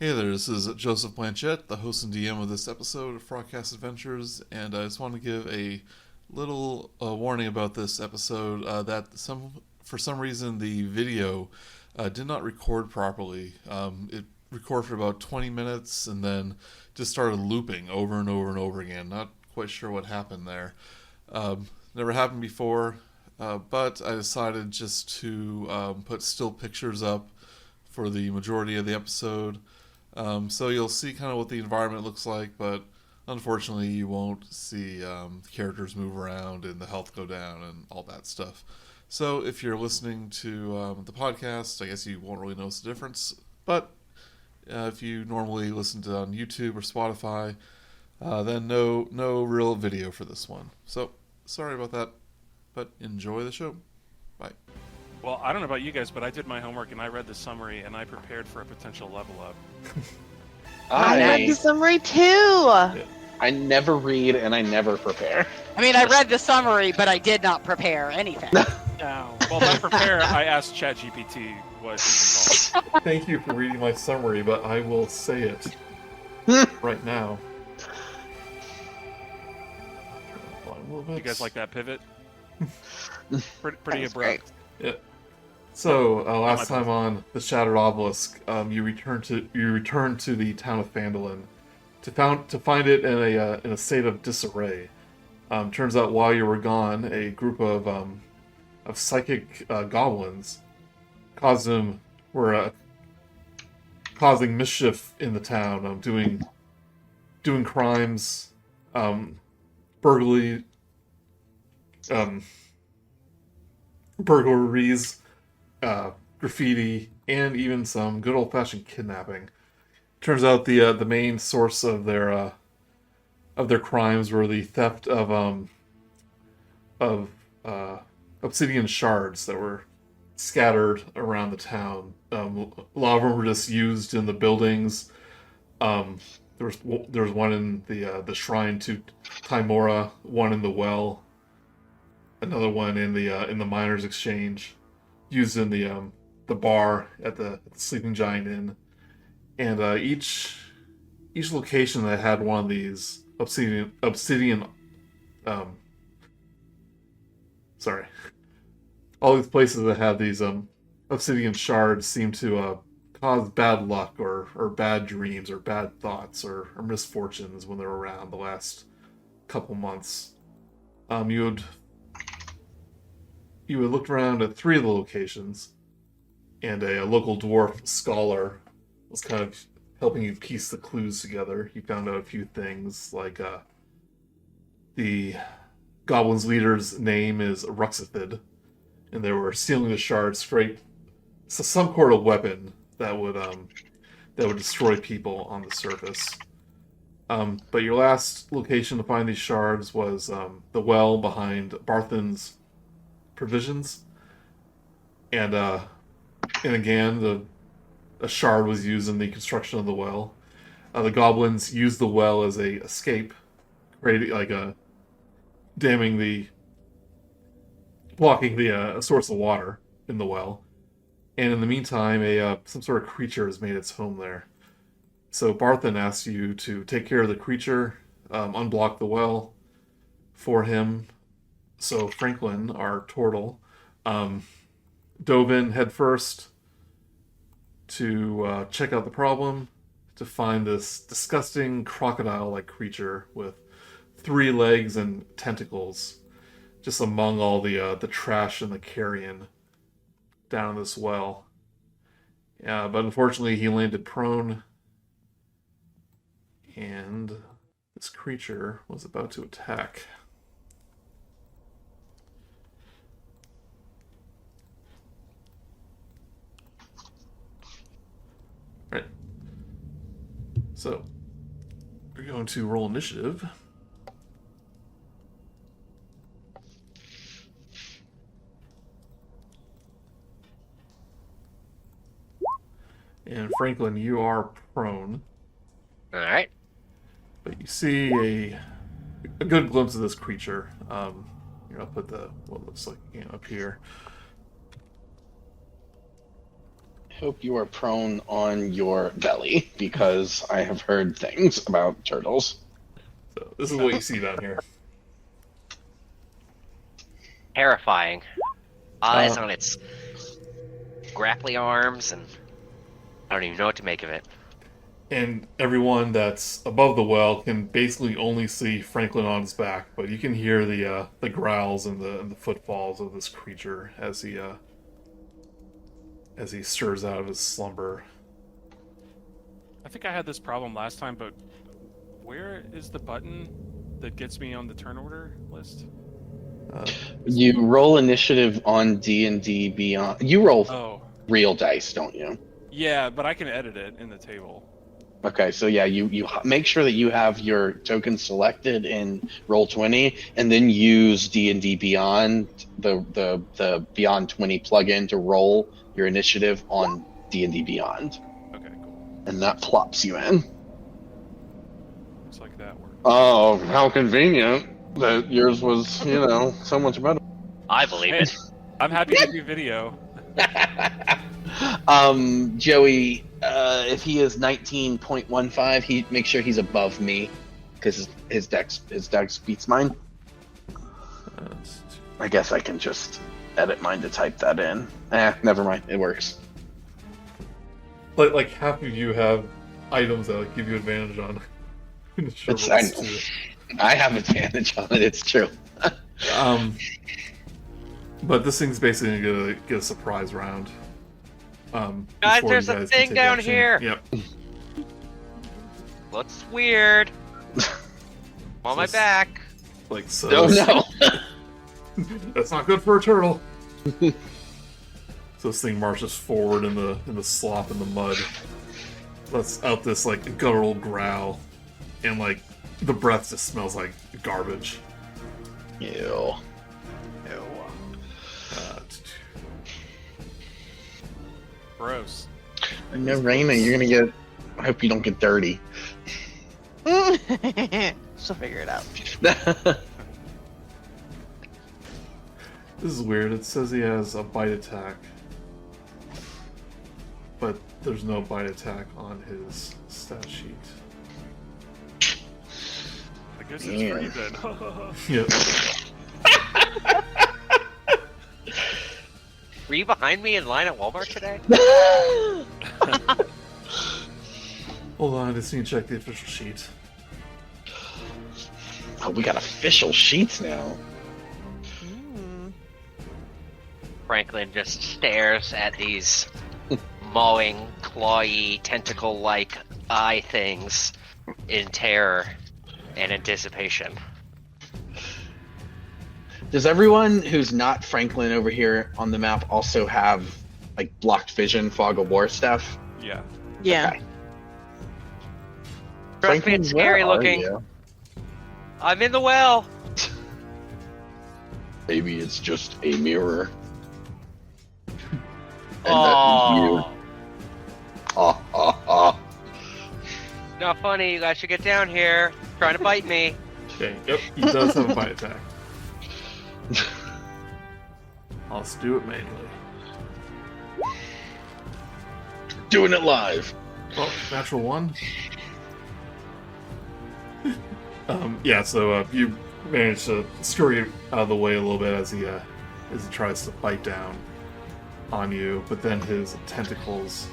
Hey there, this is Joseph Blanchett, the host and DM of this episode of Frogcast Adventures, and I just want to give a little warning about this episode that for some reason the video did not record properly. It recorded for about 20 minutes and then just started looping over and over and over again. Not quite sure what happened there. Never happened before, but I decided just to put still pictures up for the majority of the episode. So you'll see kind of what the environment looks like, but unfortunately you won't see the characters move around and the health go down and all that stuff. So if you're listening to the podcast, I guess you won't really notice the difference. But if you normally listen to it on YouTube or Spotify, then no real video for this one. So sorry about that, but enjoy the show. Bye. Well, I don't know about you guys, but I did my homework and I read the summary and I prepared for a potential level up. I read the summary too. I never read and I never prepare. I mean, I read the summary, but I did not prepare anything. No. Well, by prepare, I asked ChatGPT what is involved. Thank you for reading my summary, but I will say it right now. You guys like that pivot? Pretty abrupt. Great. Yeah. So last time on the Shattered Obelisk, you returned to the town of Phandalin to find it in a state of disarray. Turns out while you were gone, a group of psychic goblins were causing mischief in the town, doing crimes, burglary, burglaries, graffiti, and even some good old-fashioned kidnapping. Turns out the main source of their crimes were the theft of obsidian shards that were scattered around the town. A lot of them were just used in the buildings. There was one in the shrine to Timora, one in the well, another one in the miners' exchange, used in the bar at the Sleeping Giant Inn, and each location that had one of these all these places that had these obsidian shards seem to cause bad luck or bad dreams or bad thoughts or misfortunes when they're around the last couple months. You had looked around at 3 of the locations, and a local dwarf scholar was kind of helping you piece the clues together. He found out a few things, like the goblin's leader's name is Rok'kee, and they were sealing the shards straight to some sort of weapon that would destroy people on the surface. But your last location to find these shards was the well behind Barthen's provisions, and again a shard was used in the construction of the well. The goblins used the well as a escape, creating blocking the source of water in the well. And in the meantime, some sort of creature has made its home there. So Barthen asks you to take care of the creature, unblock the well for him. So Franklin, our Tortle, dove in headfirst to check out the problem, to find this disgusting crocodile-like creature with 3 legs and tentacles, just among all the trash and the carrion down in this well. Yeah, but unfortunately he landed prone, and this creature was about to attack. Right. So, we're going to roll initiative. And Franklin, you are prone. Alright. But you see a good glimpse of this creature. I'll put what looks like up here. hope you are prone on your belly, because I have heard things about turtles. So this is what you see down here. Terrifying. Eyes on its grapply arms, and I don't even know what to make of it. And everyone that's above the well can basically only see Franklin on his back, but you can hear the growls and the footfalls of this creature as he stirs out of his slumber. I think I had this problem last time, but where is the button that gets me on the turn order list? You roll initiative on D&D Beyond. You roll real dice, don't you? Yeah, but I can edit it in the table. Okay, so yeah, you make sure that you have your token selected in Roll20, and then use D&D Beyond, the Beyond 20 plugin to roll your initiative on D&D Beyond. Okay, cool. And that plops you in. Looks like that worked. Oh, how convenient that yours was, so much better. I believe it. I'm happy to do video. Joey, if he is 19.15, he make sure he's above me, because his dex beats mine. I guess I can just edit mine to type that in. Never mind, it works. Like half of you have items that give you advantage on. I have advantage on it. It's true. But this thing's basically gonna get a surprise round. Guys, there's a thing down here. Yep. Looks weird. On my back. Like so. Oh no. That's not good for a turtle. So this thing marches forward in the slop in the mud. Lets out this like guttural growl, and like the breath just smells like garbage. Ew. Gross. No, Raina, you're gonna get. I hope you don't get dirty. She'll figure it out. This is weird. It says he has a bite attack, but there's no bite attack on his stat sheet. I guess it's free then. Yep. Were you behind me in line at Walmart today? Hold on, I just need to check the official sheet. Oh, we got official sheets now. Franklin just stares at these mawing, clawy, tentacle-like eye things in terror and anticipation. Does everyone who's not Franklin over here on the map also have like blocked vision, fog of war stuff? Yeah. Yeah. Okay. Trust me, it's scary where are looking. you? I'm in the well. Maybe it's just a mirror. Oh, Oh. not funny. You guys should get down here. Trying to bite me. Okay, yep, he does have a bite attack. I'll just do it manually. Doing it live. Oh, natural one. Yeah, so you manage to scurry out of the way a little bit as he tries to bite down on you, but then his tentacles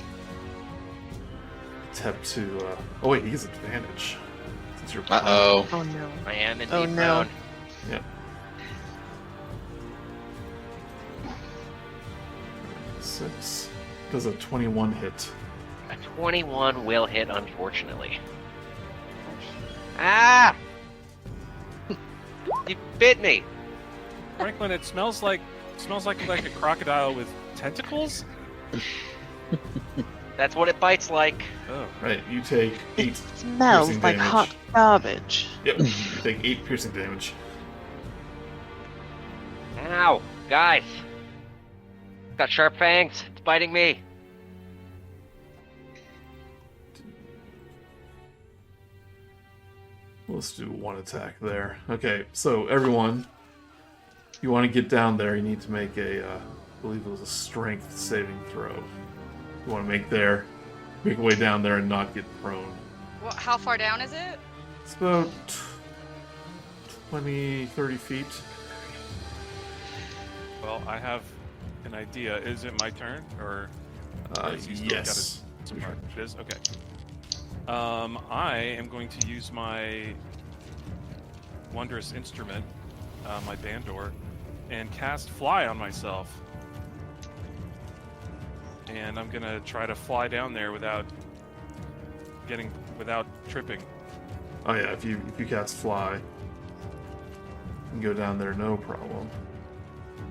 attempt to. Oh wait, he gets advantage since you're. Uh-oh. Oh no. I am indeed Oh, no. prone. Yep. 6 does a 21 hit. A 21 will hit, unfortunately. Ah! You bit me. Franklin, it smells like a crocodile with tentacles. That's what it bites like. Oh. Right, you take 8 It smells piercing like damage. hot garbage. Yep, you take 8 piercing damage. Ow, guys. Got sharp fangs. It's biting me. Let's do 1 attack there. Okay, so everyone, if you want to get down there, you need to make a, I believe it was a strength saving throw. You want to make your way down there and not get prone. Well, how far down is it? It's about 20, 30 feet. Well, I have an idea. Is it my turn, or has he still got Yes. some part? It is? Okay. I am going to use my wondrous instrument, my Bandor, and cast Fly on myself. And I'm gonna try to fly down there without tripping. Oh yeah, if you cast Fly, you can go down there, no problem.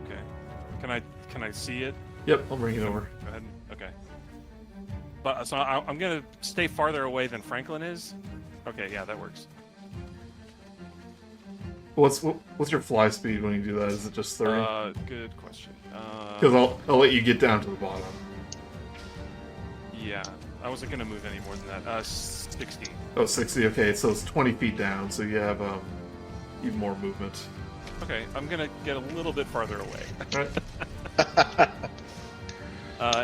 Okay. Can I see it? Yep, I'll bring it over. Go ahead. Okay. But so I'm gonna stay farther away than Franklin is. Okay, yeah, that works. What's your fly speed when you do that? Is it just 30? Good question. Because I'll let you get down to the bottom. Yeah, I wasn't gonna move any more than that. 60. Oh, 60. Okay, so it's 20 feet down, so you have even more movement. Okay, I'm gonna get a little bit farther away. All right.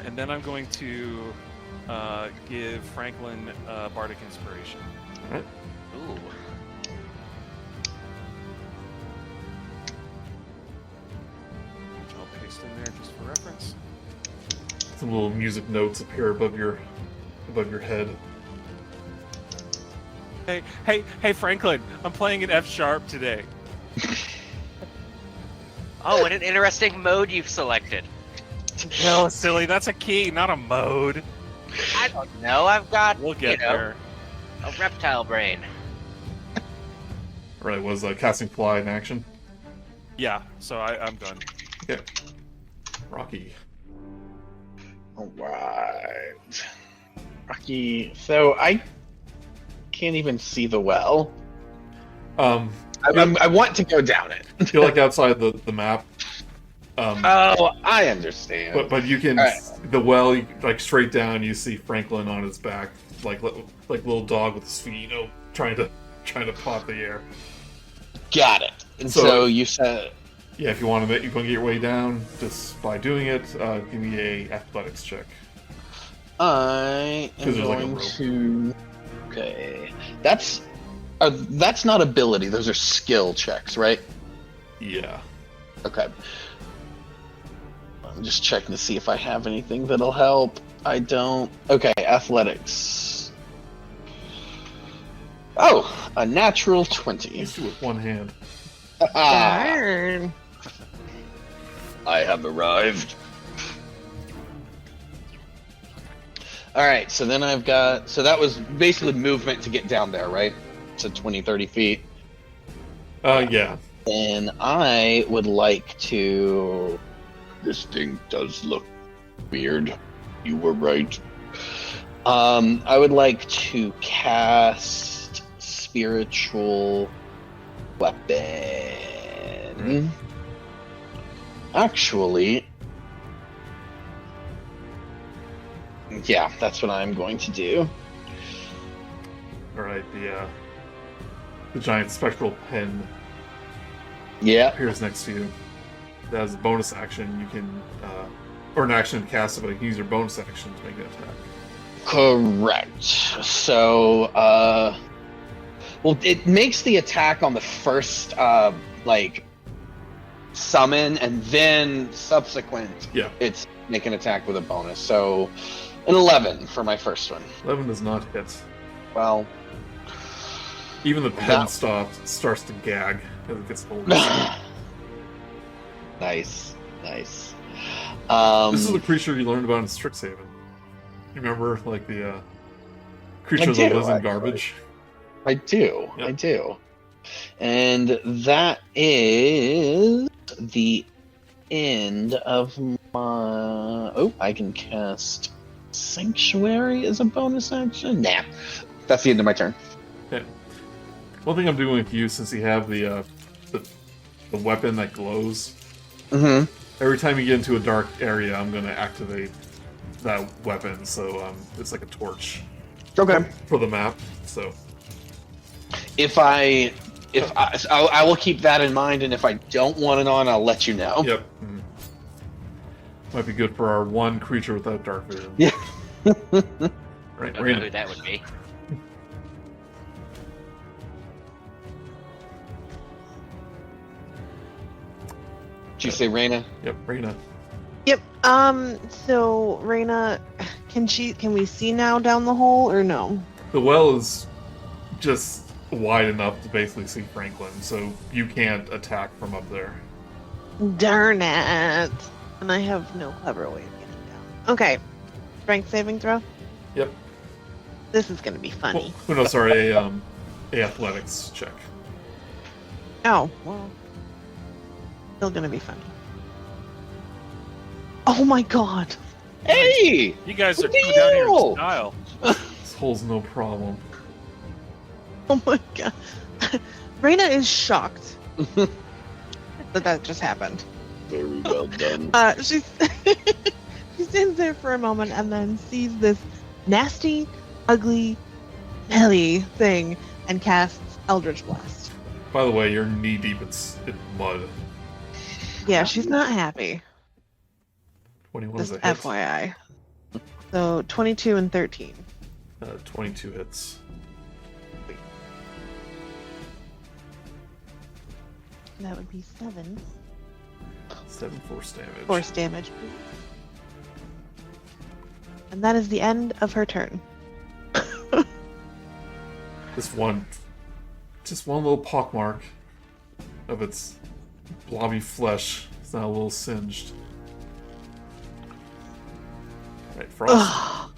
And then I'm going to give Franklin Bardic Inspiration. All right. Ooh. Which I'll paste in there just for reference. Some little music notes appear above your head. Hey, Franklin! I'm playing an F sharp today. Oh, what an interesting mode you've selected. No, silly. That's a key, not a mode. I don't know. I've got, We'll get you know, there. a reptile brain. All right, was casting Fly in action? Yeah. So I'm done. Okay. Rok'kee. Alright. Rok'kee. So I can't even see the well. I want to go down it. You're like outside the map. Oh, I understand. But you can the well, like straight down. You see Franklin on his back, like little dog with his feet, trying to pot the air. Got it. And so you said, yeah, if you want to get your way down just by doing it, give me a athletics check. I am 'Cause there's like a going rope. to. Okay, that's not ability. Those are skill checks, right? Yeah. Okay. I'm just checking to see if I have anything that'll help. I don't. Okay, athletics. Oh, a natural 20. You do it with one hand. Darn. I have arrived. Alright, so then I've got... So that was basically movement to get down there, right? To 20, 30 feet. Yeah. And I would like to... This thing does look weird. You were right. I would like to cast Spiritual Weapon. Actually... Yeah, that's what I'm going to do. All right. The giant spectral pen Yeah. appears next to you. That has a bonus action. You can, or an action to cast it, but you can use your bonus action to make an attack. Correct. So, well, it makes the attack on the first, summon, and then subsequent, Yeah. it's make an attack with a bonus. So, an 11 for my first one. 11 does not hit. Well, Even the pen starts to gag as it gets older. nice. This This is the creature you learned about in Strixhaven. You remember, like, the creature I that do, lives in actually. garbage? I do. Yep. I do. And that is the end of my... Oh, I can cast Sanctuary as a bonus action? Nah. That's the end of my turn. Yeah. One thing I'm doing with you, since you have the weapon that glows, Mm-hmm. every time you get into a dark area, I'm going to activate that weapon, so it's like a torch Okay. for the map. So I will keep that in mind, and if I don't want it on, I'll let you know. yep. Might be good for our one creature without dark vision. Yeah. Right, I don't know who Raina. that would be. Did you say Raina? Yep, Raina. Yep. So Raina, can we see now down the hole or no? The well is just wide enough to basically see Franklin, so you can't attack from up there. Darn it. And I have no clever way of getting down. Okay. Strength saving throw? Yep. This is gonna be funny. Well, no, sorry, a athletics check. Oh, well. Still gonna be funny. Oh my god. Hey! You guys are Good coming down here deal! in style. This hole's no problem. Oh my god. Raina is shocked that just happened. Very well done. She stands there for a moment and then sees this nasty, ugly, smelly thing and casts Eldritch Blast. By the way, you're knee deep in mud. Yeah, she's not happy. 21 is Just a hit. FYI. So 22 and 13. 22 hits. That would be 7 7 force damage. force damage, please. And that is the end of her turn. Just one little pockmark of its blobby flesh. It's now a little singed. Right, Frost.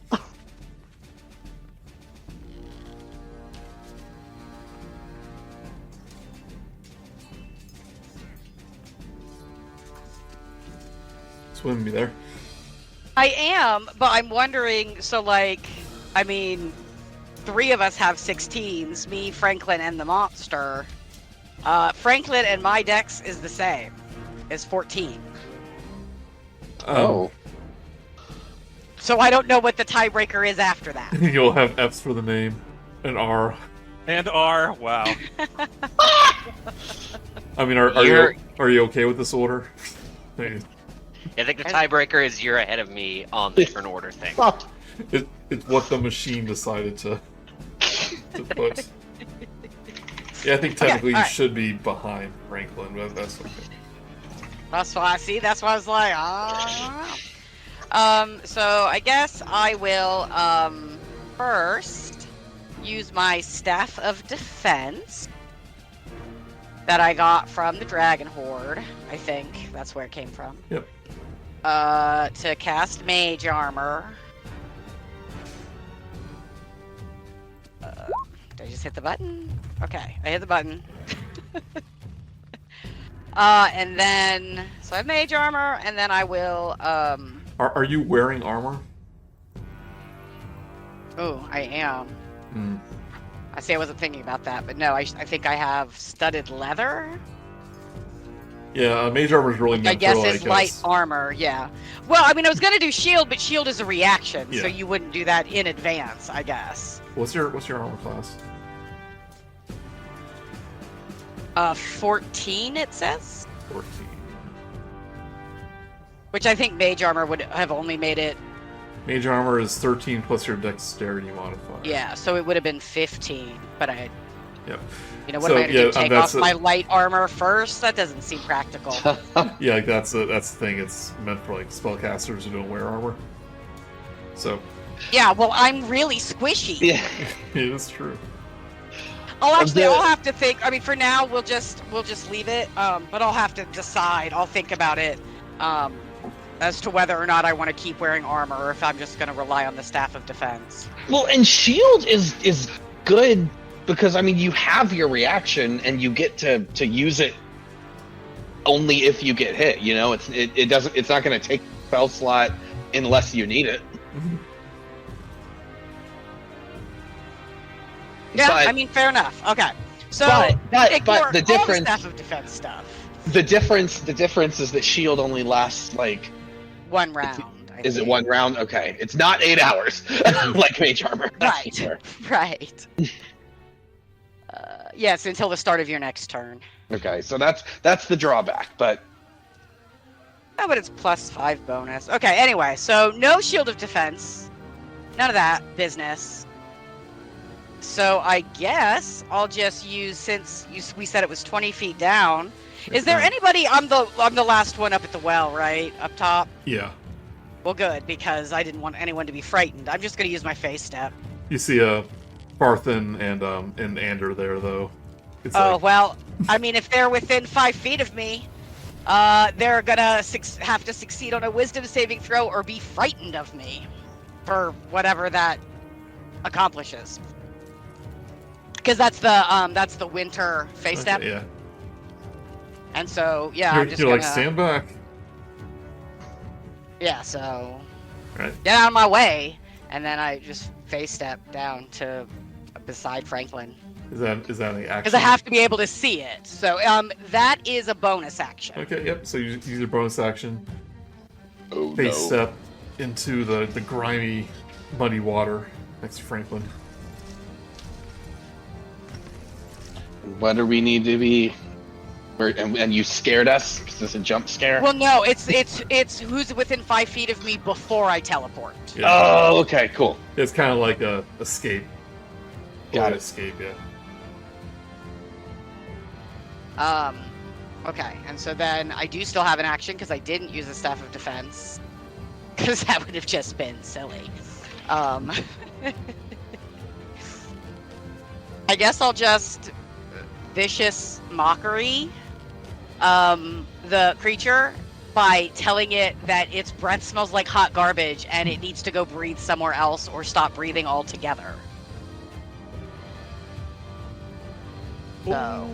Swim me there. I am, but I'm wondering, so like, I mean, 3 of us have 16s, me, Franklin, and the monster. Franklin and my dex is the same. Is 14. Oh. So I don't know what the tiebreaker is after that. You'll have F's for the name, an R. And R. Wow. I mean, are you okay with this order? I think the tiebreaker is you're ahead of me on the turn order thing. It's what the machine decided to put. Yeah, I think technically you should be behind Franklin, but that's okay. That's why that's why I was like, so I guess I will first use my Staff of Defense that I got from the Dragon Horde. I think that's where it came from. Yep. To cast Mage Armor. Did I just hit the button? Okay, I hit the button. And then, so I have Mage Armor, and then I will, Are you wearing armor? Oh, I am. Hmm. I see I wasn't thinking about that, but no, I think I have studded leather. Yeah, mage armor is really meant I guess for, it's light armor, yeah. Well, I mean, I was gonna do shield, but shield is a reaction, so Yeah. you wouldn't do that in advance, I guess. What's your armor class? 14 it says, 14. which I think mage armor would have only made it. Mage armor is 13 plus your dexterity modifier. Yeah, so it would have been 15, but I. Yep. You know, what So, am I going to yeah, do? Take that's off my light armor first? That doesn't seem practical. Yeah, like that's the thing. It's meant for like spellcasters who don't wear armor. So Yeah, well, I'm really squishy. Yeah. it is true. I'll have to think. I mean, for now, we'll just leave it. But I'll have to decide. I'll think about it. As to whether or not I want to keep wearing armor, or if I'm just going to rely on the Staff of Defense. Well, and shield is good because I mean you have your reaction and you get to use it only if you get hit. You know, it's not going to take spell slot unless you need it. Yeah, But- I mean, fair enough. Okay, so but ignore the all difference- Staff of Defense stuff. The difference is that shield only lasts like. 1 round. Is it 1 round? Okay, it's not 8 hours like mage armor. that's for sure. Right. Yes, until the start of your next turn. Okay, so that's the drawback, but Oh, but it's +5 bonus. Okay, anyway, so no shield of defense. None of that business. So I guess I'll just use, since we said it was 20 feet down. Is there anybody? I'm the last one up at the well, right? Up top? Yeah. Well, good, because I didn't want anyone to be frightened. I'm just going to use my face step. You see Barthen and Ander there, though. It's Well, I mean, if they're within 5 feet of me, they're going to have to succeed on a wisdom saving throw or be frightened of me for whatever that accomplishes. Because that's the winter face step. Yeah. And so, yeah, You're, I'm just you're gonna... like, stand back. Yeah, so... Right. Get out of my way, and then I just face step down to beside Franklin. Is that an action? Because I have to be able to see it. So, that is a bonus action. Okay, yep. So you use your bonus action. Oh, Face no. step into the grimy, muddy water next to Franklin. What do we need to be? And you scared us? Because it's a jump scare? Well, no, it's who's within 5 feet of me before I teleport. Yeah. Oh, okay, cool. It's kind of like a escape. Got it. Escape, yeah. Okay, and so then I do still have an action because I didn't use the Staff of Defense. Because that would have just been silly. I guess I'll just vicious mockery the creature by telling it that its breath smells like hot garbage and it needs to go breathe somewhere else or stop breathing altogether. So...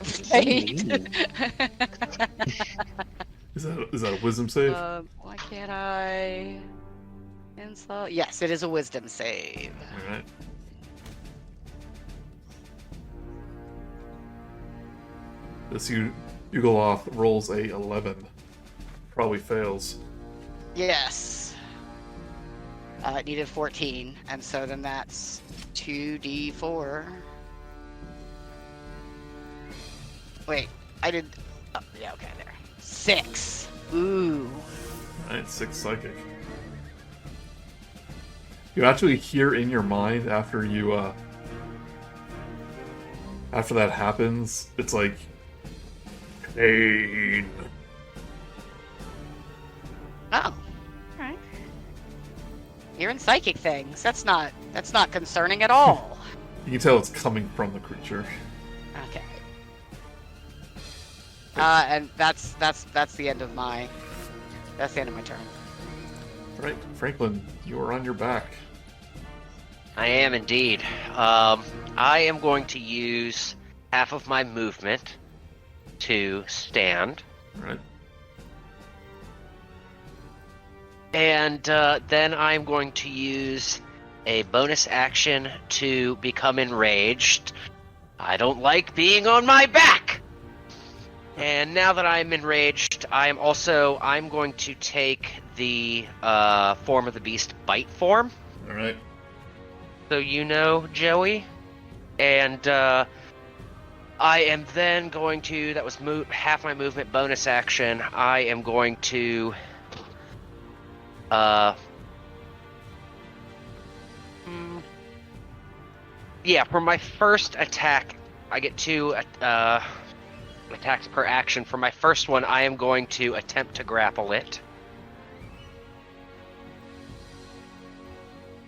Is that a wisdom save? Why can't I... Insult? Yes, it is a wisdom save. Alright. This Ugoloth rolls a 11. Probably fails. Yes. It needed 14, and so then that's 2d4. Wait, I did... Oh, yeah, okay, there. 6. Ooh. Alright, 6 psychic. You actually hear in your mind after you, after that happens, it's like... Pain. Oh. Alright. Hearing psychic things. That's not concerning at all. You can tell it's coming from the creature. Okay. And that's the end of my... That's the end of my turn. Right, Franklin, you are on your back. I am indeed. I am going to use half of my movement to stand. Right. And then I'm going to use a bonus action to become enraged. I don't like being on my back! And now that I'm enraged, I'm going to take the form of the beast bite form. Alright. So you know, Joey. And I am then going to, that was half my movement bonus action, I am going to yeah, for my first attack, I get 2 attacks per action. For my first one, I am going to attempt to grapple it.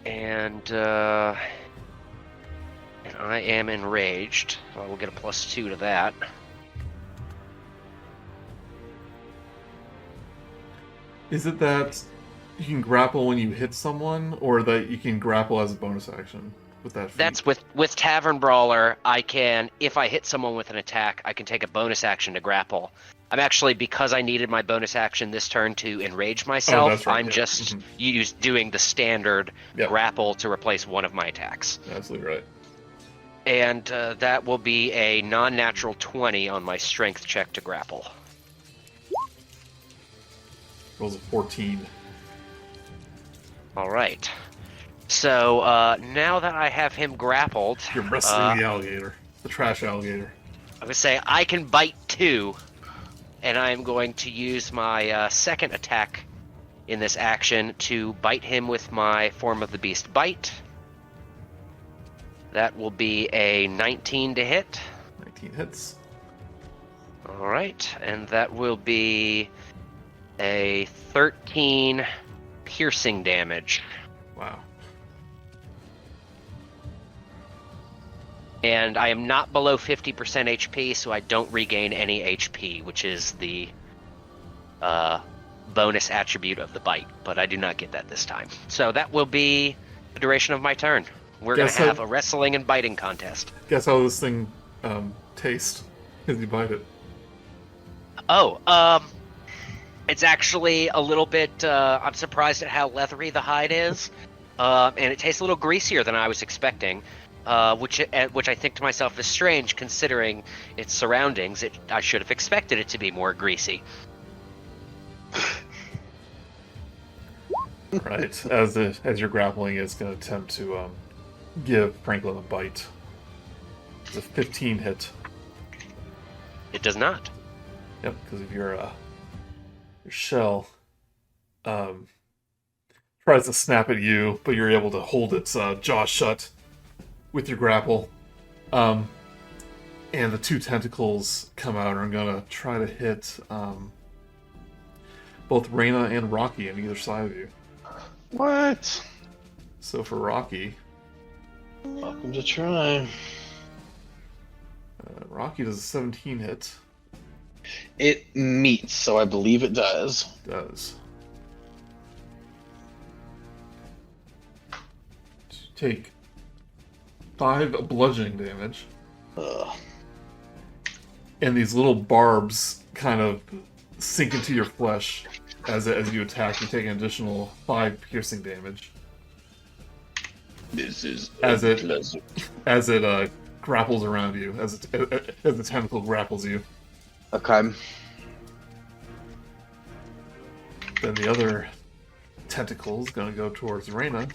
And I am enraged, so I will get a +2 to that. Is it that you can grapple when you hit someone, or that you can grapple as a bonus action with that feat? That's with Tavern Brawler, I can, if I hit someone with an attack, I can take a bonus action to grapple. I'm actually, because I needed my bonus action this turn to enrage myself, that's right, I'm just doing the standard grapple to replace one of my attacks. Absolutely right. And that will be a non-natural 20 on my strength check to grapple. Rolls a 14. Alright. So, now that I have him grappled... You're wrestling the alligator. The trash alligator. I would say I can bite 2, and I am going to use my second attack in this action to bite him with my Form of the Beast bite. That will be a 19 to hit. 19 hits. All right, and that will be a 13 piercing damage. Wow. And I am not below 50% HP, so I don't regain any HP, which is the bonus attribute of the bite, but I do not get that this time. So that will be the duration of my turn. We're going to have a wrestling and biting contest. Guess how this thing tastes as you bite it. Oh, it's actually a little bit, I'm surprised at how leathery the hide is, and it tastes a little greasier than I was expecting, which I think to myself is strange considering its surroundings. I should have expected it to be more greasy. Right, as you're grappling, it's going to attempt to give Franklin a bite. It's a 15 hit. It does not. Yep, because of your shell tries to snap at you, but you're able to hold its jaw shut with your grapple. And the two tentacles come out and are going to try to hit both Raina and Rok'kee on either side of you. What? So for Rok'kee, Welcome to try. Rok'kee does a 17 hit. It meets, so I believe it does. Does. Take 5 bludgeoning damage. Ugh. And these little barbs kind of sink into your flesh as you attack. You take an additional 5 piercing damage. This is as it grapples around you, as the tentacle grapples you. Okay. Then the other tentacle is going to go towards Raina.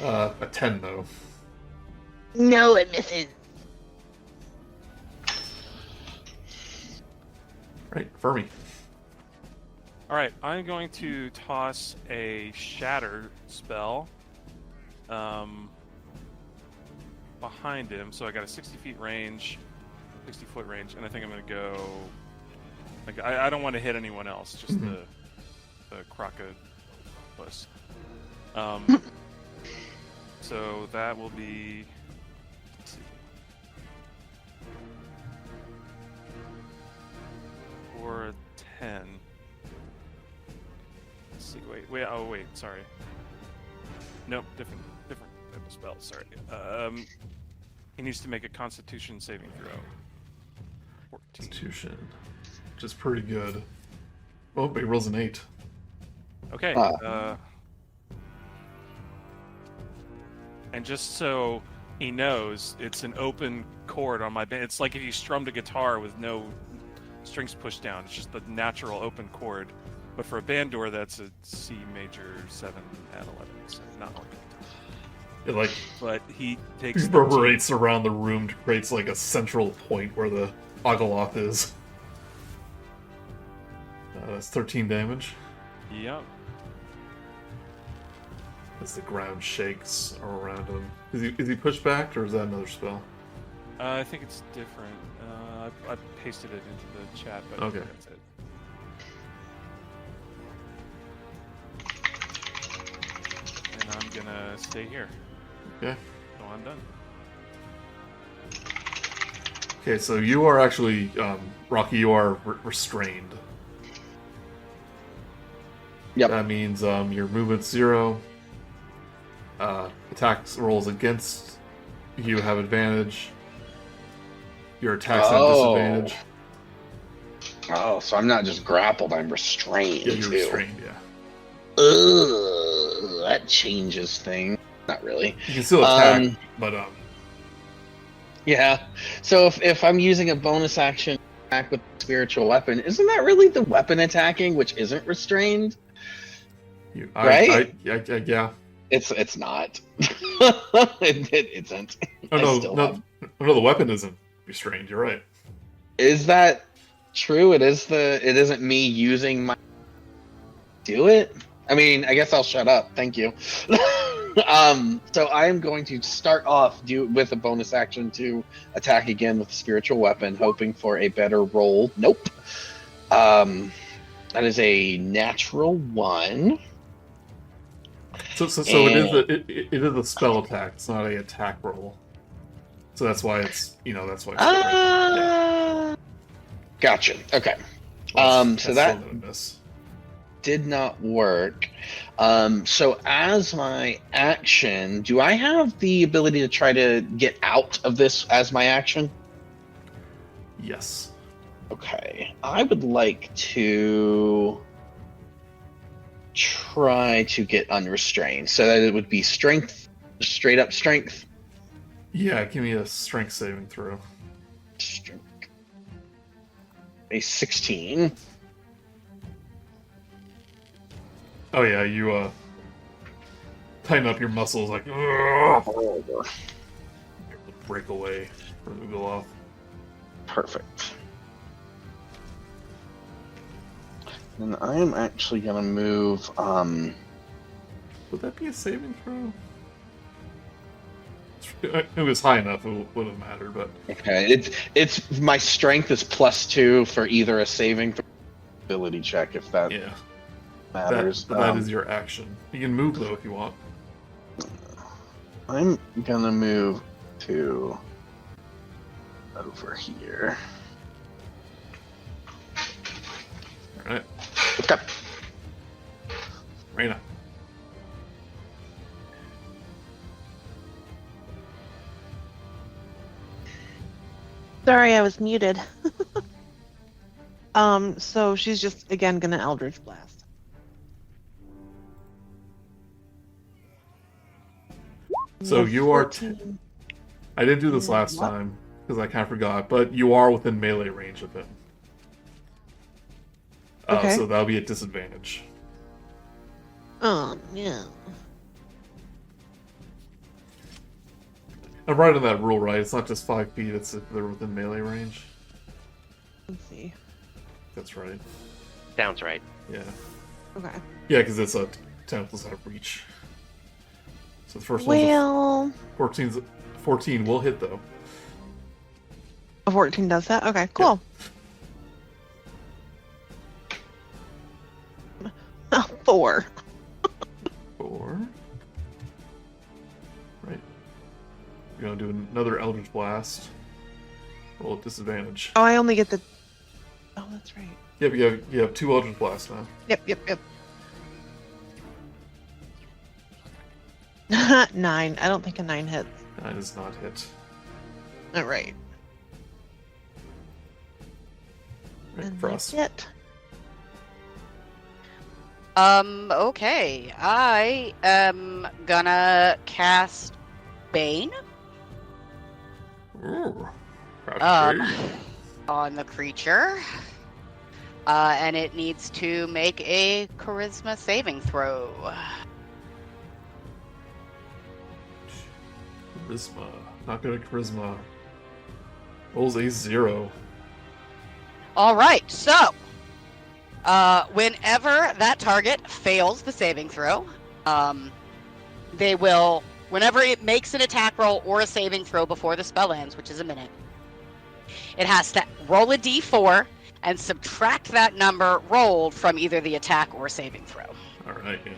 A 10 though. No, it misses. Right, Fermi. All right, I'm going to toss a shatter spell behind him. So I got a 60 feet range, 60 foot range, and I think I'm going to go. Like I don't want to hit anyone else, just the crocodile. So that will be. Let's see. For a 10. Let's see. Wait. Oh, wait. Sorry. Nope. Different type of spell. Sorry. He needs to make a Constitution saving throw. 14. Constitution, which is pretty good. Oh, but he rolls an 8. Okay. And just so he knows, it's an open chord on my band. It's like if you strummed a guitar with no strings pushed down. It's just the natural open chord. But for a bandor, that's a C major 7 at 11. So not like It like but he takes reverberates around the room to create like a central point where the Ogoloth is. That's 13 damage. Yep. As the ground shakes around him. Is he pushed back, or is that another spell? I think it's different. I pasted it into the chat, but okay. That's it. And I'm gonna stay here. Okay. So I'm done. Okay, so you are actually, Rok'kee, you are restrained. Yep. That means your movement's 0. Attacks rolls against you have advantage. Your attacks have disadvantage. Oh, so I'm not just grappled, I'm restrained. Yeah, you're too. restrained, yeah. Ugh, that changes things. Not really. You can still attack, but yeah. So if I'm using a bonus action attack with a spiritual weapon, isn't that really the weapon attacking, which isn't restrained? Right? Yeah. It's not. it isn't. Oh no, the weapon isn't restrained. You're right. Is that true? It isn't me using my do it? I mean, I guess I'll shut up. Thank you. So I am going to start off with a bonus action to attack again with a spiritual weapon, hoping for a better roll. Nope. That is a natural 1. So it is a spell attack. It's not a attack roll. So that's why it's that's why. Yeah. Gotcha. Okay. So that did not work. So as my action, do I have the ability to try to get out of this as my action? Yes. Okay. I would like to try to get unrestrained. So that it would be strength, straight up strength. Yeah, give me a strength saving throw. Strength. A 16. Oh yeah, you tighten up your muscles like break away from the go off. Perfect. And I am actually gonna move. Would that be a saving throw? It was high enough; it would have mattered. But okay, it's my strength is +2 for either a saving throw or ability check if that matters. That is your action. You can move though if you want. I'm gonna move to over here. All right. Okay. Raina. Sorry, I was muted. So she's just again gonna Eldritch Blast. So you are. 14. I didn't do this last What? time because I kind of forgot, but you are within melee range of him. Okay. So that'll be a disadvantage. Oh no. I'm right on that rule, right? It's not just 5 feet; it's if they're within melee range. Let's see. That's right. Sounds right. Yeah. Okay. Yeah, because it's a 10 plus out of reach. So the first one's Well, 14 will hit though. a 14 does that. Okay, cool. Oh, 4. 4. Right. You're gonna do another Eldritch Blast. Roll at disadvantage. Oh, I only get the. Oh, that's right. Yep, you have 2 Eldritch Blasts now. Yep. 9. I don't think a 9 hits. 9 is not hit. All right. Right, And Frost. that's it. Okay. I am gonna cast Bane Ooh. Crouch Bane. on the creature. And it needs to make a charisma saving throw. Charisma. Not good at charisma. Rolls a 0. All right, so whenever that target fails the saving throw, they will, whenever it makes an attack roll or a saving throw before the spell ends, which is a minute, it has to roll a d4 and subtract that number rolled from either the attack or saving throw. Alright, yeah.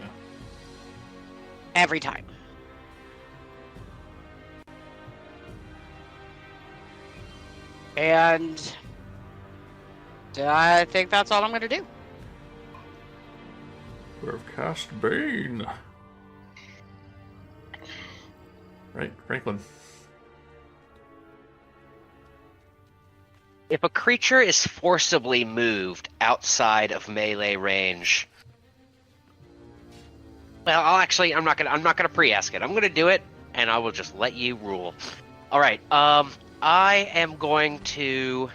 Every time. And I think that's all I'm going to do. We've cast Bane. Right, Franklin. If a creature is forcibly moved outside of melee range, well, I'm not gonna pre-ask it. I'm gonna do it, and I will just let you rule. All right. I am going to.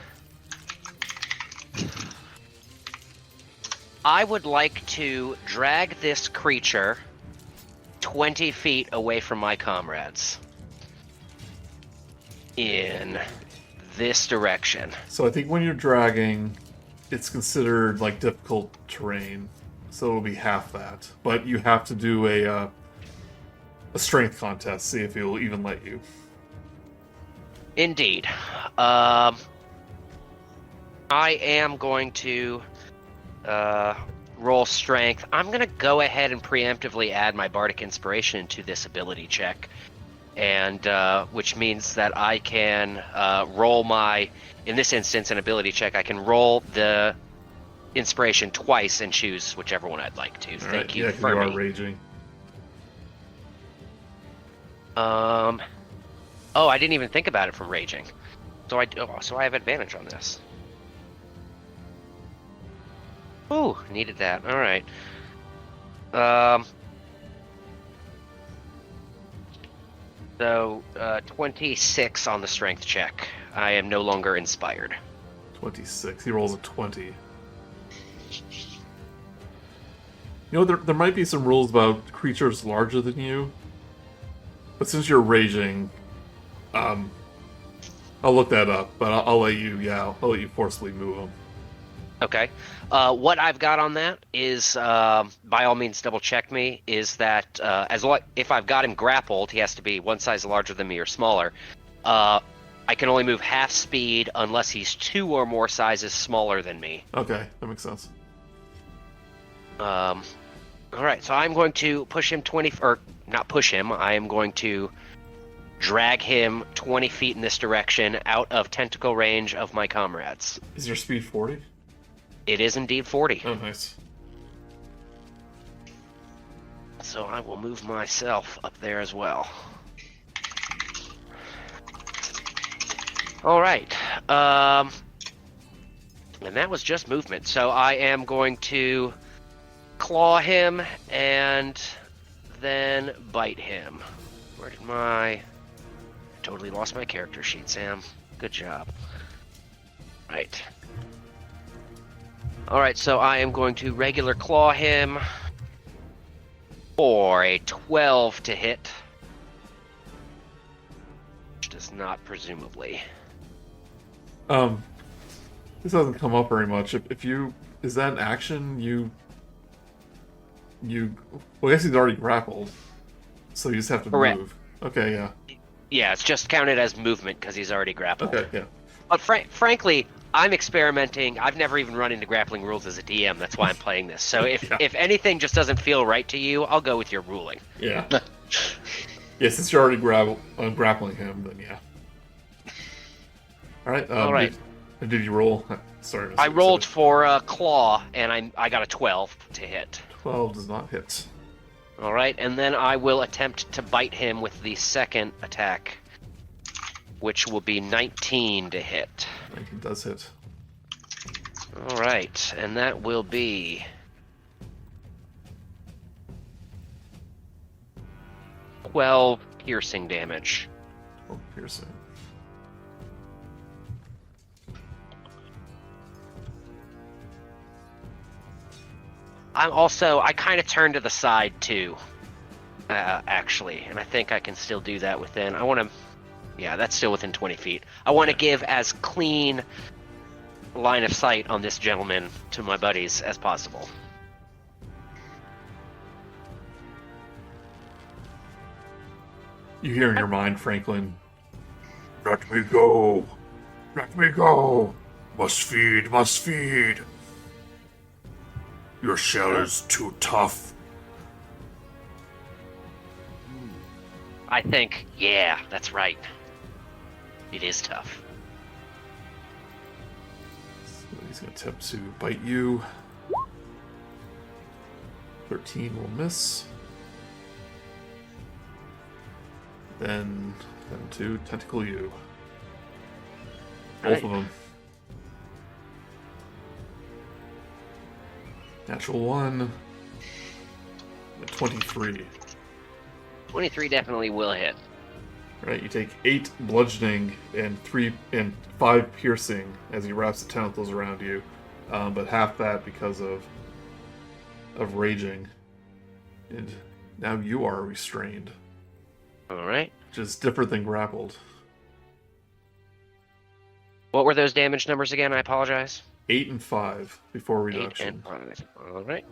I would like to drag this creature 20 feet away from my comrades. In this direction. So I think when you're dragging, it's considered like difficult terrain. so it'll be half that. But you have to do a strength contest, see if he'll even let you. Indeed. I am going to roll strength. I'm going to go ahead and preemptively add my bardic inspiration to this ability check, and which means that I can roll my, in this instance, an ability check. I can roll the inspiration twice and choose whichever one I'd like to. All Thank right, you, yeah, Fermi. you are raging. Oh, I didn't even think about it from raging. So I have advantage on this. Ooh, needed that. All right. So 26 on the strength check. I am no longer inspired. 26. He rolls a 20. You know, there might be some rules about creatures larger than you, but since you're raging, I'll look that up. But I'll let you, I'll let you forcibly move him. Okay. What I've got on that is, by all means, double check me. Is that if I've got him grappled, he has to be one size larger than me or smaller. I can only move half speed unless he's 2 or more sizes smaller than me. Okay, that makes sense. All right, so I'm going to push him 20, or not push him. I am going to drag him 20 feet in this direction, out of tentacle range of my comrades. Is your speed 40? It is indeed 40. Oh, nice. So I will move myself up there as well. All right. And that was just movement. So I am going to claw him and then bite him. Where did I totally lost my character sheet, Sam. Good job. Right. Alright, so I am going to regular claw him for a 12 to hit. Which does not, presumably. This doesn't come up very much. If you... Is that an action? You... Well, I guess he's already grappled. So you just have to Correct. move. Okay, yeah. Yeah, it's just counted as movement because he's already grappled. Okay, yeah. But frankly, I'm experimenting. I've never even run into grappling rules as a DM. That's why I'm playing this. So if anything just doesn't feel right to you, I'll go with your ruling. Yeah. Yeah, since you're already grappling him, then yeah. Alright, Alright. Did you roll? Sorry. I rolled for a claw, and I got a 12 to hit. 12 does not hit. Alright, and then I will attempt to bite him with the second attack, which will be 19 to hit. 19 does hit. Alright, and that will be 12 piercing damage. Oh, piercing. I kind of turned to the side too, actually, and I think I can still do that within. Yeah, that's still within 20 feet. I want to give as clean line of sight on this gentleman to my buddies as possible. You hear in your mind, Franklin, "Let me go! Let me go! Must feed, must feed! Your shell is too tough." I think, yeah, that's right. It is tough. So he's going to attempt to bite you. 13 will miss. Then to tentacle you. Both of them. Natural 1. 23. 23 definitely will hit. Right, you take 8 bludgeoning and 5 piercing as he wraps the tentacles around you, but half that because of raging, and now you are restrained. All right. Which is different than grappled. What were those damage numbers again? I apologize. 8 and 5 before 8 reduction. and 5. All right.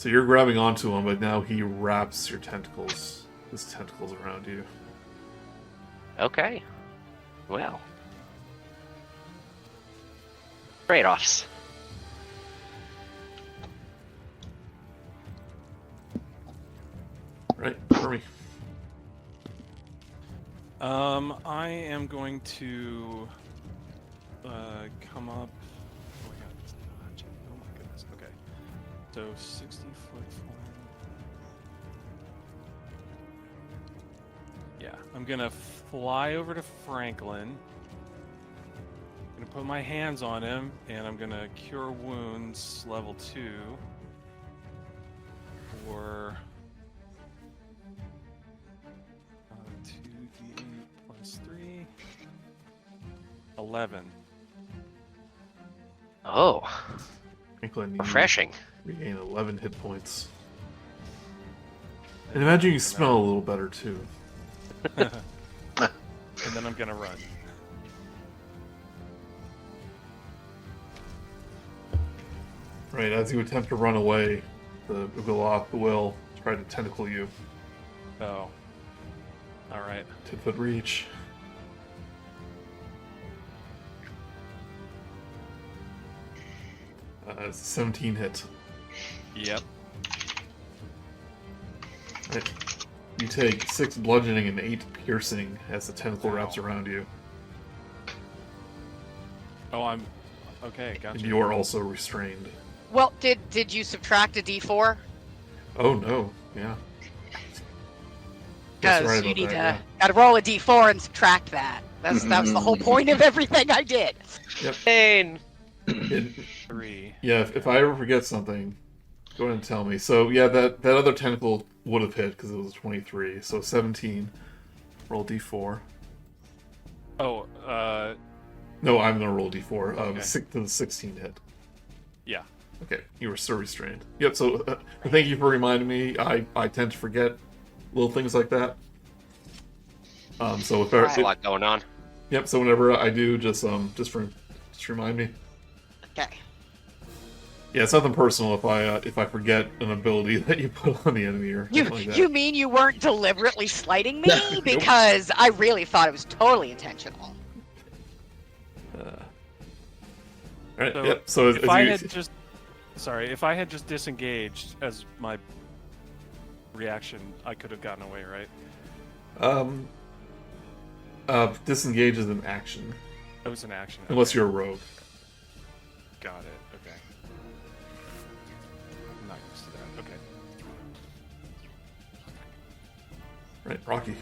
So you're grabbing onto him, but now he wraps his tentacles around you. Okay. Well. Trade-offs. Right, Fermi. I am going to come up. Oh my god, it's dodge. Oh my goodness. Okay. So 60-foot flying. Yeah, I'm gonna fly over to Franklin. I'm gonna put my hands on him, and I'm gonna cure wounds level 2 for 2d8 plus 3. 11. Oh, Franklin, you refreshing. regain 11 hit points. And imagine you smell a little better too. And then I'm gonna run. Right, as you attempt to run away, the Warlock will try to tentacle you. Oh. Alright. 10-foot reach. It's a 17 hit. Yep. Right. You take 6 bludgeoning and 8 piercing as the tentacle Wow. wraps around you. Oh, I'm... Okay, gotcha. And you are also restrained. Well, did you subtract a d4? Oh no, yeah. Because right you about need that, to gotta roll a d4 and subtract that. That was the whole point of everything I did. Pain. It, 3. yeah, if I ever forget something, go ahead and tell me. So yeah, that other tentacle would have hit because it was a 23. So 17. Roll d4. Oh, No, I'm gonna roll d4. Okay. 16 hit. yeah. Okay, you were still restrained. Yep. So thank you for reminding me. I tend to forget little things like that. So if There's a lot going on. yep. So whenever I do, just remind me. Okay. Yeah, it's nothing personal if I forget an ability that you put on the enemy or You something like that. you mean you weren't deliberately slighting me? Because I really thought it was totally intentional. Alright, So, yep. So if I had just disengaged as my reaction, I could have gotten away, right? disengage is an action, It was an action. unless okay. you're a rogue. Got it. Okay. I'm not used to that. Okay. Right, Rocky.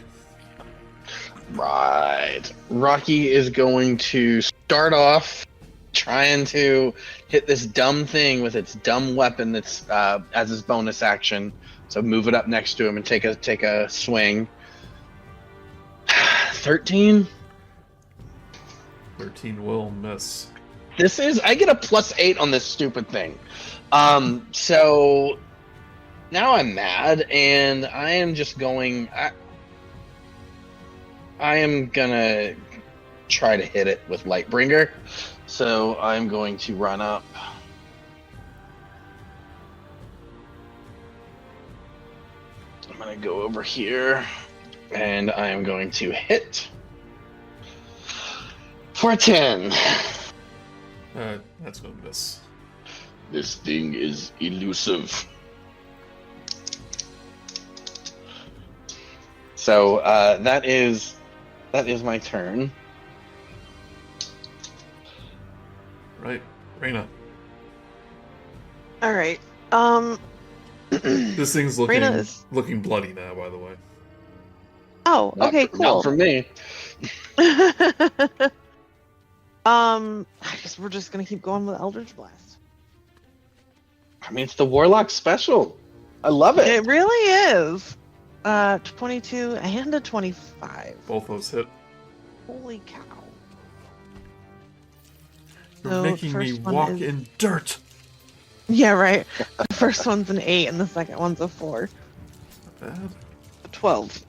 Right. Rocky is going to start off trying to hit this dumb thing with its dumb weapon that's as his bonus action. So move it up next to him and take a swing. 13. 13 will miss. I get a +8 on this stupid thing. So now I'm mad and I am just going. I am gonna try to hit it with Lightbringer. So I'm going to run up. I'm gonna go over here and I am going to hit for 10. That's gonna miss. This thing is elusive. So that is my turn. Right, Raina. All right. This thing's Raina is- looking bloody now, by the way. Oh, Not okay, for, Not cool. for me. I guess we're just gonna keep going with Eldritch Blast. I mean, it's the Warlock special. I love it. It really is. 22 and a 25. Both those hit. Holy cow. You're So, making me first one walk is- in dirt. Yeah, right. The first one's an 8 and the second one's a 4. Not bad. 12.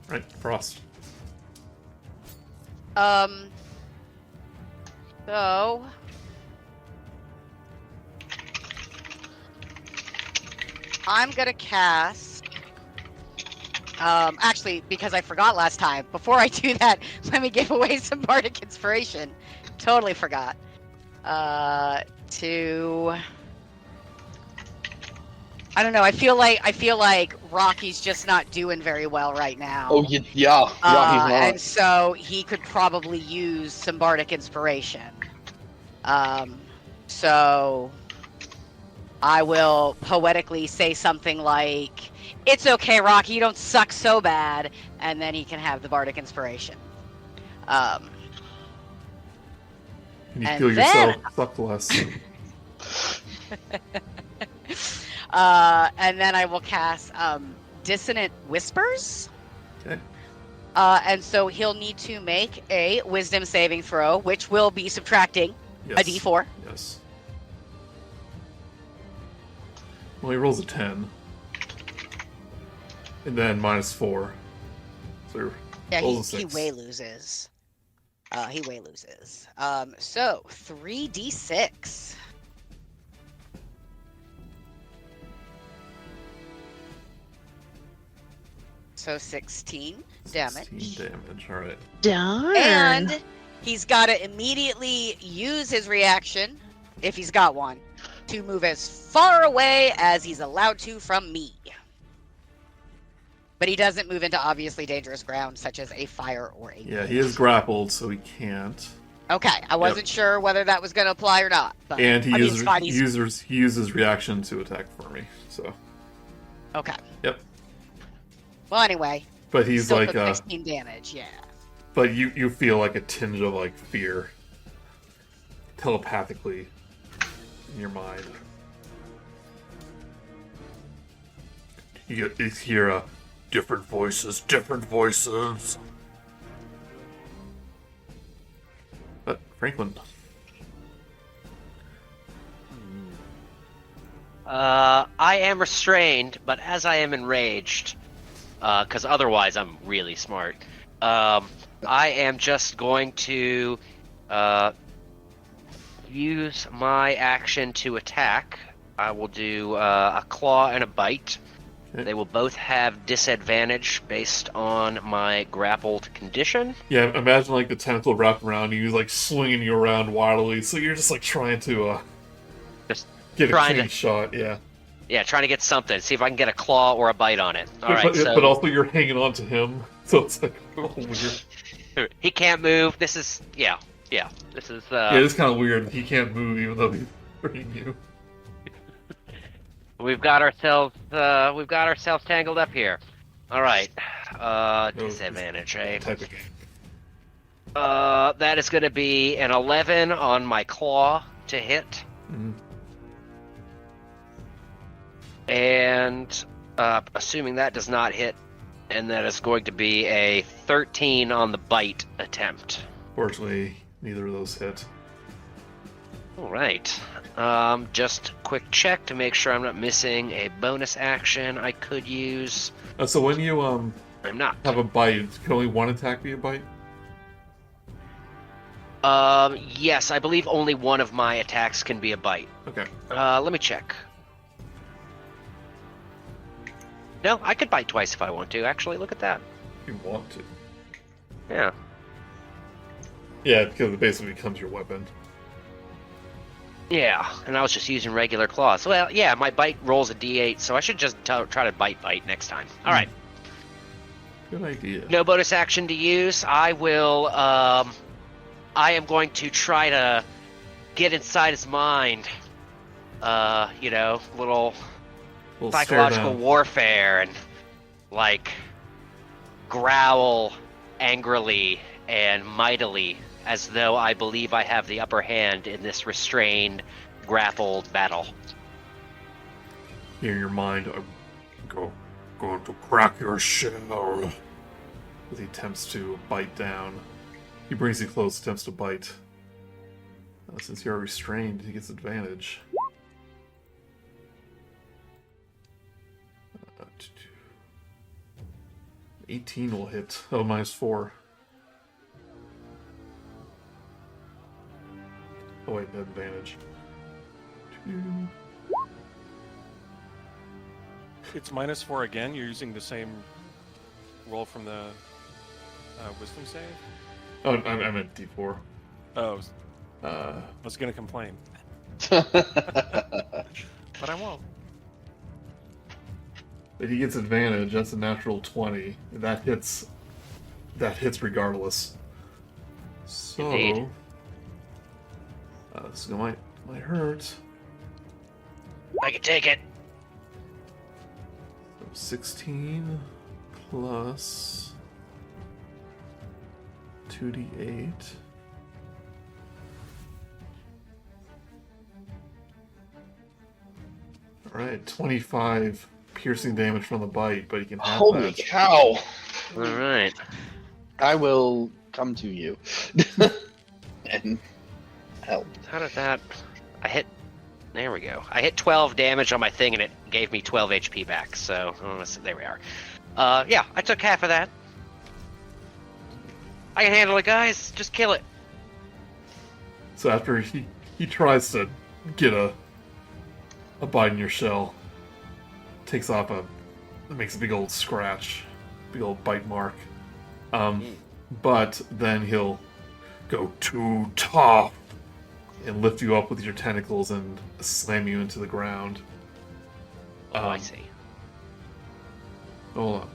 Right, Frost. So I'm gonna cast. Actually, because I forgot last time. Before I do that, let me give away some bardic inspiration. Totally forgot. To. I don't know. I feel like Rocky's just not doing very well right now. Oh, yeah, he's not. And so he could probably use some bardic inspiration. So I will poetically say something like, "It's okay, Rocky, you don't suck so bad," and then he can have the bardic inspiration. Can you And feel then- yourself suck less? And then I will cast Dissonant Whispers. Okay. And so he'll need to make a Wisdom saving throw, which will be subtracting Yes. a D4. Yes. Well, he rolls a 10. And then -4. So Yeah, rolls a he 6. way loses. So 3d6. So 16 damage. 16 damage, alright. Darn. And he's got to immediately use his reaction, if he's got one, to move as far away as he's allowed to from me. But he doesn't move into obviously dangerous ground, such as a fire or a Yeah, he is grappled, so he can't. Okay, I wasn't sure whether that was going to apply or not. But, And he I mean, uses, it's fine, he he's- uses reaction to attack Fermi, so. Okay. Yep. Well, anyway. But he's still like, took 16 damage, yeah. but you feel like a tinge of, like, fear. Telepathically. In your mind. You hear, different voices, different voices. But, Franklin. I am restrained, but as I am enraged, because otherwise I'm really smart, I am just going to use my action to attack. I will do a claw and a bite. Okay. They will both have disadvantage based on my grappled condition. Yeah, imagine like the tentacle wrapped around you, like swinging you around wildly. So you're just like trying to Just get a trying clean to- shot. Yeah, Yeah, trying to get something. See if I can get a claw or a bite on it. All right, so but also you're hanging on to him, so it's like weird. he can't move. This is yeah. This is Yeah, it's kind of weird. He can't move even though he's hurting you. we've got ourselves tangled up here. All right, disadvantage, eh? Type of game. That is going to be an 11 on my claw to hit, Mhm. and assuming that does not hit, and that is going to be a 13 on the bite attempt. Fortunately, neither of those hit. All right. Just quick check to make sure I'm not missing a bonus action I could use. So when you I'm not. have a bite, can only one attack be a bite? Yes, I believe only one of my attacks can be a bite. Okay. Let me check. No, I could bite twice if I want to, actually. Look at that. If you want to. Yeah. Yeah, because it basically becomes your weapon. Yeah, and I was just using regular claws. Well, yeah, my bite rolls a d8, so I should just try to bite next time. All right. Good idea. No bonus action to use. I will, I am going to try to get inside his mind. Little We'll psychological warfare and, like, growl angrily and mightily as though I believe I have the upper hand in this restrained, grappled battle. Hear your mind. I'm going to crack your shell. As he attempts to bite down. He brings you close, attempts to bite. Since you're restrained, he gets advantage. 18 will hit. Oh, -4. Oh wait, no advantage. 2. It's -4 again. You're using the same roll from the wisdom save. Oh, I meant D4. Oh, Uh, I was gonna complain, but I won't. But he gets advantage. That's a natural 20. That hits. That hits regardless. So Indeed. This might hurt. I can take it. So 16 plus 2d8. All right, 25 piercing damage from the bite, but you can have Holy that. cow! All right. I will come to you and help. How did that? I hit. There we go. I hit 12 damage on my thing, and it gave me 12 HP back. So there we are. Yeah, I took half of that. I can handle it, guys. Just kill it. So after he tries to get a bite in your shell, takes off it makes a big old scratch, big old bite mark. But then he'll go too tough and lift you up with your tentacles and slam you into the ground. Oh, I see. Hold on.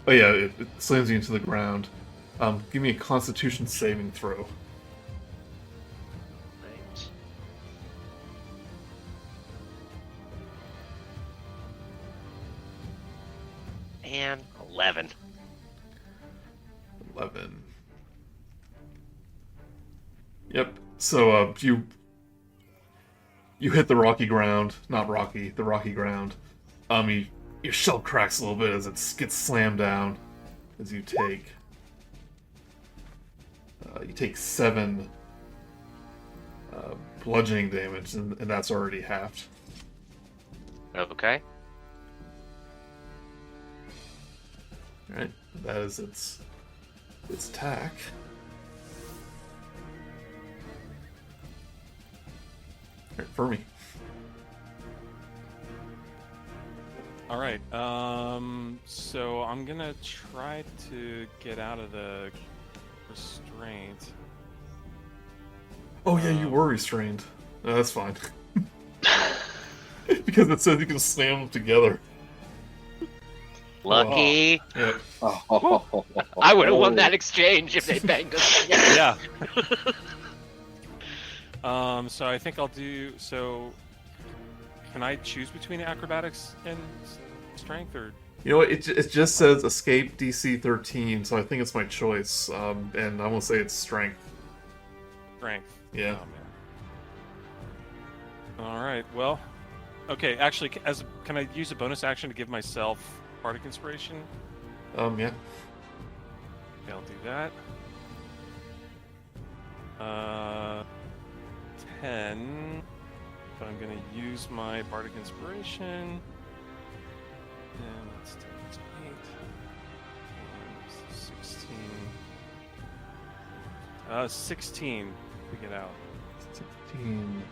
Oh yeah, it slams you into the ground. Give me a Constitution saving throw. Right. And 11. 11. Yep. So you hit the rocky ground, not rocky, the rocky ground. Your shell cracks a little bit as it gets slammed down. As you take 7 bludgeoning damage, and that's already halved. Okay. All right, that is its attack. All right, Fermi. All right. So I'm gonna try to get out of the restraint. Oh yeah, you were restrained. No, that's fine. Because it says you can slam them together. Lucky. Yep. I would have won that exchange if they banged us together. Yeah. So I think I'll do. So, can I choose between acrobatics and strength, or? You know what? It just says escape DC 13, so I think it's my choice. And I'm gonna say it's strength. Strength. Yeah. Oh, man. All right. Well. Okay. Actually, can I use a bonus action to give myself bardic inspiration? Yeah. Okay, I'll do that. 10. But I'm gonna use my bardic inspiration. And let's take 8. 16 to get out. 16.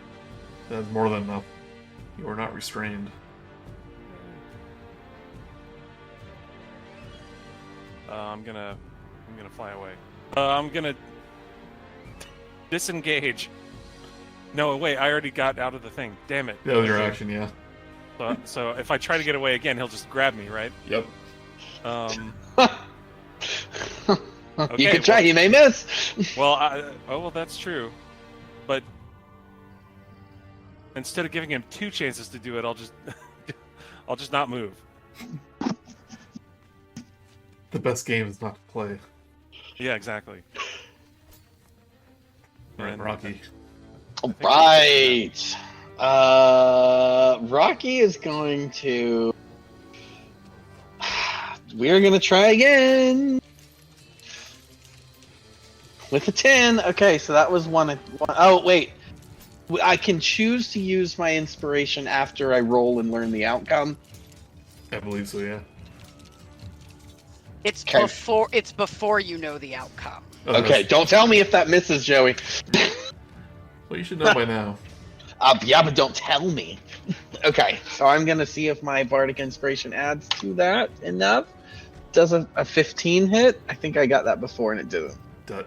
That's more than enough. You are not restrained. I'm gonna fly away. I'm gonna disengage. No, wait, I already got out of the thing. Damn it. That was your action, yeah. So if I try to get away again, he'll just grab me, right? Yep. Okay, you can try, you may miss. Well, that's true. But instead of giving him 2 chances to do it, I'll just not move. The best game is not to play. Yeah, exactly. All right, And- Rocky. Right. Rocky is going to. We're gonna try again with a 10. Okay, so that was one. Oh wait, I can choose to use my inspiration after I roll and learn the outcome. I believe so, yeah. It's Okay. before you know the outcome. Oh, Okay, don't tell me if that misses, Joey. Well, you should know by now. Yeah, but don't tell me. Okay, so I'm gonna see if my bardic inspiration adds to that enough. Does a 15 hit? I think I got that before and it didn't.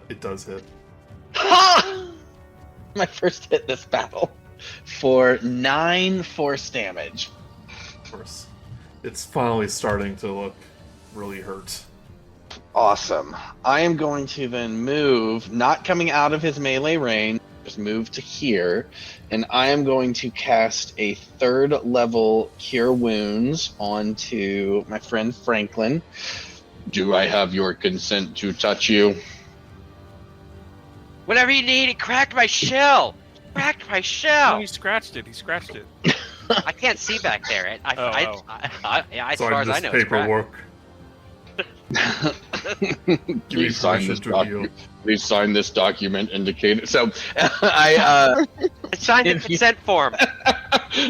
It does hit. Ha! My first hit this battle for 9 force damage. Of course. It's finally starting to look really hurt. Awesome. I am going to then move, not coming out of his melee range, just move to here, and I am going to cast a 3rd level Cure Wounds onto my friend Franklin. Do I have your consent to touch you? Whatever you need, it cracked my shell. Cracked my Oh, shell. he scratched it. He scratched it. I can't see back there. As So far as this I know, it's cracked. paperwork. Give me permission to heal. Please sign this document indicated. So I Sign the If you- consent form.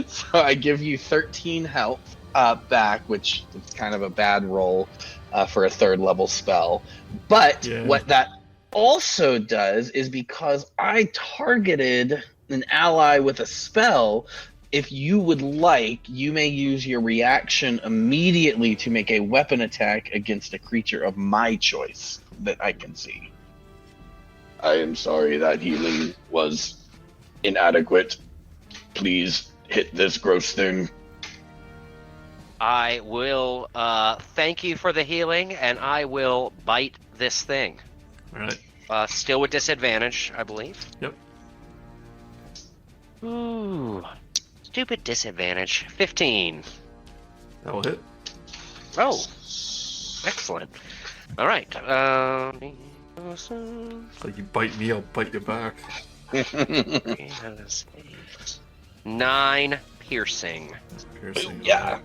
so I give you 13 health back, which is kind of a bad roll for a 3rd level spell. But Yeah. what that also does is because I targeted an ally with a spell, if you would like, you may use your reaction immediately to make a weapon attack against a creature of my choice that I can see. I am sorry that healing was inadequate. Please hit this gross thing. I will thank you for the healing, and I will bite this thing. Alright. Still with disadvantage, I believe. Yep. Ooh. Stupid disadvantage. 15. That will hit. Oh. Excellent. Alright. Like you bite me, I'll bite you back. 9 piercing. Piercing. Yeah.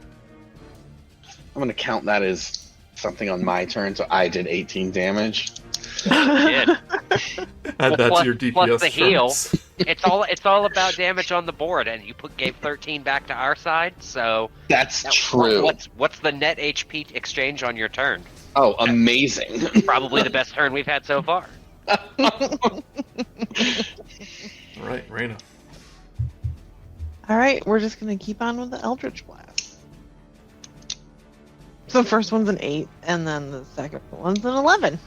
I'm going to count that as something on my turn, so I did 18 damage. Did. Add that Plus- to your DPS plus the heal. charts. It's all about damage on the board, and you gave 13 back to our side. So That's true. What's the net HP exchange on your turn? Oh, amazing. Probably the best turn we've had so far. Alright, Raina. All right, we're just gonna keep on with the Eldritch Blast. So the first one's an 8, and then the second one's an 11.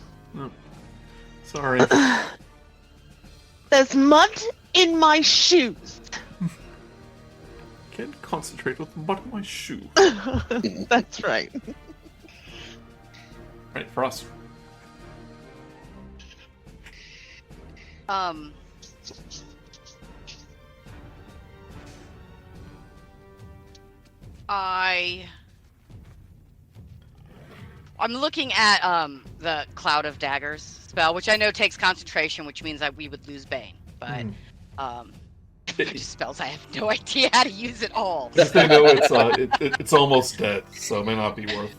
Sorry. There's mud in my shoes. Can't concentrate with mud in my shoe. That's right. Right, Frost. I'm looking at the Cloud of Daggers spell, which I know takes concentration, which means that we would lose Bane. But just spells, I have no idea how to use it all. Just I know it's almost dead, so it may not be worth.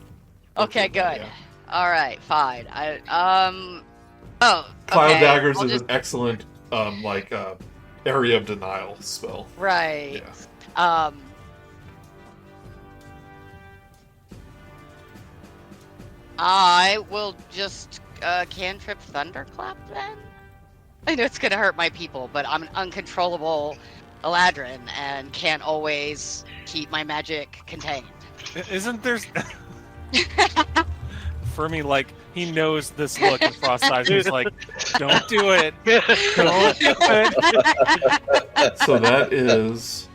Okay, good. Yeah. All right, fine. Cloud Okay, Daggers I'll is just- an excellent area of denial spell. Right. Yeah. I will just cantrip Thunderclap then? I know it's gonna hurt my people, but I'm an uncontrollable Eladrin and can't always keep my magic contained. Isn't there... Fermi, like, he knows this look in Frost's eyes. He's like, don't do it. Don't do it. So that is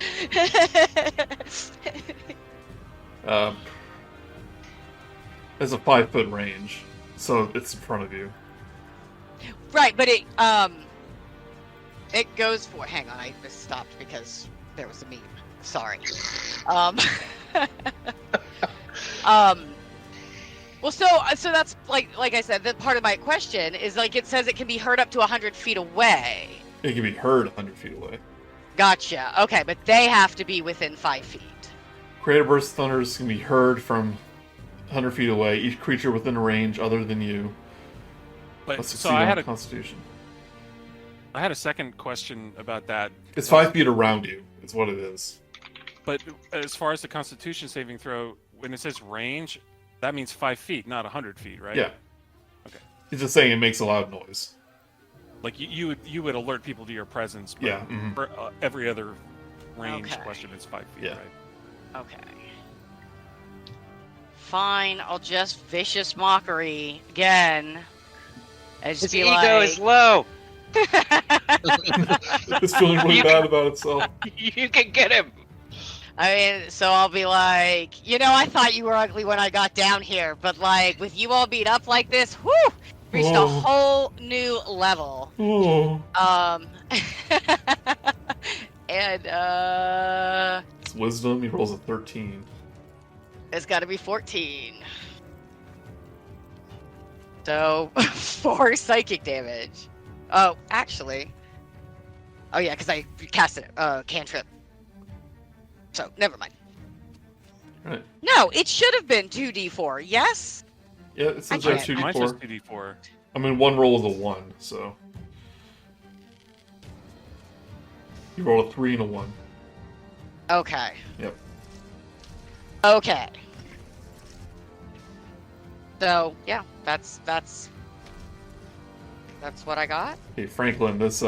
it's a 5-foot range, so it's in front of you. Right, but it goes for. Hang on, I just stopped because there was a meme. Sorry. Well, so that's like I said, that part of my question is like it says it can be heard up to 100 feet away. It can be heard 100 feet away. Gotcha. Okay, but they have to be within 5 feet. Creative burst thunders can be heard from 100 feet away. Each creature within a range other than you But must so succeed I on had a Constitution. second question about that. It's 5 feet around you. It's what it is. But as far as the Constitution saving throw, when it says range, that means 5 feet, not 100 feet, right? Yeah. Okay. It's just saying it makes a loud noise. Like you would alert people to your presence. But Yeah. Mhm. For every other range Okay. question, it's 5 feet. Yeah. Right? Okay. Fine, I'll just vicious mockery again. And just His be ego like, is low. It's feeling really bad about itself. You can get him. I mean, so I'll be like, I thought you were ugly when I got down here, but like, with you all beat up like this, whoo, reached a Oh. whole new level. Oh. And It's wisdom. He rolls a 13. it's got to be 14. So 4 psychic damage. Oh, actually. Oh yeah, because I casted cantrip. So never mind. Right. No, it should have been 2d4. Yes. Yeah, it says I there's can't. Mine's just 2d4. 2d4. I mean, one roll was a 1, so. You roll a 3 and a 1. Okay. Yep. Okay. So yeah, that's what I got. Hey, Franklin, this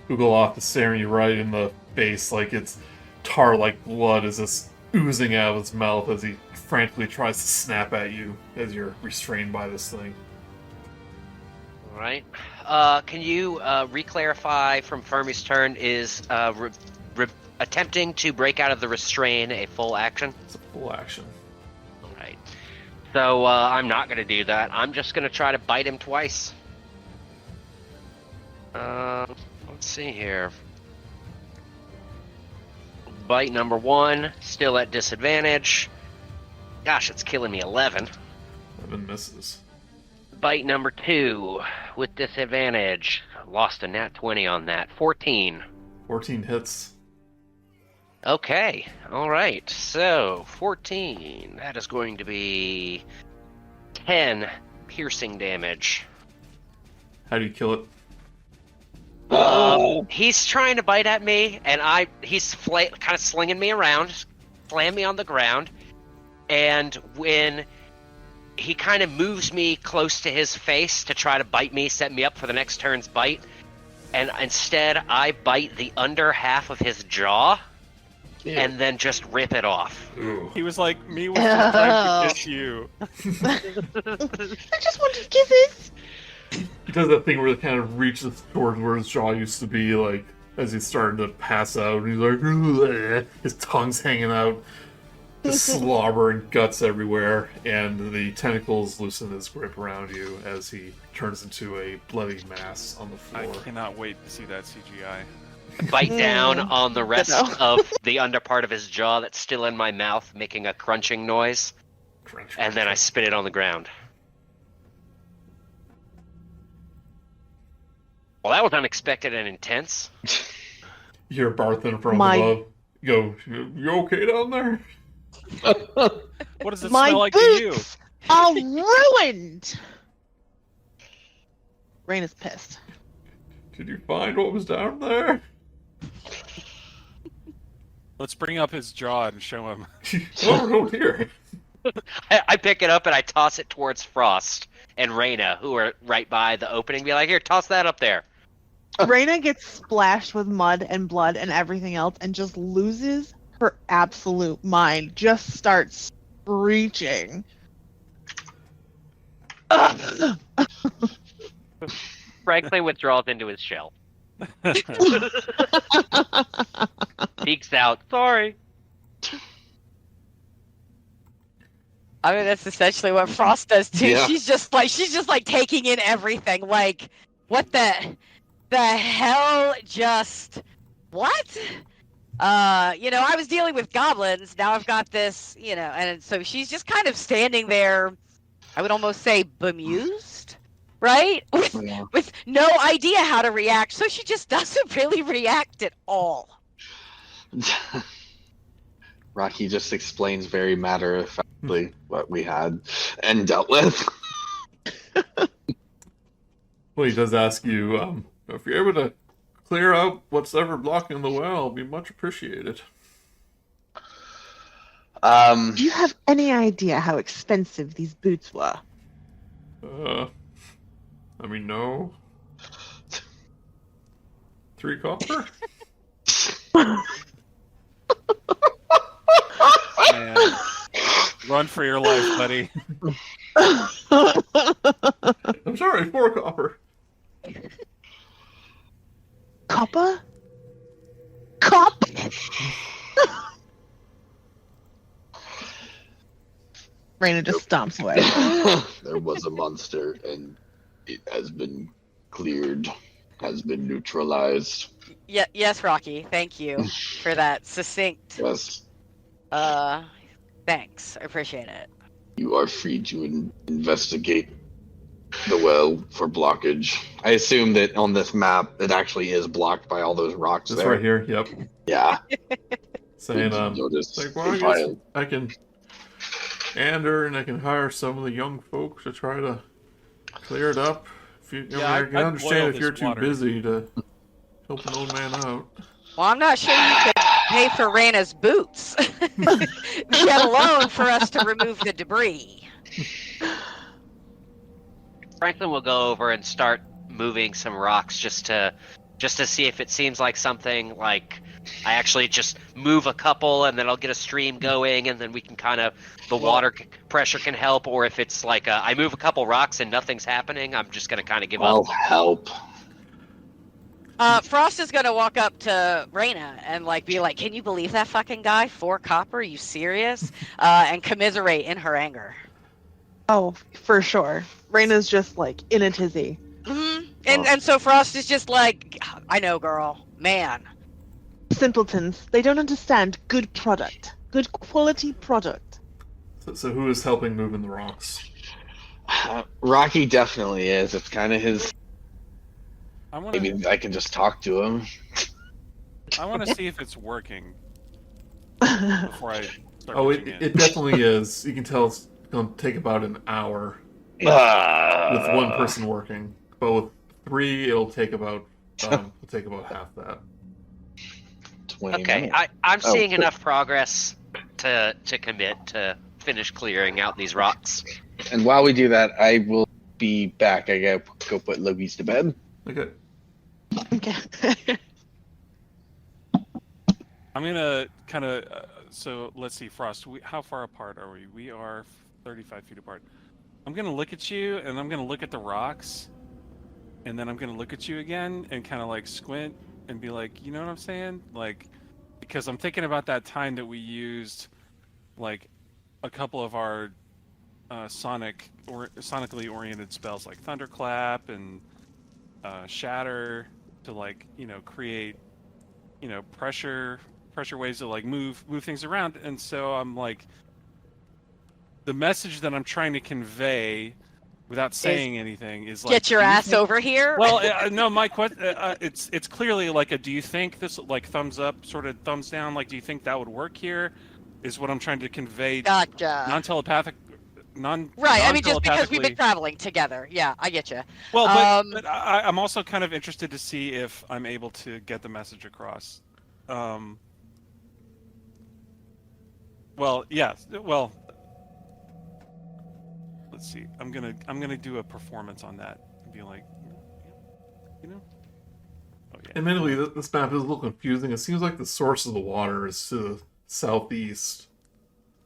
Ugoloth is staring you right in the face like it's tar-like blood is just oozing out of its mouth as he frantically tries to snap at you as you're restrained by this thing. All right. Can you re-clarify from Fermi's turn? Is attempting to break out of the restrain a full action? It's a full action. All right. So I'm not going to do that. I'm just going to try to bite him twice. Let's see here. Bite number 1, still at disadvantage. Gosh, it's killing me. 11. 11 misses. Bite number 2 with disadvantage. Lost a nat 20 on that. 14. 14 hits. Okay, alright. So, 14. That is going to be 10 piercing damage. How do you kill it? He's trying to bite at me, and he's kind of slinging me around, slam me on the ground, and when he kind of moves me close to his face to try to bite me, set me up for the next turn's bite, and instead I bite the under half of his jaw, and then just rip it off. Ooh. He was like, me was just trying to kiss you. I just wanted kisses. He does that thing where it kind of reaches towards where his jaw used to be, like, as he's starting to pass out, and he's like, "Ugh." His tongue's hanging out, just slobber and guts everywhere, and the tentacles loosen his grip around you as he turns into a bloody mass on the I floor. cannot wait to see that CGI. Bite down on the rest of the under part of his jaw that's still in my mouth, making a crunching noise, Crunch, and then I spit it on the ground. Well, that was unexpected and intense. You hear Barthen from My- above go, "You okay down there?" What does it My smell like to you? boots are ruined. Raina's pissed. Did you find what was down there? Let's bring up his jaw and show him. Oh, no, here. I pick it up and I toss it towards Frost and Raina, who are right by the opening. Be like, here, toss that up there. Raina gets splashed with mud and blood and everything else and just loses her absolute mind. Just starts screeching. Franklin withdraws into his shell. Peeks out. Sorry. I mean, that's essentially what Frost does too. Yeah. She's just like taking in everything. Like, what the hell? Just what? I was dealing with goblins. Now I've got this, and so she's just kind of standing there. I would almost say bemused, right? With no idea how to react. So she just doesn't really react at all. Rocky just explains very matter-of-factly what we had and dealt with. Well, he does ask you, if you're able to clear out what's ever blocking the well, it'd be much appreciated. Do you have any idea how expensive these boots were? I mean, no. 3 copper? Man. Run for your life, buddy. I'm sorry, 4 copper. Copper? Cop? Raina just stomps away. There was a monster, and it has been cleared, has been neutralized. Yes, Rocky. Thank you for that succinct. Yes, Thanks. I appreciate it. you are free to investigate the well for blockage. I assume that on this map, it actually is blocked by all those rocks That's there. right here, yep. Yeah. Saying, Notice like, well, I guess I can ander and I can hire some of the young folks to try to clear it up. If you, Yeah, I can I'd understand boil if you're this too water. busy to help an old man out. Well, I'm not sure you could pay for Raina's boots, let alone for us to remove the debris. Franklin will go over and start moving some rocks just to see if it seems like something like I actually just move a couple and then I'll get a stream going and then we can kind of water pressure can help, or if it's like I move a couple rocks and nothing's happening, I'm just gonna kind of give I'll up. help. Frost is gonna walk up to Raina and be like, "Can you believe that fucking guy? 4 copper? Are you serious?" And commiserate in her anger. Oh, for sure. Raina's just in a tizzy. Mm-hmm. And so Frost is just like, "I know, girl, man." Simpletons. They don't understand good product. Good quality product. So who is helping moving the rocks? Rocky definitely is. It's kind of his. I want to. Maybe I can just talk to him. I want to see if it's working before I start. Oh, pitching it definitely is. You can tell it's going to take about an hour with with one person working. But with 3, it'll take about half that. 20 Okay, minutes. I'm seeing enough progress to commit to finish clearing out these rocks. And while we do that, I will be back. I gotta go put Logies to bed. Okay. Okay. I'm gonna kind of. So let's see, Frost. How far apart are we? We are 35 feet apart. I'm gonna look at you, and I'm gonna look at the rocks, and then I'm gonna look at you again, and kind of squint, and be like, you know what I'm saying? Because I'm thinking about that time that we used, a couple of our sonically oriented spells like Thunderclap and Shatter to create pressure waves to move things around. And so I'm the message that I'm trying to convey without saying anything is Get your ass over here. Well, no, my question it's clearly a do you think this thumbs up, sort of thumbs down, do you think that would work here? Is what I'm trying to convey. Gotcha. Non-telepathic. Right. I mean, just because we've been traveling together. Yeah, I get you. Well, but I'm also kind of interested to see if I'm able to get the message across. Well, yeah. Well, let's see. I'm gonna do a performance on that and be like, Oh yeah. Admittedly, this map is a little confusing. It seems like the source of the water is to the southeast,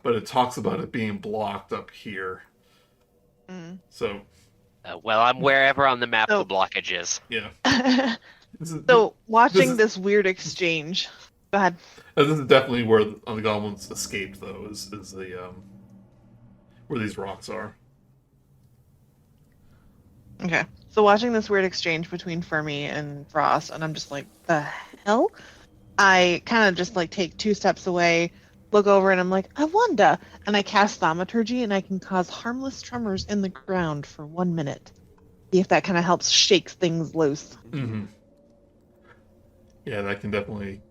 but it talks about it being blocked up here. Mm. So. Well, I'm wherever on the map the blockage is. Yeah. So, watching this weird exchange. Go ahead. This is definitely where the goblins escaped, though, is the where these rocks are. Okay. So watching this weird exchange between Fermi and Frost, and I'm just like, the hell? I kind of just take 2 steps away, look over, and I'm like, I wonder. And I cast Thaumaturgy, and I can cause harmless tremors in the ground for 1 minute. See if that kind of helps shake things loose. Mm-hmm. Yeah, that can definitely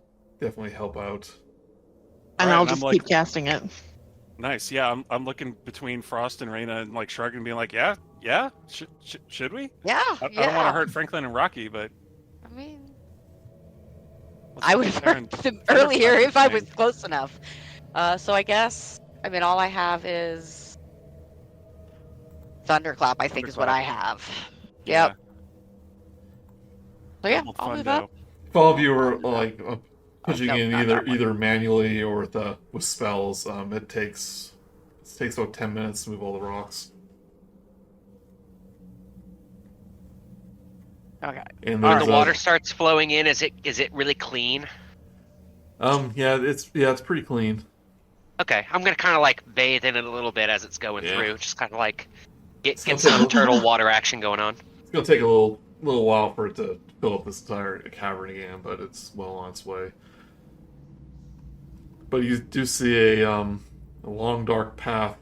help out. And Right, I'll and just I'm keep casting it. Nice. Yeah, I'm looking between Frost and Raina and shrugging and being like, yeah. Should we? Yeah. I don't want to hurt Franklin and Rocky, but I mean, let's I would get have there heard and them Thunderclap earlier if I thing. was close enough. So I guess, all I have is Thunderclap, I think is what I have. Yeah. Yep. So yeah, Double I'll move Thundo. up. all of you are like pushing no, in not that one. either manually or with spells. It takes about 10 minutes to move all the rocks. Okay. And When there's the water starts flowing in, is it really clean? it's pretty clean. Okay, I'm gonna kind of like bathe in it a little bit as it's going Yeah. through, just kind of like get gonna some take a- turtle water action going on. It's gonna take a little while for it to fill up this entire cavern again, but it's well on its way. But you do see a long dark path,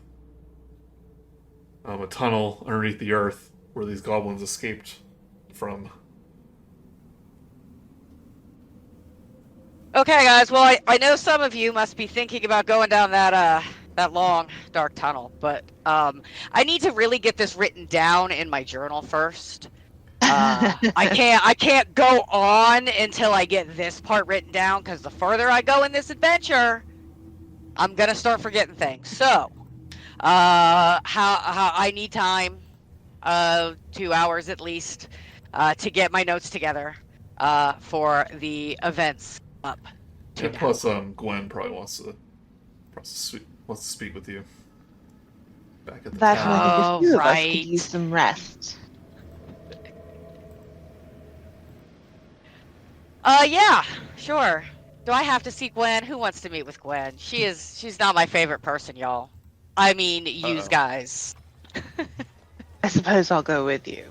a tunnel underneath the earth where these goblins escaped from. Okay, guys. Well, I know some of you must be thinking about going down that long dark tunnel, but I need to really get this written down in my journal first. I can't go on until I get this part written down, because the further I go in this adventure, I'm gonna start forgetting things. So, how I need time, 2 hours at least, to get my notes together, for the events up. To And now. plus, Gwen probably wants to speak with you. Back at the That town. way, the few of us right. could use some rest. Yeah, sure. Do I have to see Gwen? Who wants to meet with Gwen? She's not my favorite person, y'all. I mean, yous guys. I suppose I'll go with you.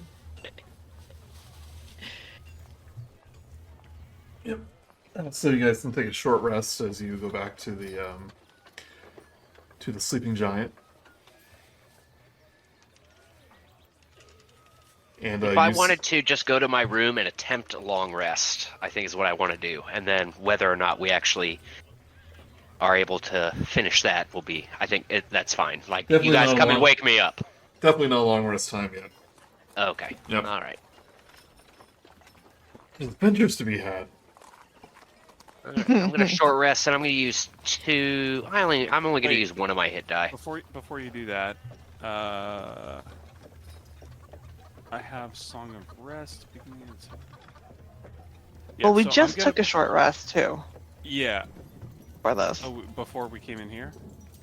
Yep. So you guys can take a short rest as you go back to the sleeping giant. And If I wanted to just go to my room and attempt a long rest, I think is what I want to do, and then whether or not we actually are able to finish that will be. I think that's fine. Like Definitely you guys not come and long. wake me up. definitely no long rest time yet. Okay. Yep. All right. There's adventures to be had. All right. I'm gonna short rest, and I'm gonna use two. I'm only gonna Wait. use one of my hit die. Before you do that, I have Song of Rest. Beginning of... Yeah, Well, we so I'm just gonna- took a short rest too Yeah. for this. Oh, before we came in here.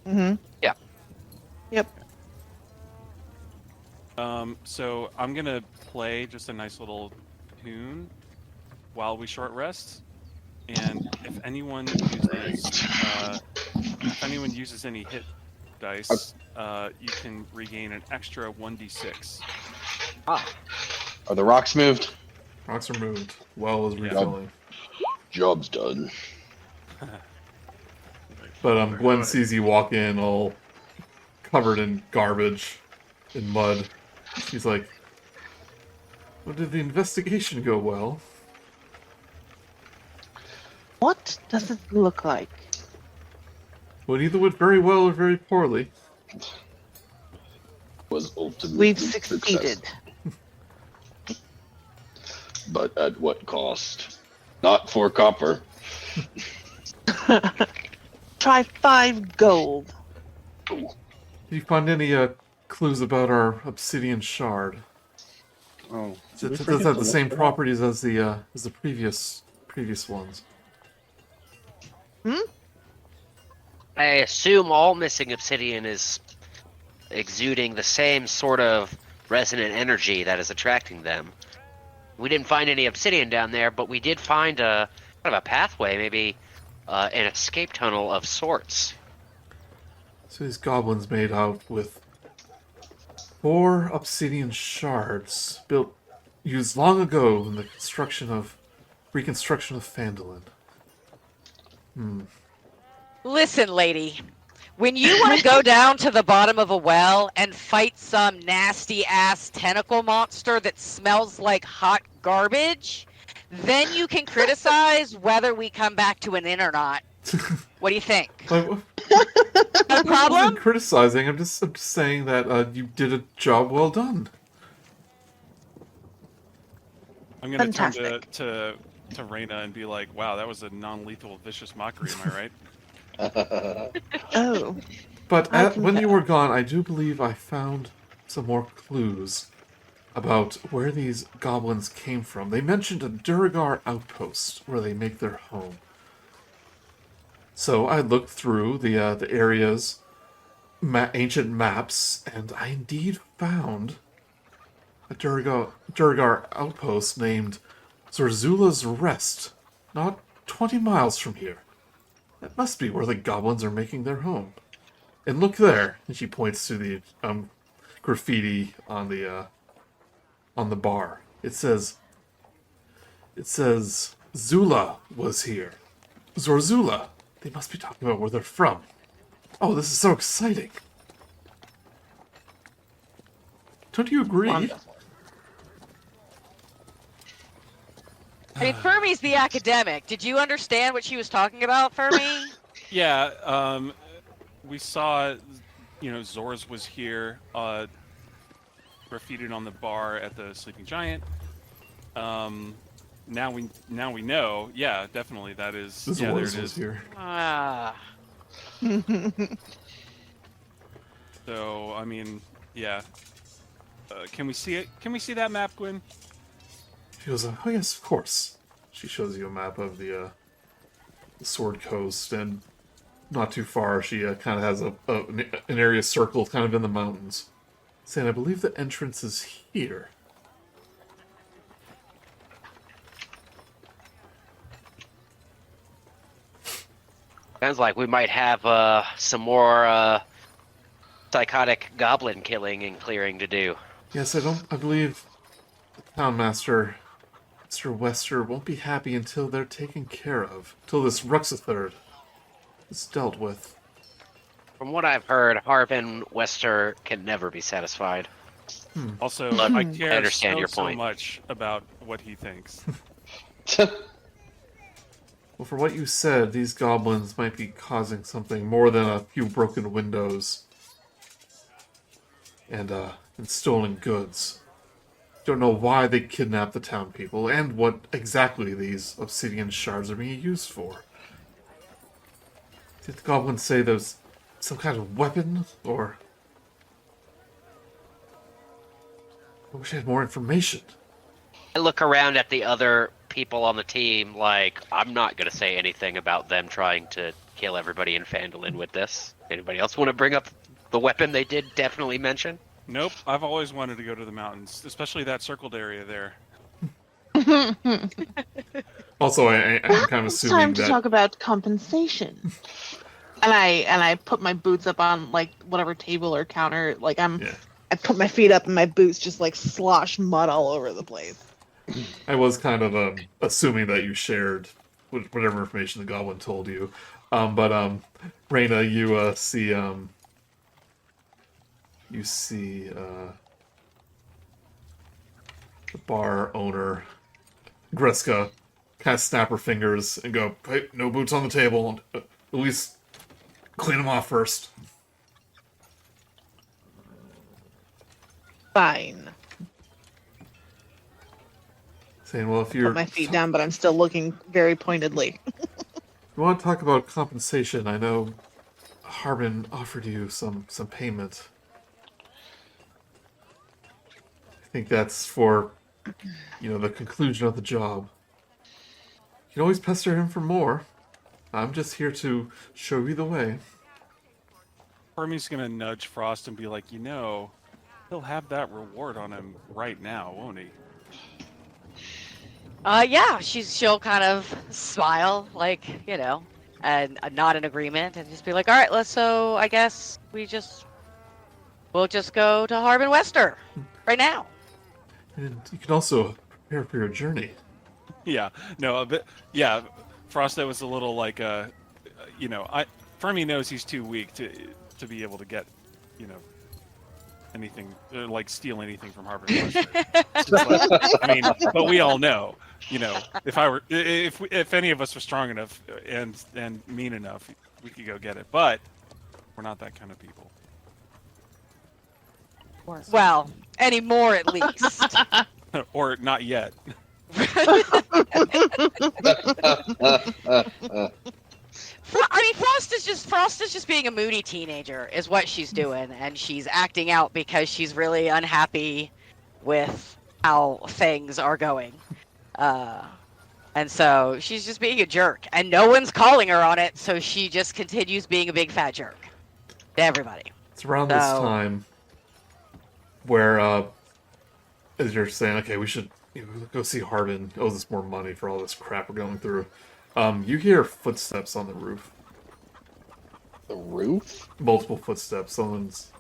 Mm-hmm. Yeah. Yep. So I'm gonna play just a nice little tune while we short rest, and if anyone uses any hit dice, you can regain an extra 1d6. Are the rocks moved? Rocks are moved. Well is Yeah. refilling. Job's done. But Gwen sees you walk in all covered in garbage, in mud. She's like, "Well, did the investigation go well?" What does it look like? Well, it either went very well or very poorly. Was ultimately We've success. succeeded. But at what cost? Not for copper. Try 5 gold. Did you find any clues about our obsidian shard? Oh, Does it have the same properties as the previous ones? I assume all missing obsidian is exuding the same sort of resonant energy that is attracting them. We didn't find any obsidian down there, but we did find a kind of a pathway, maybe an escape tunnel of sorts. So these goblins made out with 4 obsidian shards used long ago in the reconstruction of Phandalin. Listen, lady. When you want to go down to the bottom of a well and fight some nasty-ass tentacle monster that smells like hot garbage, then you can criticize whether we come back to an inn or not. What do you think? No No problem? criticizing. I'm just saying that you did a job well done. I'm gonna turn Fantastic. to Raina and be like, "Wow, that was a non-lethal, vicious mockery." Am I right? Oh. But I when can you tell. were gone, I do believe I found some more clues. about where these goblins came from. They mentioned a Durgar outpost where they make their home. So I looked through the area's ancient maps, and I indeed found a Durgar outpost named Zorzula's Rest, not 20 miles from here. That must be where the goblins are making their home. And look there, and she points to the graffiti on the bar. It says Zula was here. Zorzula. They must be talking about where they're from. Oh, this is so exciting. Don't you agree? Wonderful. I mean, Fermi's the academic. Did you understand what she was talking about, Fermi? Yeah, we saw, Zorz was here, graffitied on the bar at the Sleeping Giant. Now we know. Yeah, definitely that is. This yeah, there was it is. here. Ah. So I mean, yeah. Can we see it? Can we see that map, Gwyn? She goes, oh yes, of course. She shows you a map of the Sword Coast, and not too far, she kind of has an area circled kind of in the mountains. Saying, I believe the entrance is here. Sounds like we might have some more psychotic goblin killing and clearing to do. Yes, I believe the townmaster, Mr. Wester, won't be happy until they're taken care of. Till this Ruxathird is dealt with. From what I've heard, Harvin Wester can never be satisfied. Also, Look, I I care understand your so point. much about what he thinks. Well, for what you said, these goblins might be causing something more than a few broken windows and stolen goods. Don't know why they kidnapped the town people and what exactly these obsidian shards are being used for. Did the goblins say there's some kind of weapon, or... I wish I had more information. I look around at the other people on the team like, I'm not going to say anything about them trying to kill everybody in Phandalin with this. Anybody else want to bring up the weapon they did definitely mention? Nope, I've always wanted to go to the mountains, especially that circled area there. Also, I'm kind of It's assuming time to that... talk about compensation. and I put my boots up on like whatever table or counter. Like Yeah. I put my feet up and my boots just like slosh mud all over the place. I was kind of assuming that you shared whatever information the goblin told you. But Raina, you see the bar owner, Greska, kind of snap her fingers and go, hey, no boots on the table. At least clean them off first. Fine. Saying, well, if you're... Put my feet down, but I'm still looking very pointedly. You want to talk about compensation? I know Harbin offered you some payment. I think that's for, the conclusion of the job. You can always pester him for more. I'm just here to show you the way. Fermi's gonna nudge Frost and be like, he'll have that reward on him right now, won't he? Yeah, she'll kind of smile, like, and nod in agreement, and just be like, all right, so I guess we'll just go to Harbin Wester right now. And you can also prepare for your journey. Yeah, no, but yeah, Frost, that was a little like, Fermi knows he's too weak to be able to get, anything, like steal anything from Harbin Wester. But we all know, if any of us were strong enough and mean enough, we could go get it. But we're not that kind of people. Well, anymore at least. Or not yet. Frost is just being a moody teenager, is what she's doing, and she's acting out because she's really unhappy with how things are going. And so she's just being a jerk, and no one's calling her on it, so she just continues being a big fat jerk to everybody. It's around this time where, as you're saying, okay, we should go see Harbin. Owes us more money for all this crap we're going through. You hear footsteps on the roof. The roof? Multiple footsteps. Someone's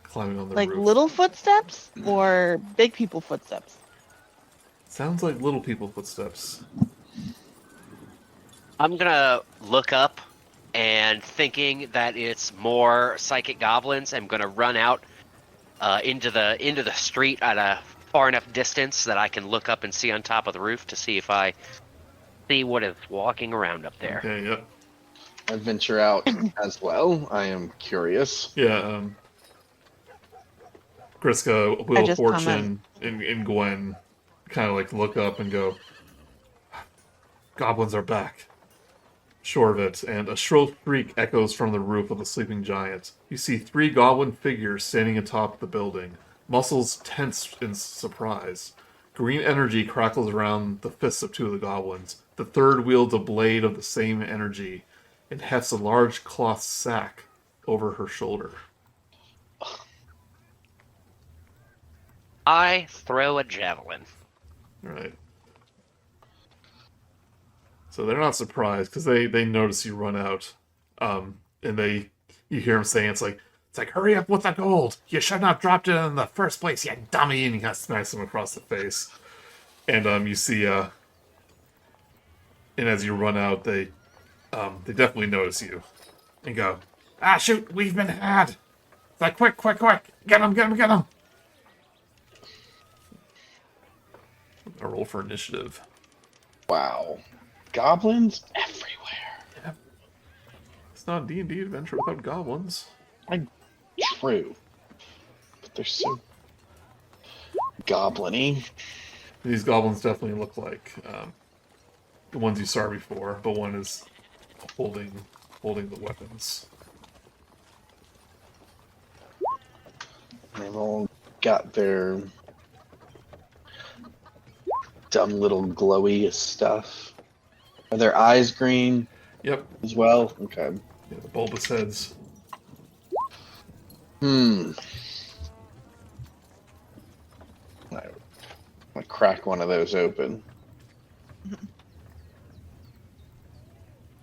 climbing on the Like roof. little footsteps or big people footsteps? Sounds like little people footsteps. I'm gonna look up, and thinking that it's more psychic goblins, I'm gonna run out into the street at a far enough distance that I can look up and see on top of the roof to see if I see what is walking around up there. Okay, yep. I venture out as well. I am curious. Yeah, Kriska, Wheel of just Fortune, and Gwen kind of like look up and go, goblins are back. Sure of it, and a shrill shriek echoes from the roof of the sleeping giant. You see 3 goblin figures standing atop the building, muscles tense in surprise. Green energy crackles around the fists of 2 of the goblins. The third wields a blade of the same energy and hefts a large cloth sack over her shoulder. I throw a javelin. Right. So they're not surprised because they notice you run out, and you hear him saying it's like hurry up with the gold. You should not have dropped it in the first place, you dummy, and he kind of smacks him across the face. And you see and as you run out, they definitely notice you and go, shoot, we've been had. It's like quick, get him. A roll for initiative. Wow. Goblins everywhere. Yeah. It's not a D&D adventure without goblins. True. But they're so goblin-y. These goblins definitely look like the ones you saw before, but one is holding the weapons. They've all got their dumb little glowy stuff. Are their eyes green? Yep. As well? Okay. Yeah, the bulbous heads. I'm gonna crack one of those open.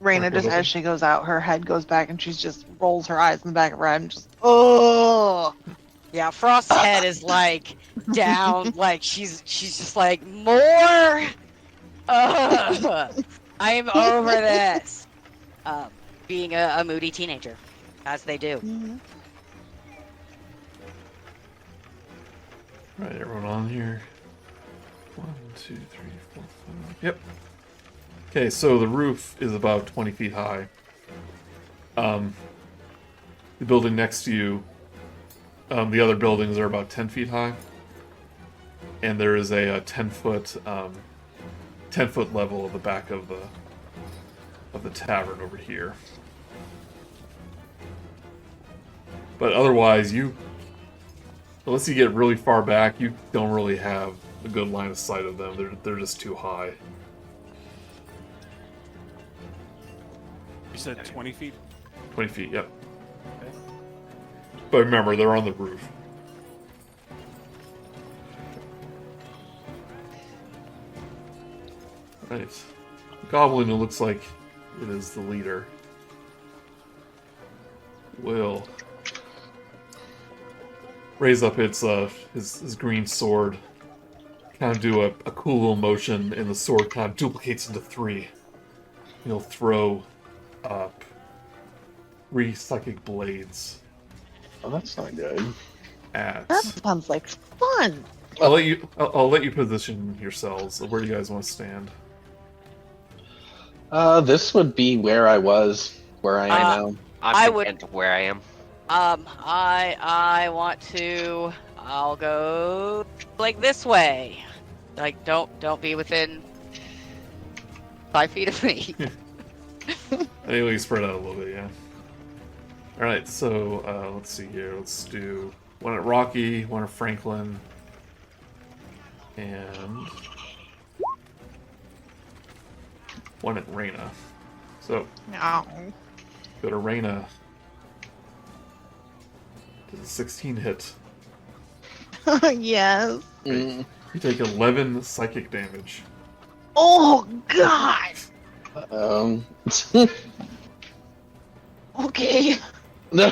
Raina, just as she goes out, her head goes back and she just rolls her eyes in the back of her head and just, oh! Yeah, Frost's head is like down, like she's just like, more. I'm over this. Being a moody teenager, as they do. Mhm. Right, everyone on here. 1, 2, 3, 4, 5. Yep. Okay, so the roof is about 20 feet high. The building next to you, the other buildings are about 10 feet high. And there is a 10-foot level at the back of the tavern over here. But otherwise, unless you get really far back, you don't really have a good line of sight of them. They're just too high. You said 20 feet? 20 feet, yep. Okay. But remember, they're on the roof. Right. Goblin, who looks like it is the leader, will raise up his green sword, kind of do a cool little motion, and the sword kind of duplicates into 3. He'll throw up 3 psychic blades. Oh, that's not good. At. That sounds like fun! I'll let you position yourselves. Where do you guys want to stand? This would be where I was, where I am now. I'm content where I am. I want to. I'll go like this way. Like, don't be within 5 feet of me. Anyway, spread out a little bit, yeah. Alright, so let's see here. Let's do one at Rok'kee, one at Franklin, and one at Raina. So, No. go to Raina. Does a 16 hit. Yes. Mm. You take 11 psychic damage. Oh, God. Okay. No.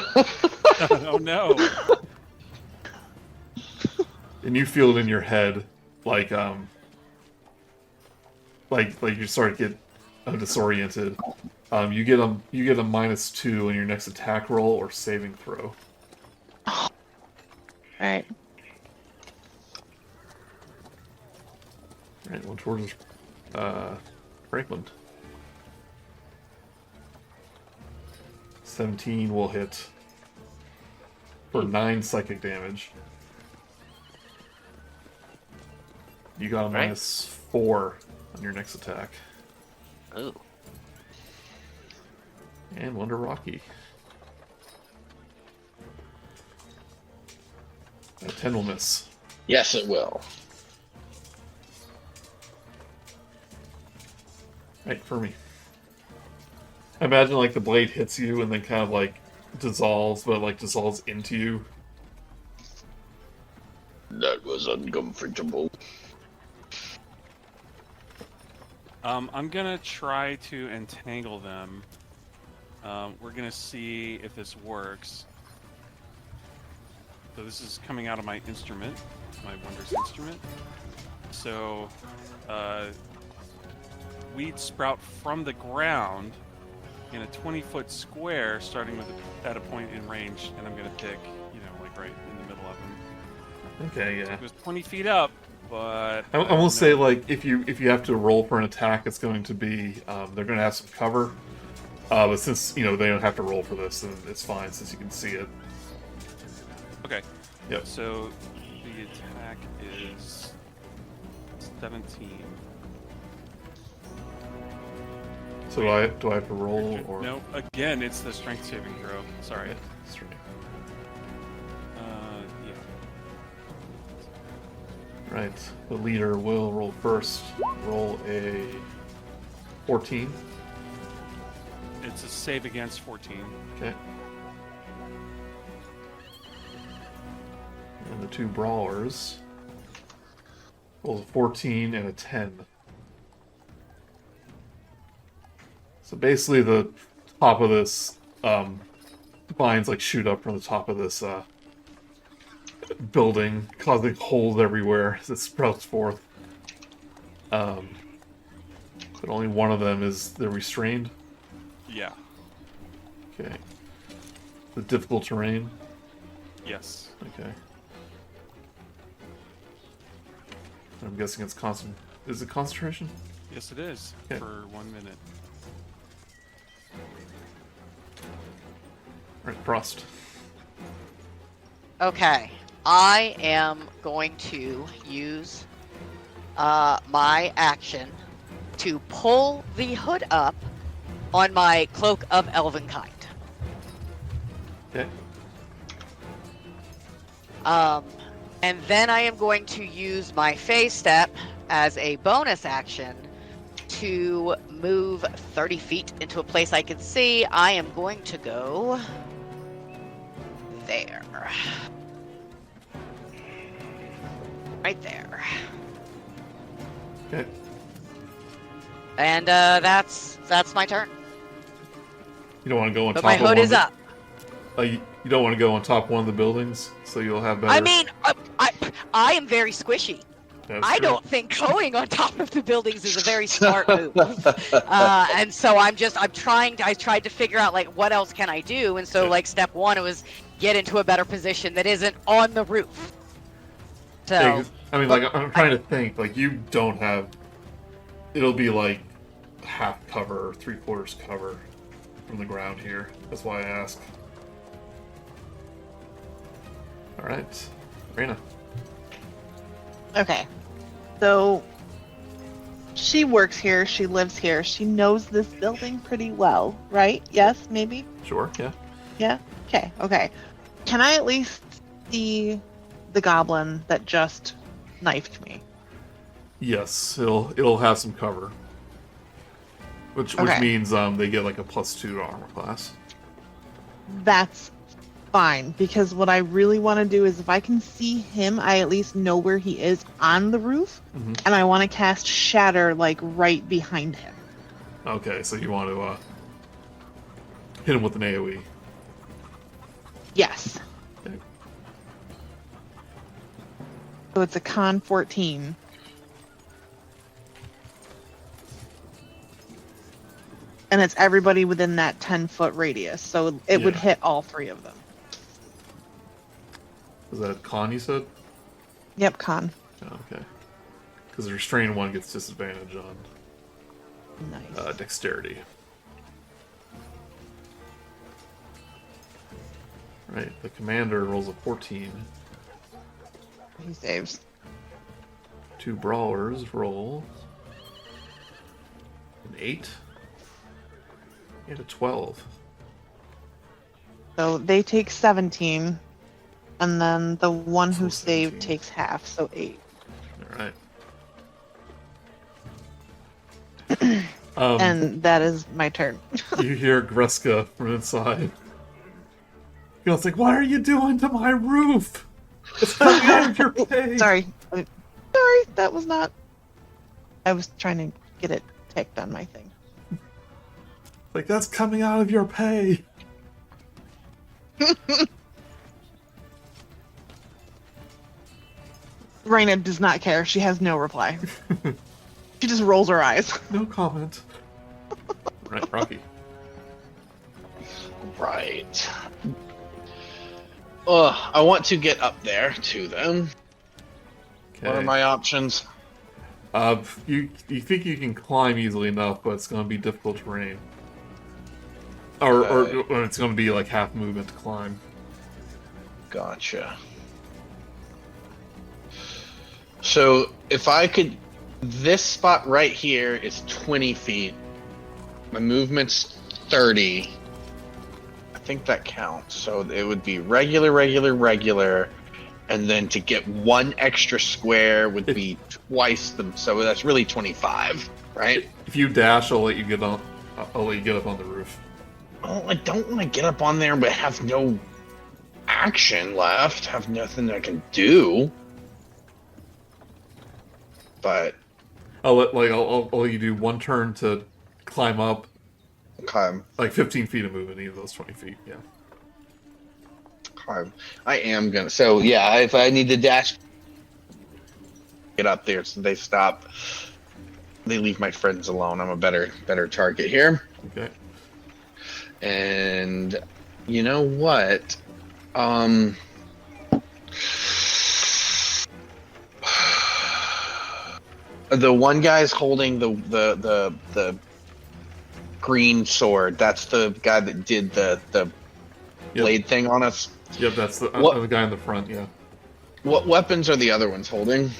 Oh no! And you feel it in your head, like you start to get disoriented. You get a -2 on your next attack roll or saving throw. All right. All right, one towards Franklin. 17 will hit for 9 psychic damage. You got a Right. -4 on your next attack. Ooh. And one to Rok'kee. A 10 will miss. Yes, it will. Right, Fermi. Imagine like the blade hits you and then kind of like dissolves, but like dissolves into you. That was uncomfortable. I'm gonna try to entangle them. We're gonna see if this works. So this is coming out of my instrument, my wondrous instrument. So, weeds sprout from the ground in a 20-foot square, starting with at a point in range, and I'm gonna pick, like right in the middle of them. Okay, yeah. It was 20 feet up, but I will say, like, if you have to roll for an attack, it's going to be they're going to have some cover. But since they don't have to roll for this, then it's fine since you can see it. Okay. Yep. So the attack is 17. So do I have to roll or No, again, it's the strength saving throw. Sorry. Yeah, that's right. Yeah. Right. The leader will roll first. Roll a 14. It's a save against 14. Okay. And the two brawlers roll a 14 and a 10. So basically the top of this vines like shoot up from the top of this building, causing holes everywhere as it sprouts forth. But only one of them is the restrained. Yeah. Okay. The difficult terrain. Yes. Okay. I'm guessing it's constant. Is it concentration? Yes, it is. Okay. For 1 minute. Right, Frost. Okay, I am going to use my action to pull the hood up on my Cloak of Elvenkind. Okay. And then I am going to use my Phase Step as a bonus action to move 30 feet into a place I can see. I am going to go there. Right there. Okay. And that's my turn. You don't want to go on But top my of hood one is of up. you don't want to go on top of one of the buildings, so you'll have better. I mean, I am very squishy. That's I true. don't think going on top of the buildings is a very smart move. And so I tried to figure out like what else can I do, and so Yeah. like step one was get into a better position that isn't on the roof. So Yeah, 'cause, I mean, like I'm trying to think. Like you don't have. It'll be like half cover or 3/4 cover from the ground here. That's why I ask. All right, Raina. Okay. So she works here, she lives here, she knows this building pretty well, right? Yes, maybe? Sure. Yeah. Yeah? Okay, okay. Can I at least see the goblin that just knifed me? Yes, it'll have some cover. Which Okay. means they get like a +2 to armor class. That's fine, because what I really want to do is if I can see him, I at least know where he is on the roof, and I want to cast Shatter like right behind him. Okay, so you want to hit him with an AoE. Yes. Okay. So it's a con 14. And it's everybody within that 10-foot radius, so it would Yeah. hit all 3 of them. Was that con you said? Yep, con. Oh, okay. Because the restrained one gets disadvantage on Nice. dexterity. Right, the commander rolls a 14. He saves. 2 brawlers roll an 8 and a 12. So they take 17, and then the one who So saved 17. takes half, so 8. Alright. And that is my turn. You hear Greska from inside. You know, it's like, what are you doing to my roof? It's coming out of your pay. Sorry. Sorry, that was not... I was trying to get it ticked on my thing. Like, that's coming out of your pay. Raina does not care. She has no reply. She just rolls her eyes. No comment. Right, Rocky. Right. I want to get up there to them. Okay. What are my options? You think you can climb easily enough, but it's going to be difficult terrain. Or it's going to be like half movement to climb. Gotcha. So if I could, this spot right here is 20 feet. My movement's 30. I think that counts. So it would be regular, and then to get one extra square would be twice the. So that's really 25, right? If you dash, I'll let you get on. I'll let you get up on the roof. Oh, I don't want to get up on there, but have no action left. Have nothing I can do. But I'll let you do one turn to climb up, okay, like 15 feet of movement, either of those 20 feet. Yeah. okay. I am gonna. So yeah, if I need to dash, get up there, so they stop. They leave my friends alone. I'm a better target here. Okay. And you know what? The one guy's holding the green sword. That's the guy that did the blade thing on us. Yep, that's the guy in the front. Yeah. What weapons are the other ones holding?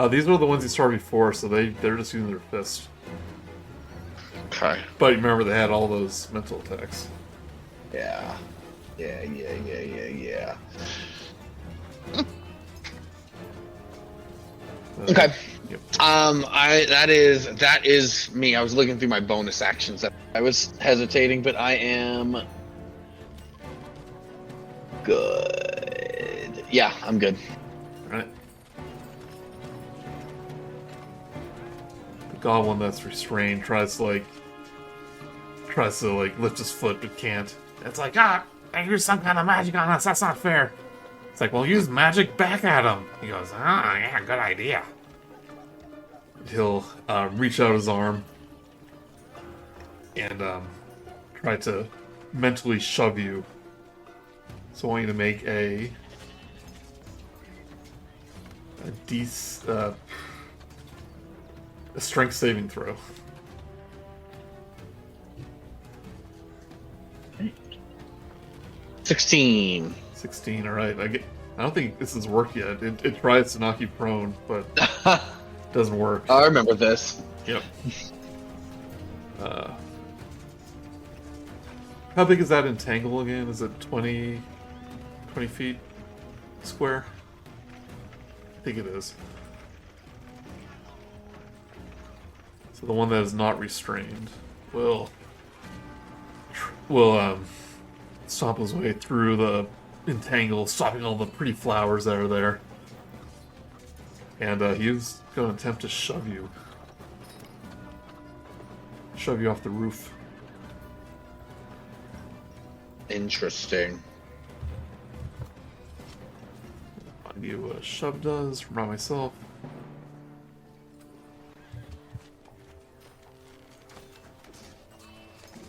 These were the ones you saw before, so they're just using their fists. Okay. But remember, they had all those mental attacks. Yeah. Okay. Yep. That is me. I was looking through my bonus actions. I was hesitating, but I am good. Yeah, I'm good. All right. The goblin that's restrained tries to lift his foot but can't. It's like, I use some kind of magic on us. That's not fair. It's like, well, use magic back at him. He goes, yeah, good idea. He'll reach out his arm and try to mentally shove you. So I want you to make a strength saving throw. 16. 16, alright. I don't think this has worked yet. It tries to knock you prone, but doesn't work. I remember this. Yep. How big is that entangle again? Is it 20 feet? square? I think it is. So the one that is not restrained will stomp his way through the entangle, stopping all the pretty flowers that are there. And he's going to attempt to shove you off the roof. Interesting. Find you what a shove does from myself.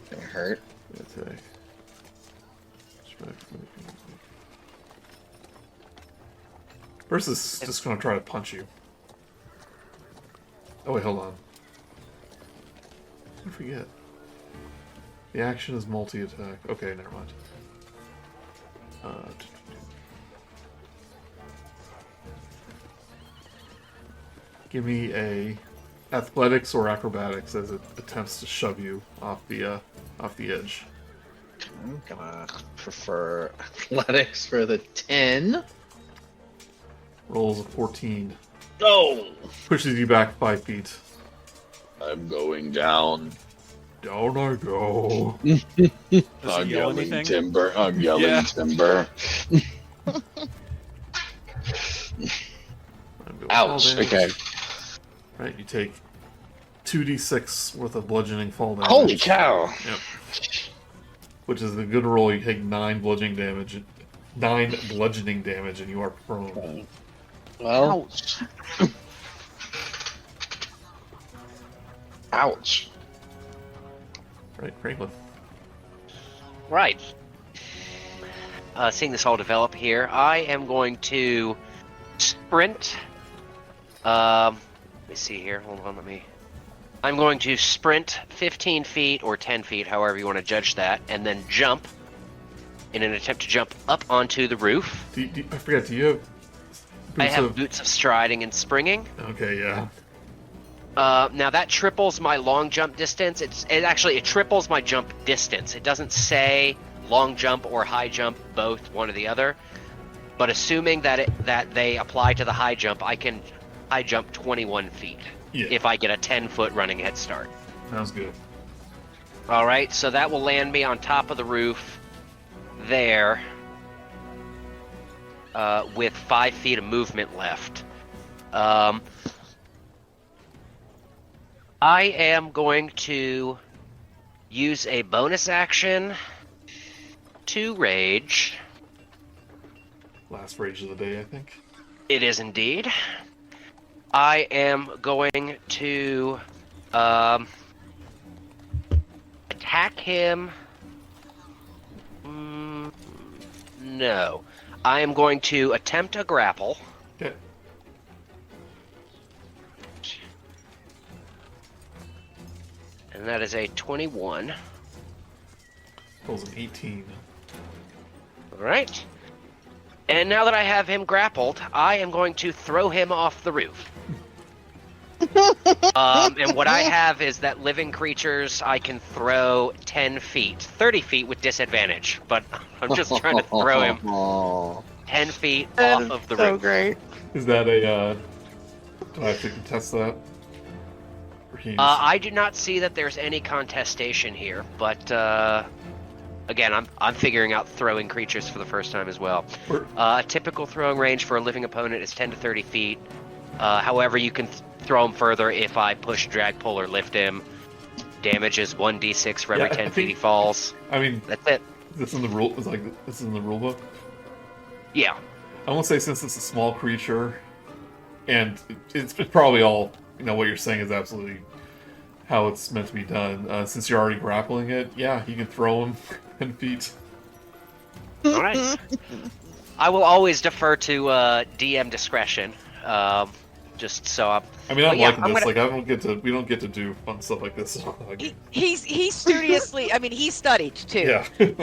Gonna hurt. Attack. Brice is just gonna try to punch you. Oh wait, hold on. I forget. The action is multi-attack. Okay, never mind. Give me a athletics or acrobatics as it attempts to shove you off the edge. I'm gonna prefer athletics for the 10. Rolls a 14. Oh! Pushes you back 5 feet. I'm going down. Down I go. Does he I'm yell yelling anything? timber. I'm yelling Yeah. timber. I'm going Ouch. fall damage. Okay. Right, you take 2d6 worth of bludgeoning fall damage. Holy cow! Yep. Which is the good roll. You take 9 bludgeoning damage. 9 bludgeoning damage, and you are prone. Well, Ouch. ouch. Right, Franklin. Right. Seeing this all develop here, I am going to sprint. Let me see here. Hold on, I'm going to sprint 15 feet or 10 feet, however you want to judge that, and then jump in an attempt to jump up onto the roof. I forgot, do you have I boots have of... boots of striding and springing. Okay, yeah. Now that triples my long jump distance. It triples my jump distance. It doesn't say long jump or high jump, both one or the other. But assuming that they apply to the high jump, I can high jump 21 feet Yeah. if I get a 10-foot running head start. Sounds good. All right, so that will land me on top of the roof there, with 5 feet of movement left. I am going to use a bonus action to rage. Last rage of the day, I think. It is indeed. I am going to attack him. No. I am going to attempt a grapple. Okay. And that is a 21. Rolls an 18. Alright. And now that I have him grappled, I am going to throw him off the roof. And what I have is that living creatures I can throw 10 feet. 30 feet with disadvantage, but I'm just trying to throw him 10 feet That off is of the so roof. great. Is that a, do I have to contest that? Or can you just- I do not see that there's any contestation here, but again, I'm figuring out throwing creatures for the first time as well. Or- Typical throwing range for a living opponent is 10 to 30 feet. However, you can throw him further if I push, drag, pull, or lift him. Damage is 1d6 for every Yeah, I 10 feet think- he falls. I mean, That's it. this in the rule. It's like this is in the rule book. Yeah. I won't say since it's a small creature, and it's probably all what you're saying is absolutely how it's meant to be done. Since you're already grappling it, yeah, you can throw him 10 feet. All right. I will always defer to DM discretion. Just so I'm. I mean, I'm But yeah, liking I'm this. gonna- Like, we don't get to do fun stuff like this. He's studiously. I mean, he studied too. Yeah.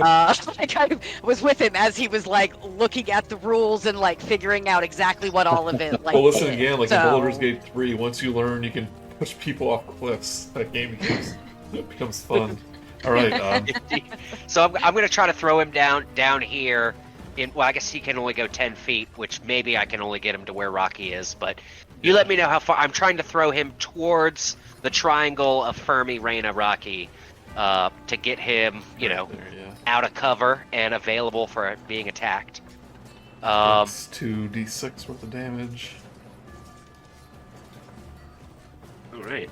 Like I was with him as he was like looking at the rules and like figuring out exactly what all of it like. Well, listen did. again. Like So- in Baldur's Gate 3, once you learn you can push people off cliffs, that game becomes fun. All right. So I'm going to try to throw him down here, well, I guess he can only go 10 feet, which maybe I can only get him to where Rok'kee is, but you let me know how far. I'm trying to throw him towards the triangle of Fermi, Raina, Rok'kee, to get him, out of cover and available for being attacked. It's 2d6 worth of damage. All right.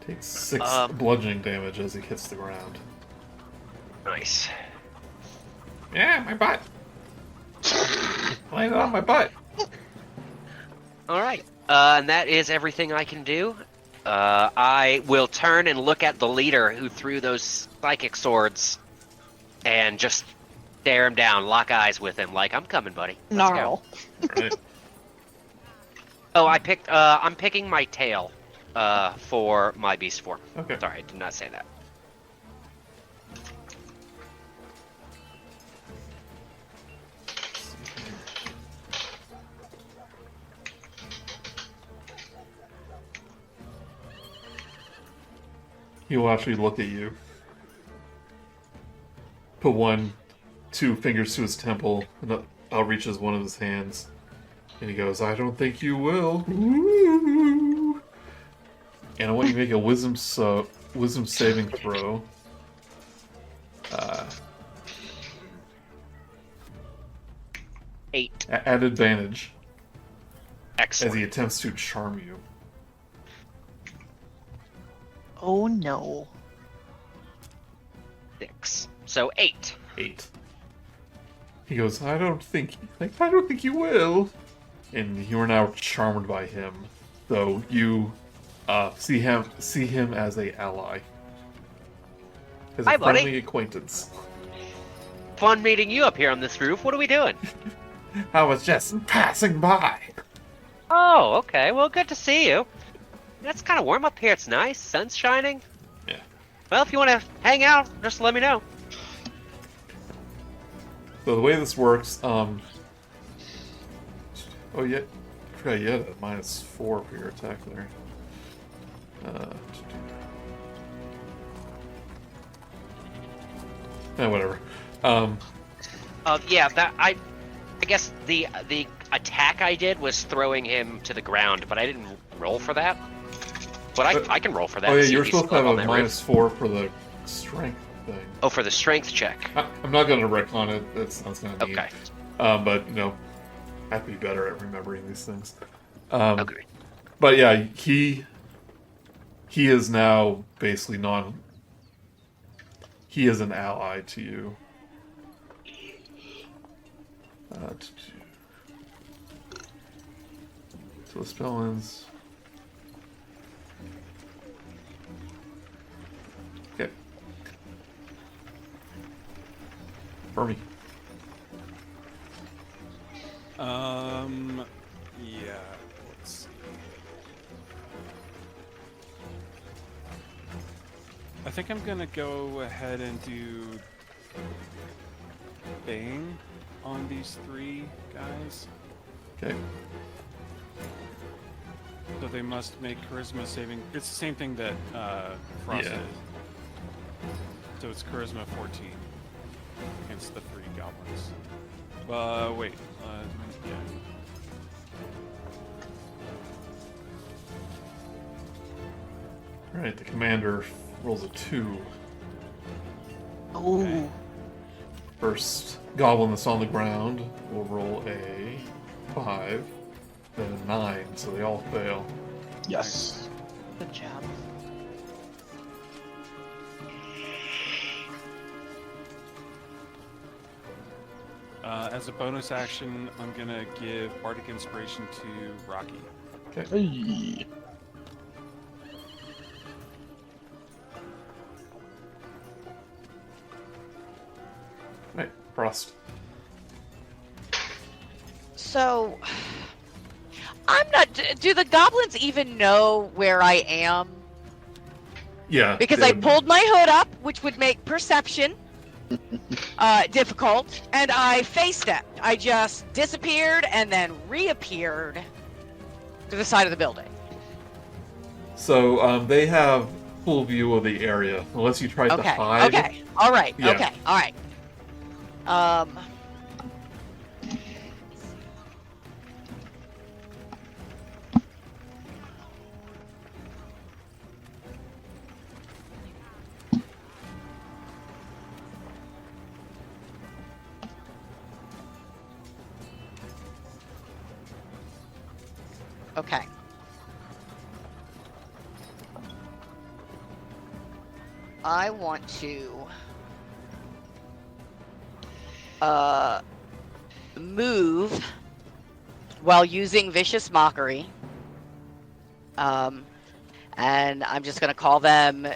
Takes 6 bludgeoning damage as he hits the ground. Nice. Yeah, my butt. Landed on my butt. All right. And that is everything I can do. I will turn and look at the leader who threw those psychic swords and just stare him down, lock eyes with him, like, I'm coming, buddy. Let's Gnarl. go. Right. Oh, I'm picking my tail for my beast form. Okay. Sorry, I did not say that. He will actually look at you. Put 2 fingers to his temple, and outreaches one of his hands. And he goes, I don't think you will. Ooh. And I want you to make a wisdom saving throw. Eight. At advantage. Excellent. As he attempts to charm you. Oh no. 6. So 8. 8. He goes, I don't think you will. And you are now charmed by him. So you see him as a ally. As a Hi, buddy. friendly acquaintance. Fun meeting you up here on this roof. What are we doing? I was just passing by. Oh, okay. Well, good to see you. It's kind of warm up here. It's nice. Sun's shining. Yeah. Well, if you want to hang out, just let me know. So the way this works, oh yeah, I forgot you had a -4 for your attack there. Whatever. Yeah, that I guess the attack I did was throwing him to the ground, but I didn't roll for that. But I can roll for that. Oh yeah, see you're if he's supposed to have up a on that roof. -4 for the strength thing. Oh, for the strength check. I'm not going to retcon it. That sounds kind of mean. Okay. But I have to be better at remembering these things. Okay. But yeah, he is now basically he is an ally to you. So the spell ends. Okay. Fermi. Yeah, let's see. I think I'm gonna go ahead and do Bane on these 3 guys. Okay. So they must make charisma saving. It's the same thing that Frost Yeah. did. So it's charisma 14 against the 3 goblins. Wait. Yeah. Alright, the commander rolls a 2. Oh. Okay. First goblin that's on the ground will roll a 5, then a 9, so they all fail. Yes. Good job. As a bonus action, I'm gonna give Bardic Inspiration to Rok'kee. Okay. Hey. Right, Frost. So, I'm not. Do the goblins even know where I am? Yeah. Because they I would- pulled my hood up, which would make perception difficult, and I face stepped. I just disappeared and then reappeared to the side of the building. So they have full view of the area, unless you try to Okay. hide. Okay. All right. Yeah. Okay. All right. Um. Okay. I want to move while using vicious mockery. And I'm just going to call them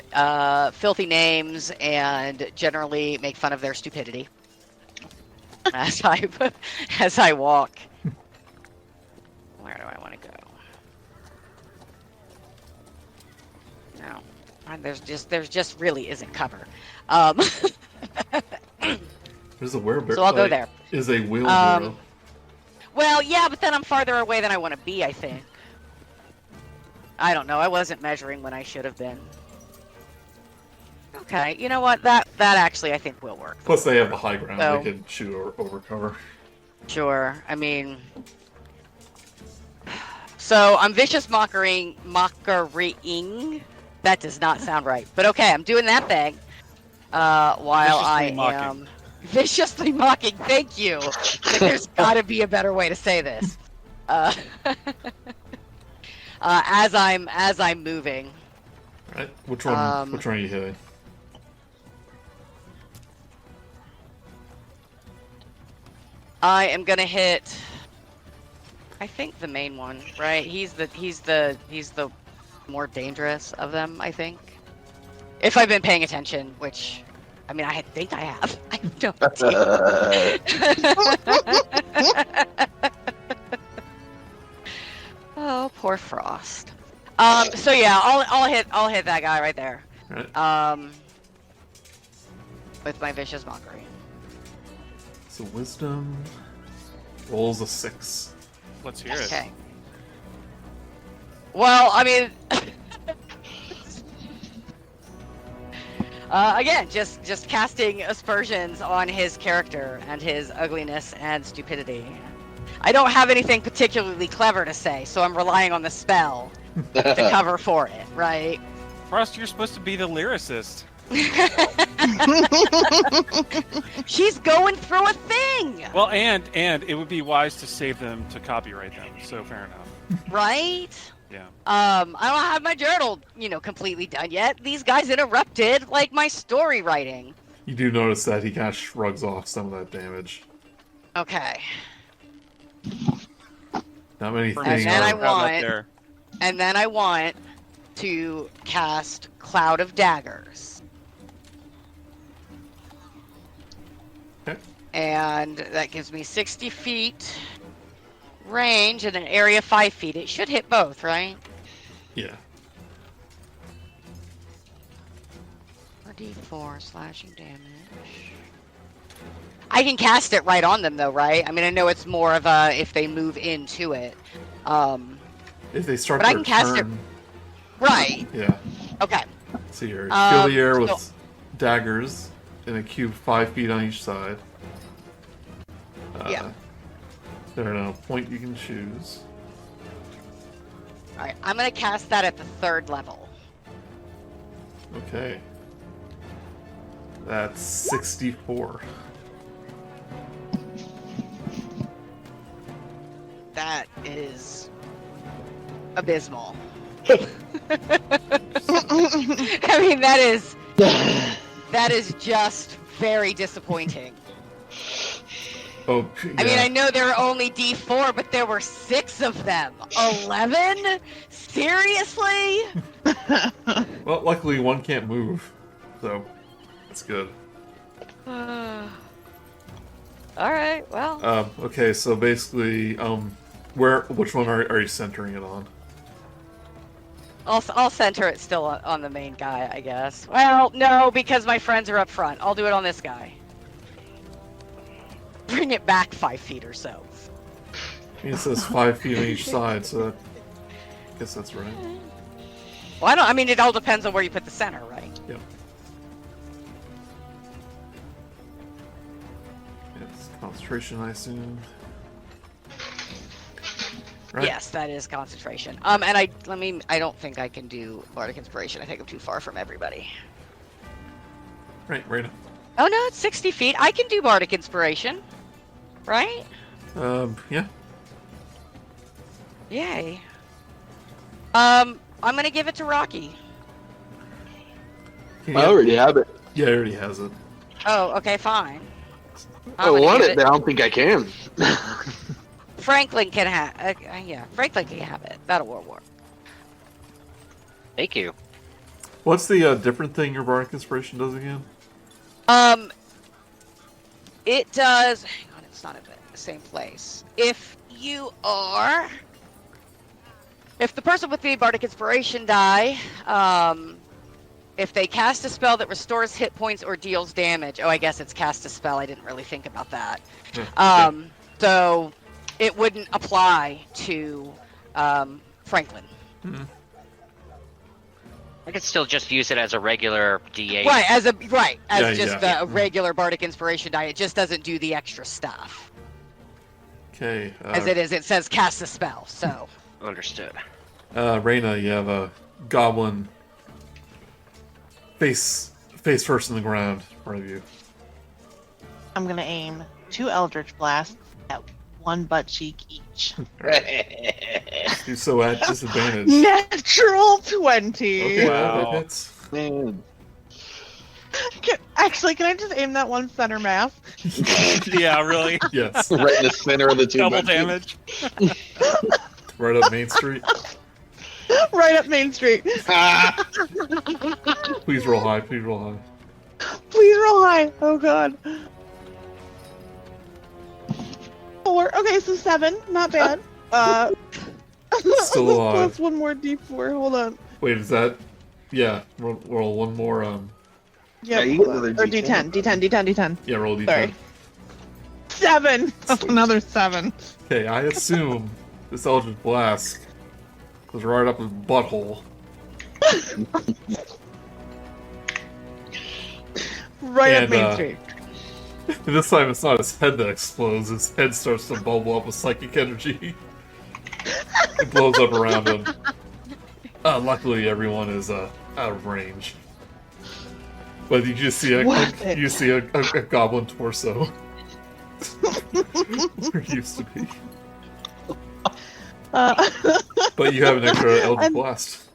filthy names and generally make fun of their stupidity as I walk. Where do I want to go? No, there's just really isn't cover. There's a werebear. So I'll go there. Is a wheelbarrow. Well, yeah, but then I'm farther away than I want to be, I think. I don't know. I wasn't measuring when I should have been. Okay, you know what? That actually I think will work. Plus, they have the high ground. So- They can shoot over cover. Sure. I mean, so I'm vicious mockerying. That does not sound right, but okay, I'm doing that thing. While I Viciously mocking. am viciously mocking. Thank you. Like, there's got to be a better way to say this. As I'm moving. Right. Which one? Which one are you hitting? I am gonna hit. I think the main one, right? He's the more dangerous of them, I think. If I've been paying attention, which, I mean, I think I have. I have no idea. Oh, poor Frost. So yeah, I'll hit that guy right there. Right. With my vicious mockery. So wisdom rolls a 6. Let's hear it. Okay. Well, I mean, again, just casting aspersions on his character and his ugliness and stupidity. I don't have anything particularly clever to say, so I'm relying on the spell to cover for it, right? Frost, you're supposed to be the lyricist. She's going through a thing, Well, and it would be wise to save them to copyright them. So fair enough. right? Yeah. I don't have my journal, completely done yet. These guys interrupted, like, my story writing. You do notice that he kind of shrugs off some of that damage. Okay. Not many For things. me, then I I'll have that want- there. And then I want to cast Cloud of Daggers. Okay. And that gives me 60 feet range and an area 5 feet. It should hit both, right? Yeah. 4d4 slashing damage. I can cast it right on them, though, right? I mean, I know it's more of a if they move into it. If they start But I their can cast it- turn, Right. yeah. Okay. So you fill the air with so- daggers in a cube 5 feet on each side. Yeah. They're at a point you can choose. All right. I'm gonna cast that at the 3rd level. Okay. That's 64. That is abysmal. I mean, that is just very disappointing. Oh, yeah. I mean, I know there are only D4, but there were 6 of them. 11? Seriously? Well, luckily one can't move, so that's good. All right. Well, Okay, so basically, which one are you centering it on? I'll center it still on the main guy, I guess. Well, no, because my friends are up front. I'll do it on this guy. Bring it back 5 feet or so. It says 5 feet on each side, so I guess that's right. Well, I mean, it all depends on where you put the center, right? Yep. Concentration, I assume. Right. Yes, that is concentration. And I don't think I can do Bardic Inspiration. I think I'm too far from everybody. Right, Raina. Oh no, it's 60 feet. I can do Bardic Inspiration. Right? Yeah. Yay. I'm gonna give it to Rok'kee. I already have it. Yeah, he already has it. Oh, okay, fine. I I'm gonna want give it, but I don't think I can. Franklin can have. Yeah, Franklin can have it. That'll work. Thank you. What's the different thing your Bardic Inspiration does again? It does. Hang on, it's not in the same place. If the person with the Bardic Inspiration die, if they cast a spell that restores hit points or deals damage. Oh, I guess it's cast a spell. I didn't really think about that. So it wouldn't apply to Franklin. Mm-hmm. I could still just use it as a regular D8. Right, as a regular Bardic Inspiration die. It just doesn't do the extra stuff. Okay. As it is, it says cast a spell. So Understood. Raina, you have a goblin face first in the ground in front of you. I'm gonna aim 2 Eldritch Blasts at 1 butt cheek each. Do so at disadvantage. Natural 20. Okay, Wow. that hits. Man. Actually, can I just aim that one center mass? Yeah, really. Yes. Right in the center of the two. Double buttons. damage. Right up Main Street. Right up Main Street. Please roll high. Please roll high. Please roll high. Oh god. 4. Okay, so 7. Not bad. Still alive. Plus 1 more D4. Hold on. Wait, is that? Yeah. Roll one more. Yeah, you get another or D10. D10. Yeah, roll D10. Sorry. 7. That's another 7. Okay, I assume this Eldritch Blast was right up his butthole. Right up And, Main Street. And this time it's not his head that explodes, his head starts to bubble up with psychic energy. It blows up around him. Luckily everyone is out of range. But you just see a goblin torso. Where it used to be. But you have an extra Eldritch Blast.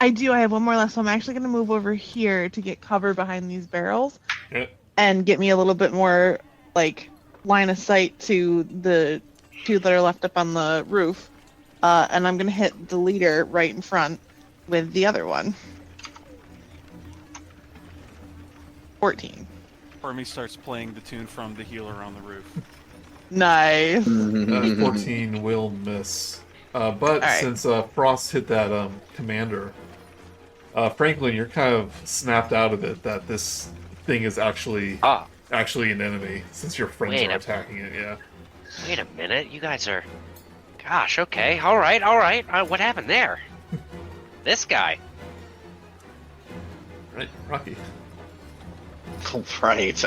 I do. I have 1 more left, so I'm actually going to move over here to get cover behind these barrels. Yeah. And get me a little bit more, line of sight to the 2 that are left up on the roof. And I'm going to hit the leader right in front with the other one. 14. Fermi starts playing the tune from The Healer on the Roof. Nice. 14 will miss. But right. since Frost hit that commander, Franklin, you're kind of snapped out of it that this thing is actually an enemy, since your friends are attacking it, yeah. Wait a minute, you guys are... Gosh, okay, alright. What happened there? This guy. Right, Rocky. Right.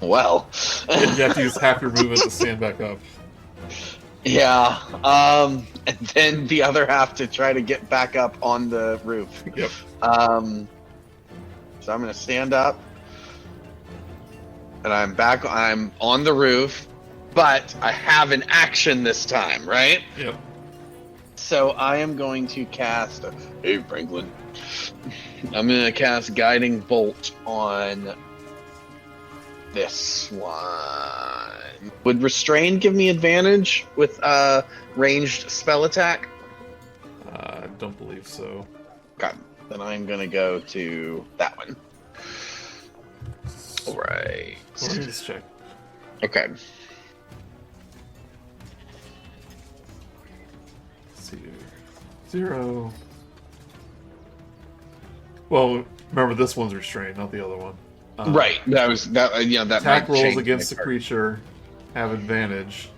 Well. You have to use half your movement to stand back up. Yeah. And then the other half to try to get back up on the roof. Yep. So I'm gonna stand up. And I'm back. I'm on the roof, but I have an action this time, right? Yep. So I am going to cast. Hey, Franklin. I'm going to cast Guiding Bolt on this one. Would Restrain give me advantage with ranged spell attack? I don't believe so. Okay. Then I'm going to go to that one. All right. Let me just check. Okay. Let's see. 0. Well, remember this one's restrained, not the other one. Right. That was that. Yeah. That Attack might rolls change against the my part. creature have advantage.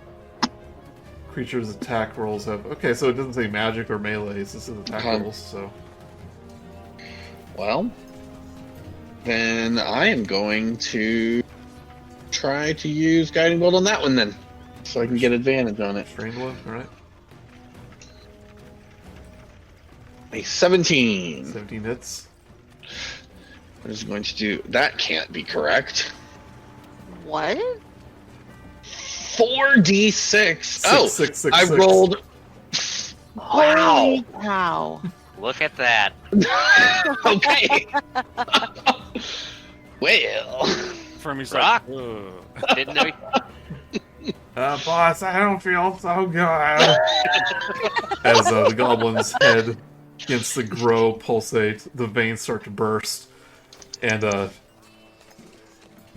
Creature's attack rolls have. Okay, so it doesn't say magic or melee. This is attack rolls. So. Well, then I am going to try to use Guiding Bolt on that one then, so I can get advantage on it. Trained one, all right. A 17. 17 hits. What is it going to do? That can't be correct. What? 4d6. Oh, Six, I rolled. Wow. Holy cow. Look at that. Okay. Well. Fermi's Rock. like, ugh. Didn't know. Boss, I don't feel so good. As the goblin's head begins to grow, pulsate, the veins start to burst, and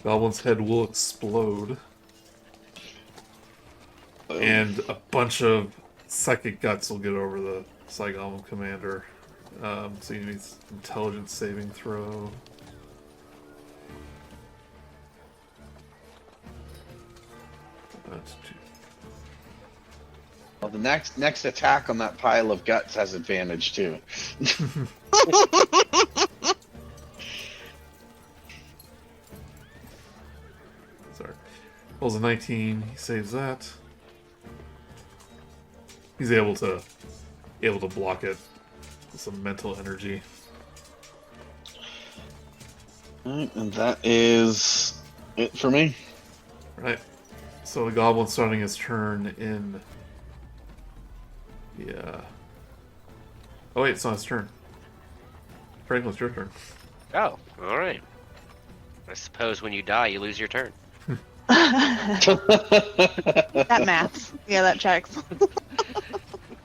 goblin's head will explode. And a bunch of psychic guts will get over the Psy Goblin commander. So you need intelligence saving throw. That's two. Well, the next attack on that pile of guts has advantage too. Sorry. Rolls a 19. He saves that. He's able to block it with some mental energy. Alright, and that is it for me. Right. So the goblin's starting his turn in. Yeah. Oh wait, it's not his turn. Franklin, it's your turn. Oh, all right. I suppose when you die, you lose your turn. That maths. Yeah, that checks.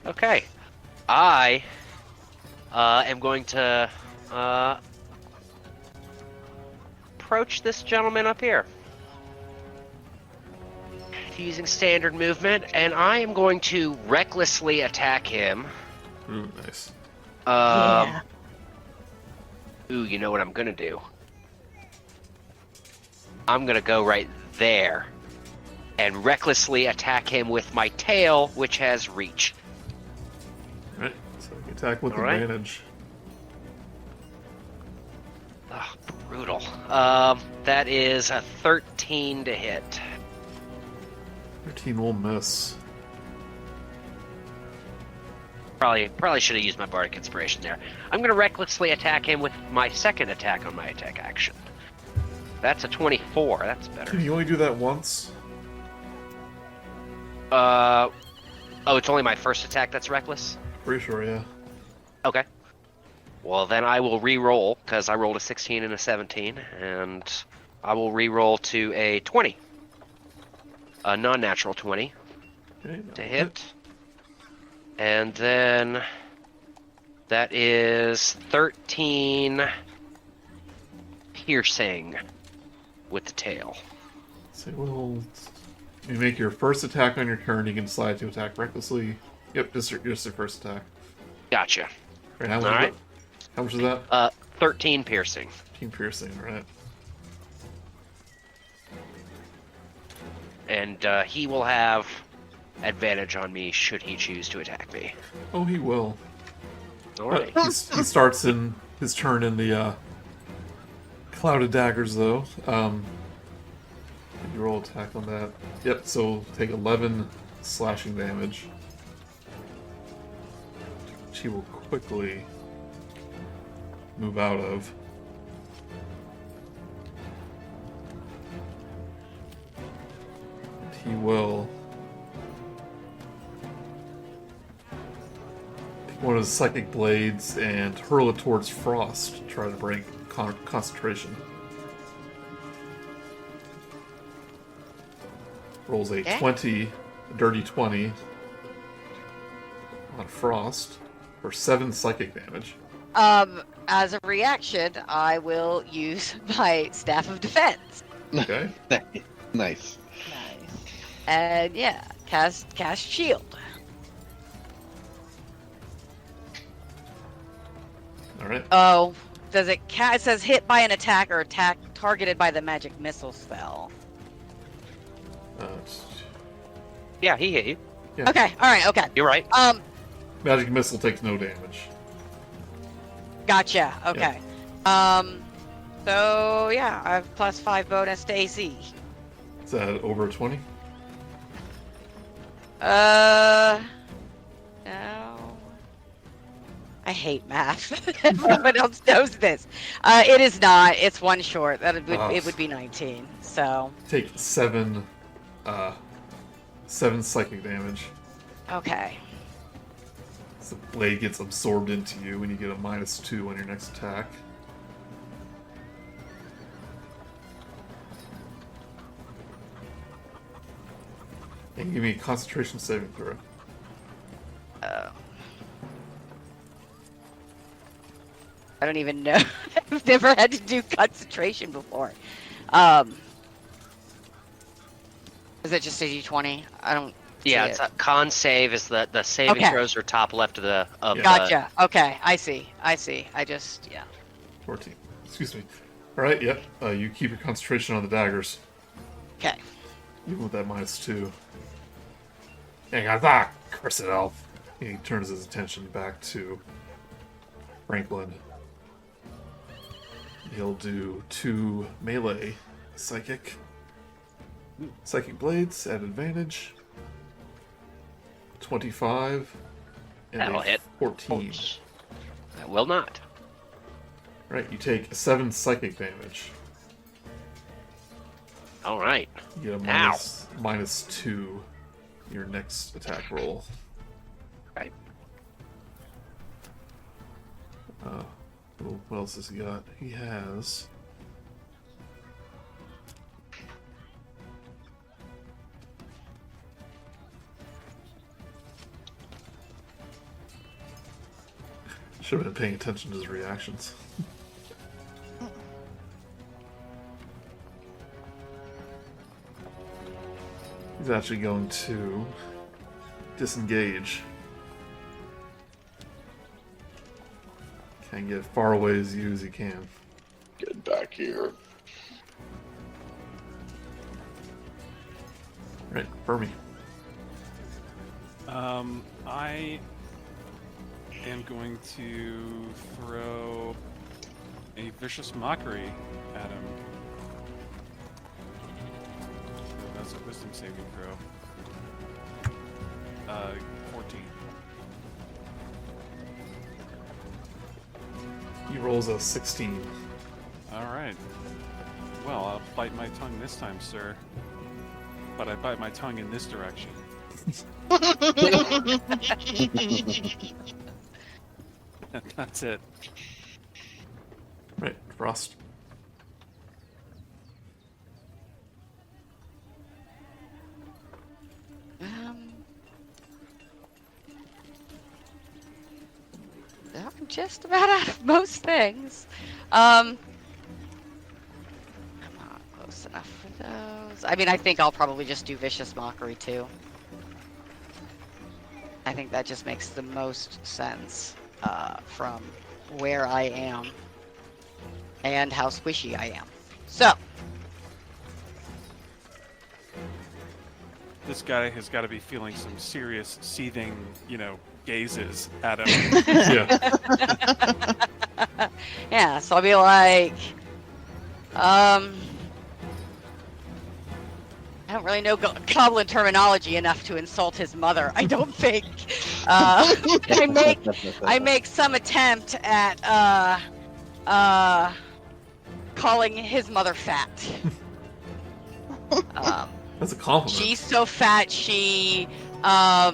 Okay. I am going to approach this gentleman up here. Using standard movement, and I am going to recklessly attack him. Ooh, nice. Yeah. Ooh, you know what I'm gonna do? I'm gonna go right there and recklessly attack him with my tail, which has reach. Right. So you can attack with All right. advantage. Ugh, brutal. That is a 13 to hit. 13 will miss. Probably should have used my bardic inspiration there. I'm going to recklessly attack him with my second attack on my attack action. That's a 24. That's better. Can you only do that once? Oh, it's only my first attack that's reckless? Pretty sure, yeah. Okay. Well, then I will re-roll, because I rolled a 16 and a 17, and I will re-roll to a 20. A non-natural 20 Okay, to hit. And then that is 13 piercing with the tail. So you make your first attack on your turn, you can decide to attack recklessly. Yep, just your first attack. Gotcha. Right, how much All right. How much is that? 13 piercing. 15 piercing, right. And he will have advantage on me should he choose to attack me. Oh, he will. Alright. He starts in his turn in the clouded daggers, though. You roll attack on that. Yep. So take 11 slashing damage. Which he will quickly move out of. And he will take one of his psychic blades and hurl it towards Frost to try to break concentration. Rolls a Okay. 20, a dirty 20 on Frost for 7 psychic damage. As a reaction, I will use my Staff of Defense. Okay. Nice. Nice. And yeah, cast shield. Alright. Oh, does it it says hit by an attack or attack targeted by the magic missile spell. Yeah, he hit you. Yeah. Okay, alright, okay. You're right. Magic missile takes no damage. Gotcha. Okay. So yeah, I have +5 bonus to AC. that over 20? No. I hate math. Everyone else knows this. It is not. It's one short. It would be 19. So. Take 7 psychic damage. Okay. So the blade gets absorbed into you and you get a -2 on your next attack. And give me a concentration saving throw. I don't even know. I've never had to do concentration before. Is it just a d20? I don't. Yeah, it's a con save is the saving Okay. throws are top left of the Gotcha. Okay, I see. I just 14. Excuse me. Alright, yep. You keep your concentration on the daggers. Okay. Even with that -2. Hang on, ah, curse it, elf. He turns his attention back to Franklin. He'll do 2 melee psychic blades at advantage. 25 and That'll a hit. 14. That will not. Right, you take 7 psychic damage. All right. You get a Ow. -2 your next attack roll. Right. What else has he got? He has... Should have been paying attention to his reactions. He's actually going to disengage. And get as far away as you as he can. Get back here. Right, Fermi. I am going to throw a vicious mockery at him. That's a wisdom saving throw. 14. He rolls a 16. Alright. Well, I'll bite my tongue this time, sir. But I bite my tongue in this direction. That's it. Right, Frost. I'm just about out of most things. I'm not close enough for those. I mean, I think I'll probably just do vicious mockery too. I think that just makes the most sense from where I am and how squishy I am. So, This guy has got to be feeling some serious seething, gazes at him. Yeah. yeah, so I'll be like, I don't really know goblin terminology enough to insult his mother. I don't think. I make some attempt at calling his mother fat. That's a compliment. She's so fat she I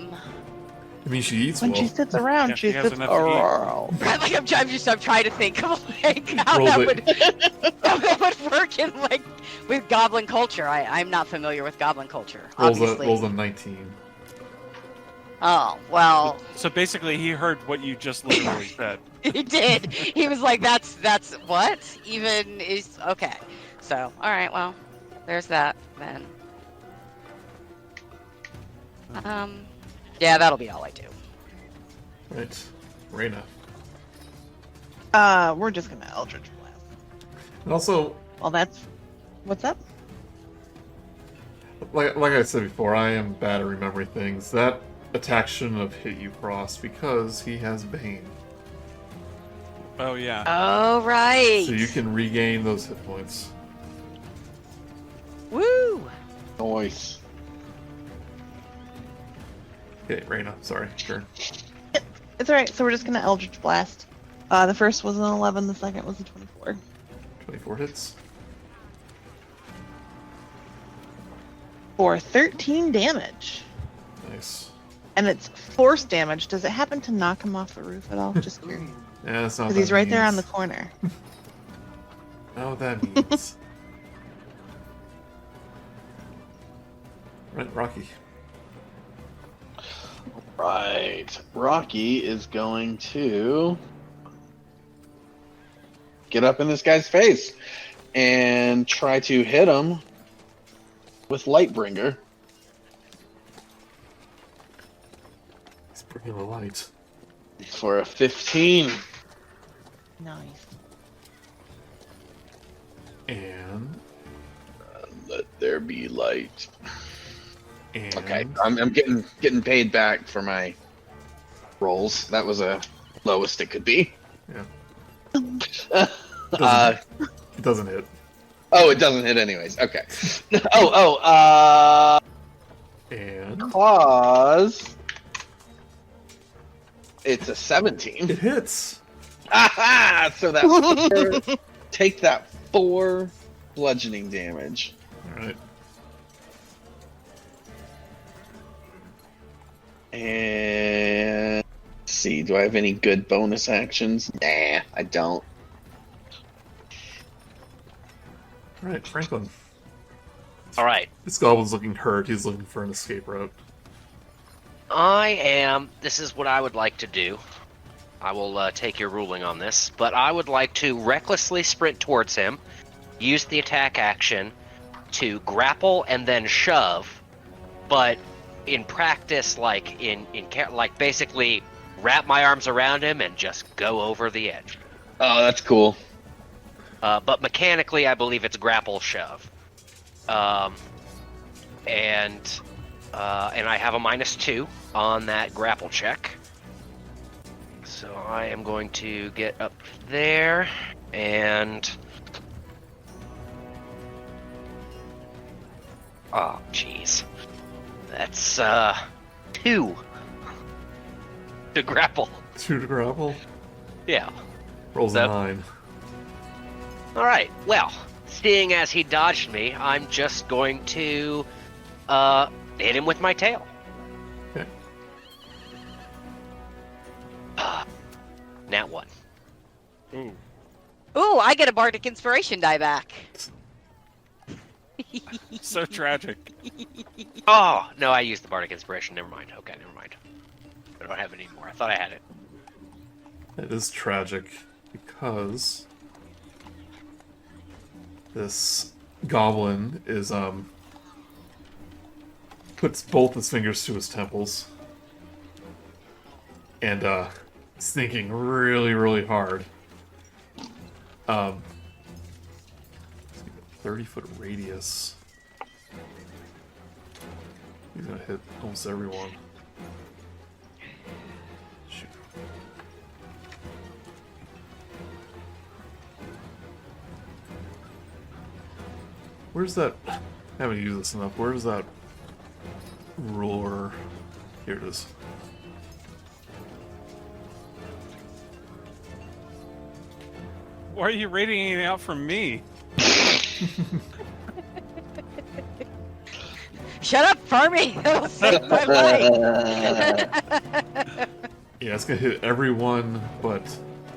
mean, she eats When well. she sits around, Yeah, she she has sits enough to eat. around. like I'm trying to think of like how Rolls that would work in like with goblin culture. I'm not familiar with goblin culture, obviously. Rolls a 19. Oh well, So basically, he heard what you just literally said. he did. He was like, "That's what even is okay." So all right, well, there's that then. Yeah, that'll be all I do. Right. Raina. We're just gonna Eldritch Blast. And also, Well, that's what's up. like I said before, I am bad at remembering things. That attack shouldn't have hit you, Frost, because he has Bane. Oh yeah. Oh right. So you can regain those hit points. Woo! Nice. Okay, Raina, sorry, turn. It's alright, so we're just gonna Eldritch Blast. The first was an 11, the second was a 24. 24 hits. For 13 damage. Nice. And it's force damage. Does it happen to knock him off the roof at all? Just curious. Yeah, that's not Because what he's that right there on the means. corner. Know what that means. Right, Rok'kee. Right. Rok'kee is going to get up in this guy's face and try to hit him with Lightbringer. He's bringing the light. For a 15. Nice. And Let there be light. Okay, and I'm getting paid back for my rolls. That was a lowest it could be. yeah. Uh, It doesn't hit. oh, it doesn't hit anyways. Okay. And Claws. It's a 17. it hits. Aha! So that take that 4 bludgeoning damage. Alright. And let's see, do I have any good bonus actions? Nah, I don't. Alright, Franklin. All right. This goblin's looking hurt. He's looking for an escape route. This is what I would like to do. I will take your ruling on this, but I would like to recklessly sprint towards him, use the attack action to grapple and then shove, but in practice, like basically wrap my arms around him and just go over the edge. Oh, that's cool. But mechanically, I believe it's grapple shove. And I have a -2 on that grapple check. So I am going to get up there and... Oh, jeez. That's, 2 to grapple. 2 to grapple. Yeah. Rolls That- a 9. Alright, well, seeing as he dodged me, I'm just going to, hit him with my tail. Okay. Nat 1. Ooh, I get a bardic inspiration die back. So tragic. Oh, no, I used the bardic inspiration. Never mind. Okay, never mind. I don't have it anymore. I thought I had it. It is tragic because this goblin is puts both his fingers to his temples and is thinking really, really hard. 30-foot radius. He's gonna hit almost everyone. Shoot. Where's that? I haven't used this enough. Where's that ruler? Here it is. Why are you radiating out from me? Shut up, Fermi! That will save my life! Yeah, it's gonna hit everyone but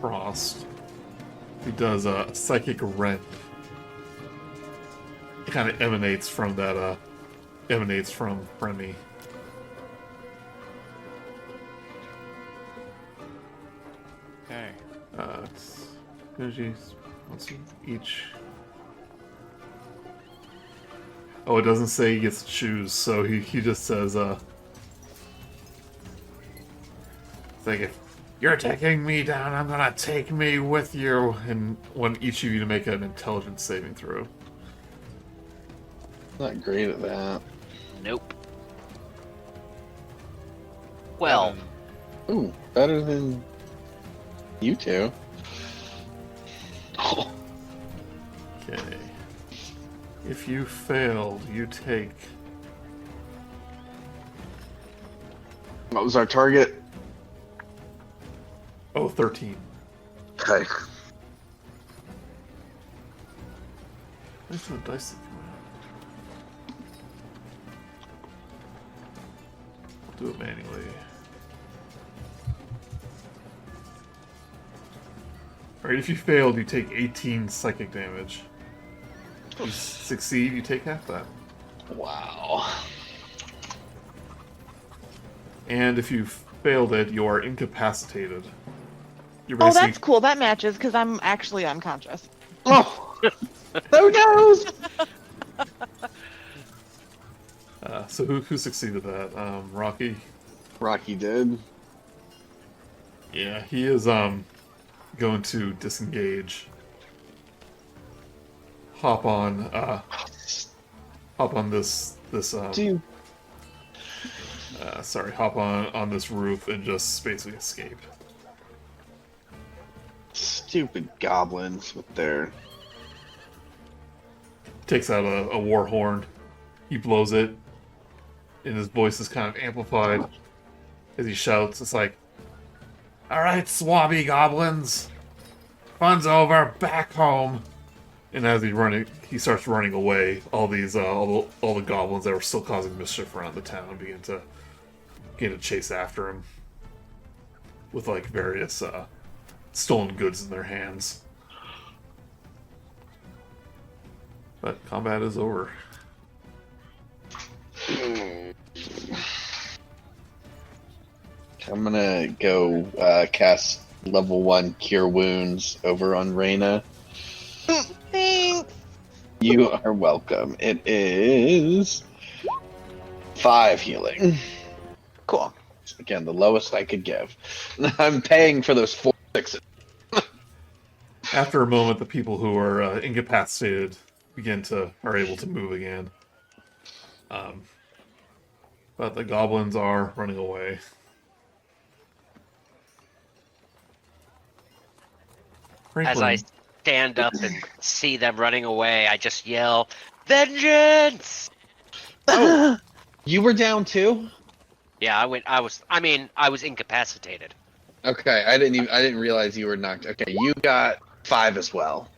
Frost. He does a psychic rend. It kind of emanates from that. Emanates from Fermi. Okay. Genesi, let's see, each. Oh, it doesn't say he gets to choose, so he just says, it's like, if you're taking me down, I'm gonna take me with you, and want each of you to make an intelligence saving throw. Not great at that. Nope. Well, Ooh, better than you two. Okay. If you failed, you take What was our target? Oh, 13. Okay. Where's the dice that come out? I'll do it manually. Alright, if you failed, you take 18 psychic damage. If you succeed, you take half that. Wow. And if you failed it, you are incapacitated. You're Oh, basically, that's cool. That matches because I'm actually unconscious. Oh! Who knows? so who succeeded that? Rok'kee? Rok'kee did. Yeah, he is going to disengage. Hop on this Dude. hop on this roof and just basically escape. Stupid goblins with their... Takes out a war horn. He blows it, and his voice is kind of amplified as he shouts. It's like, "Alright, swabby goblins! Fun's over, back home!" And as he starts running away, all these all the goblins that were still causing mischief around the town begin to chase after him with like various stolen goods in their hands. But combat is over. I'm gonna go cast level 1 Cure Wounds over on Raina. Thanks. You are welcome. It is 5 healing. Cool. Again, the lowest I could give. I'm paying for those 4 6s. After a moment, the people who are incapacitated are able to move again. But the goblins are running away. As Franklin, I stand up and see them running away, I just yell, "Vengeance!" Oh, you were down too? Yeah, I was incapacitated. Okay, I didn't realize you were knocked. Okay, you got 5 as well.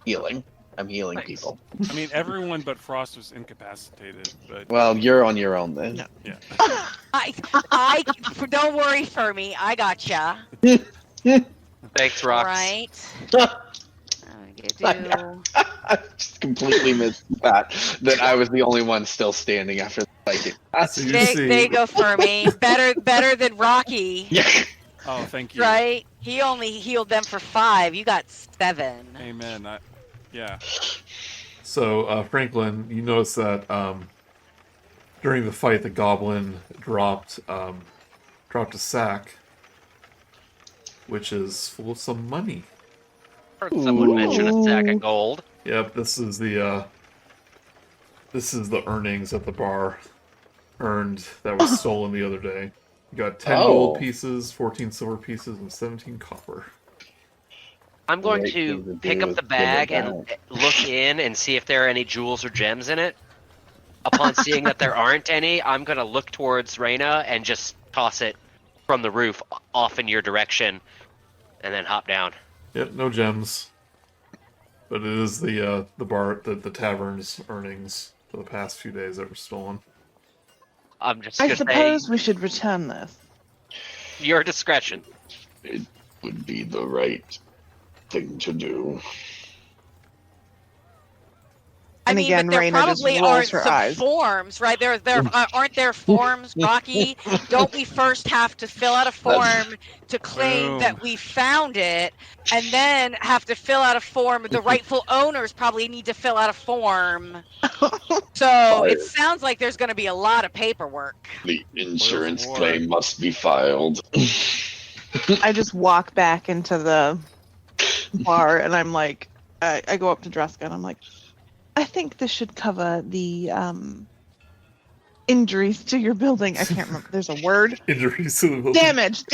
Healing. I'm healing Thanks. people. I mean, everyone but Frost was incapacitated, but Well, you're on your own then. No. yeah. I don't worry, Fermi. I gotcha. Thanks, Rox. Right. I just completely missed that I was the only one still standing after the fight. so you There see, you go, Fermi. Better than Rok'kee. Yeah. Oh, thank you. Right? He only healed them for 5. You got 7. Amen. Yeah. So Franklin, you notice that during the fight, the goblin dropped a sack, which is full of some money. Heard someone mention a sack of gold. Yep, this is the earnings that the bar earned that was stolen the other day. You got 10 gold pieces, 14 silver pieces, and 17 copper. I'm going Right thing to to pick do up is the give bag it and back. look in and see if there are any jewels or gems in it. Upon seeing that there aren't any, I'm going to look towards Raina and just toss it from the roof off in your direction, and then hop down. Yep, no gems. But it is the tavern's earnings for the past few days that were stolen. I'm just I going to say, suppose we should return this. your discretion. It would be the right thing to do. I And mean, again, but there Raina just probably rolls aren't her some eyes. forms, right? There aren't there forms, Rok'kee? Don't we first have to fill out a form to claim Boom. that we found it, and then have to fill out a form? The rightful owners probably need to fill out a form. So it sounds like there's going to be a lot of paperwork. The insurance War. claim must be filed. I just walk back into the bar and I'm like, I go up to Dreska and I'm like, I think this should cover the injuries to your building. I can't remember. There's a word. Injuries to the building. Damage.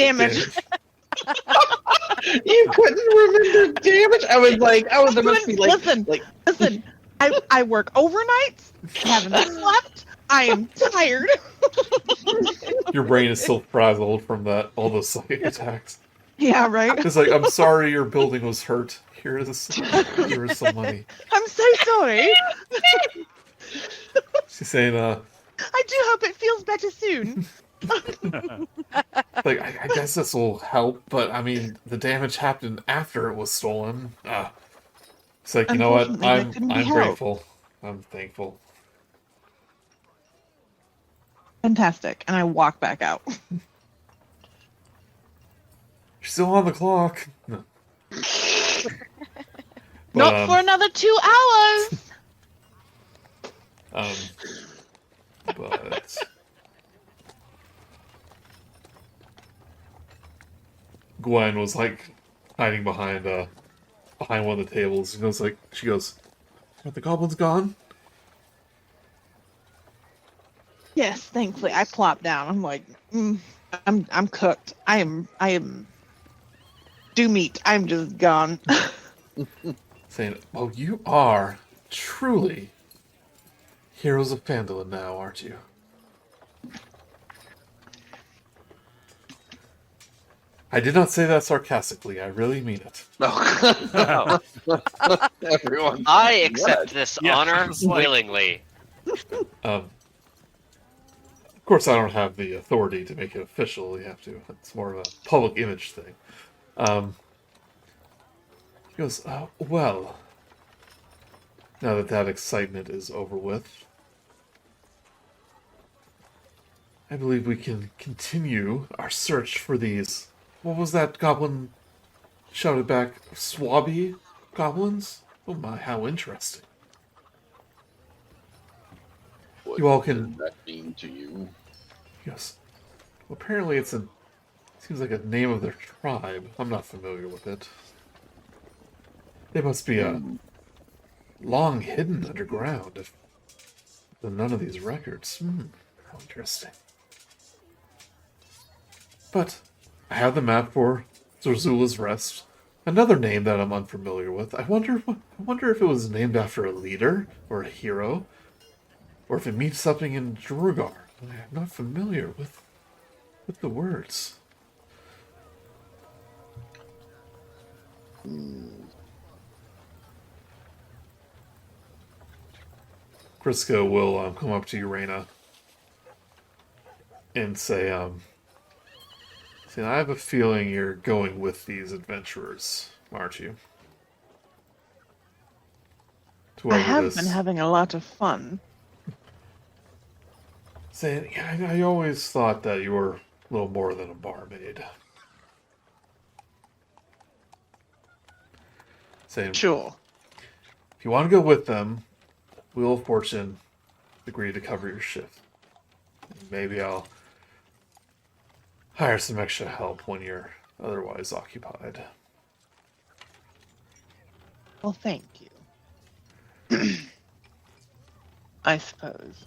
You couldn't remember damage? I was like, there must be like, Listen. I work overnights. I haven't slept. I am tired. Your brain is still frazzled from all those psychic attacks. Yeah, right? It's like, I'm sorry your building was hurt. Here is some money. I'm so sorry. She's saying, I do hope it feels better soon. like, I guess this will help, but I mean, the damage happened after it was stolen. It's like, you know what? Unfortunately, that couldn't be I'm helped. grateful. I'm thankful. Fantastic. And I walk back out. You're still on the clock. No. Not for another 2 hours. But Gwen was like hiding behind one of the tables. She goes, "Are the goblins gone?" Yes, thankfully. I plop down. I'm like, I'm cooked. I am do meat. I'm just gone. Saying, "Oh, you are truly heroes of Phandalin now, aren't you?" I did not say that sarcastically. I really mean it. No. Everyone. I accept this Yeah, honor it's like- willingly. Of course, I don't have the authority to make it official. You have to. It's more of a public image thing. He goes, well, now that excitement is over with, I believe we can continue our search for these. What was that goblin shouted back? Swabby goblins? Oh my, how interesting. What You all does can- that mean to you? Yes. Well, apparently seems like a name of their tribe. I'm not familiar with it. They must be long hidden underground if none of these records. How interesting. But I have the map for Zorzula's Rest. Another name that I'm unfamiliar with. I wonder if it was named after a leader or a hero, or if it means something in Drugar. I'm not familiar with the words. Crisco will come up to you, Raina, and say, I have a feeling you're going with these adventurers, aren't you? To I whoever have this- been having a lot of fun. Saying, yeah, I always thought that you were a little more than a barmaid. Saying, Sure. if you want to go with them, Wheel of Fortune agree to cover your shift. Maybe I'll hire some extra help when you're otherwise occupied. Well, thank you. I suppose.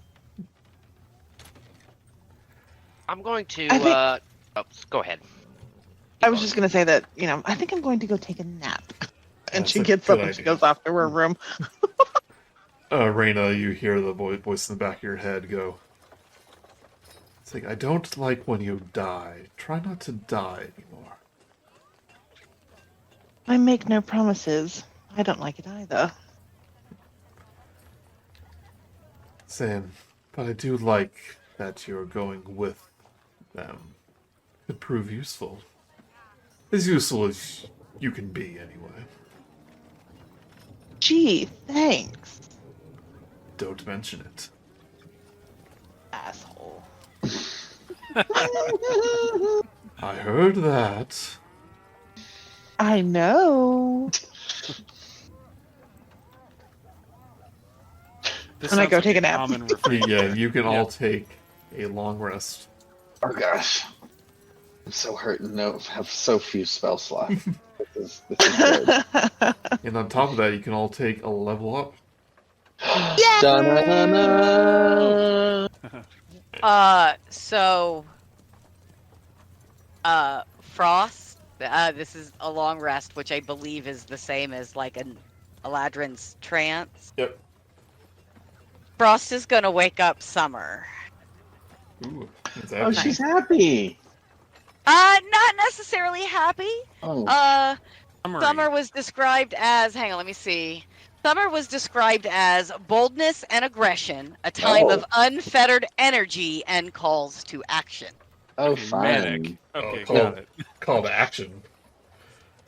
I'm going to. I think- Go ahead. I was just going to say that, I think I'm going to go take a nap. And That's she a gets good up and she idea. goes off to her room. Raina, you hear the voice in the back of your head go, it's like, I don't like when you die. Try not to die anymore. I make no promises. I don't like it either. Saying, but I do like that you're going with them. Could prove useful. As useful as you can be, anyway. Gee, thanks, Don't mention it. asshole. I heard that. I know. This And I sounds go like take a nap. common refrain. Yeah, you can Yeah. all take a long rest. Oh gosh. I'm so hurt and have so few spell slots. This is good. And on top of that, you can all take a level up. Yeah. Da-na-na-na. Frost. This is a long rest, which I believe is the same as like an Eladrin's trance. Yep. Frost is gonna wake up Summer. Ooh, that's Oh, actually- she's happy. Not necessarily happy. Oh, Summary. Summer was described as, hang on, let me see. Summer was described as boldness and aggression, a time Oh. of unfettered energy and calls to action. oh, Manic. fine. Okay, Oh, got it. Call to action.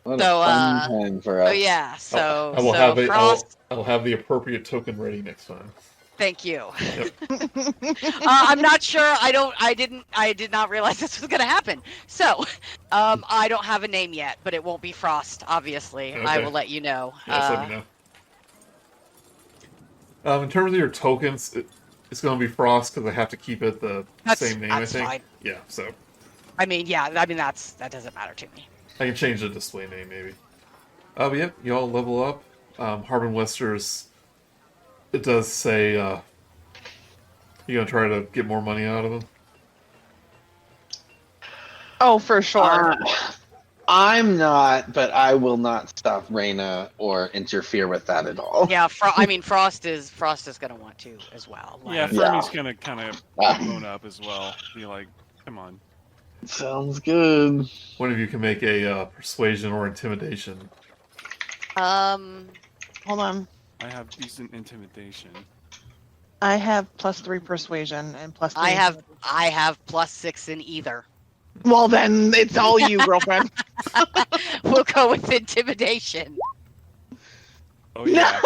What So, a fun time for us. Oh yeah, so I will so have Frost. I'll have the appropriate token ready next time. Thank you. Yep. I'm not sure. I did not realize this was going to happen. So, I don't have a name yet, but it won't be Frost. Obviously, I Okay. will let you know. Yeah, let me know. In terms of your tokens, it's going to be Frost because I have to keep it the same name. That's I think. fine. Yeah, so I mean, yeah. I mean, that doesn't matter to me. I can change the display name maybe. But yep, you all level up. Harbin Wester's. It does say you're gonna try to get more money out of him. Oh, for sure. I'm not, but I will not stop Raina or interfere with that at all. Yeah. I mean, Frost is going to want to as well. Yeah, Like, Fermi's gonna kind of bone up as well. Be like, come on. Sounds good. One of you can make a persuasion or intimidation. Hold on. I have decent intimidation. I have +3 persuasion and +3. I have +6 in either. Well, then it's all you, girlfriend. We'll go with intimidation. Oh yeah.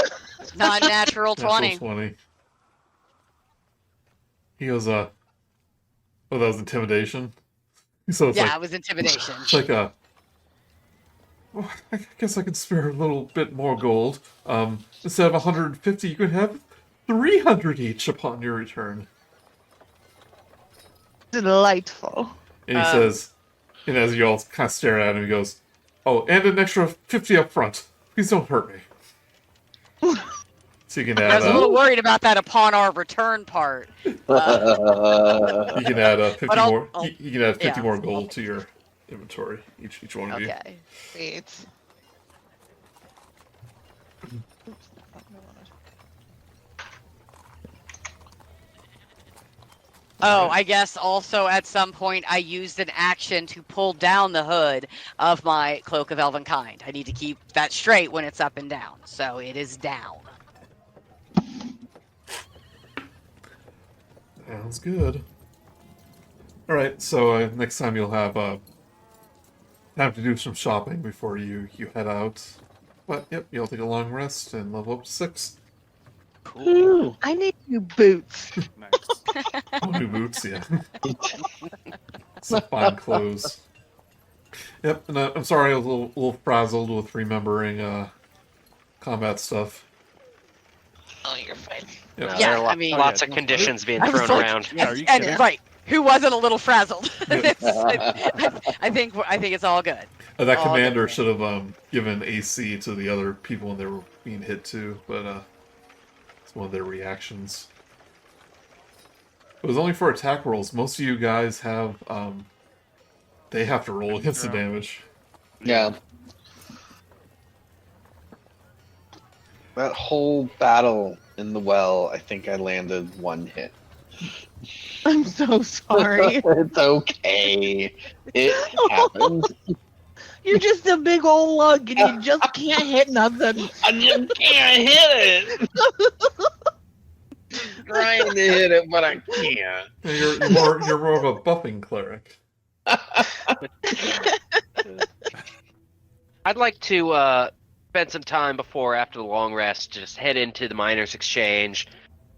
Non-natural 20. Natural 20. He goes, oh, that was intimidation? So it's Yeah, it was intimidation. it's like a... Well, I guess I could spare a little bit more gold. Instead of 150, you could have 300 each upon your return. Delightful. And he says, and as you all kind of stare at him, he goes, oh, and an extra 50 up front. Please don't hurt me. So you can I add, was a little worried about that upon our return part. you can add 50 But I'll- more. I'll- You can add 50 yeah, more I'll gold take to your inventory. Each one of you. Okay. Sweet. Oh, I guess also at some point I used an action to pull down the hood of my Cloak of Elvenkind. I need to keep that straight when it's up and down. So it is down. Sounds good. Alright, so next time you'll have time to do some shopping before you head out. But, yep, you'll take a long rest and level up to 6. Ooh. I need new boots. Nice. Oh, new boots, yeah. Some fine clothes. Yep, and I'm sorry I was a little frazzled with remembering combat stuff. Oh, you're fine. Yep. No, Yeah, there are I mean- lots Oh, of yeah. conditions being I was thrown like- around. Yeah, are you And kidding? right, who wasn't a little frazzled? I think it's all good. That Oh, commander okay. should have given AC to the other people when they were being hit too, but it's one of their reactions. It was only for attack rolls. Most of you guys have they have to roll against the damage. Yeah. That whole battle in the well, I think I landed 1 hit. I'm so sorry. It's okay. It happens. You're just a big old lug and you just can't hit nothing. I just can't hit it. Trying to hit it, but I can't. You're more of a buffing cleric. I'd like to spend some time after the long rest, to just head into the Miners' Exchange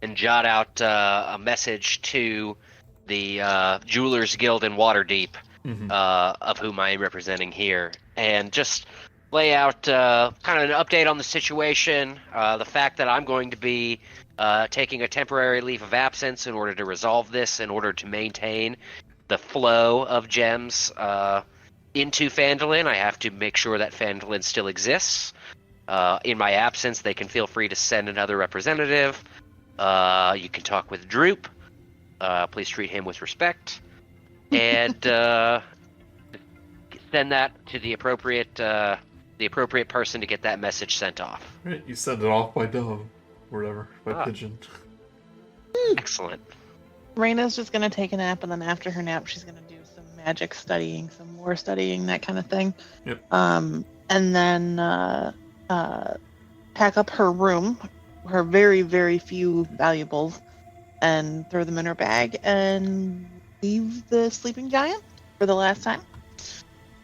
and jot out a message to the Jewelers Guild in Waterdeep, of whom I am representing here, and just lay out kind of an update on the situation, the fact that I'm going to be taking a temporary leave of absence in order to resolve this, in order to maintain the flow of gems into Phandalin. I have to make sure that Phandalin still exists. In my absence, they can feel free to send another representative. You can talk with Droop. Please treat him with respect. And send that to the appropriate person to get that message sent off. Right, you send it off by dove, or whatever, by Ah. pigeon. Excellent. Raina's just gonna take a nap, and then after her nap, she's gonna do some magic studying, some war studying, that kind of thing. Yep. And then pack up her room, her very, very few valuables, and throw them in her bag, and leave the sleeping giant for the last time,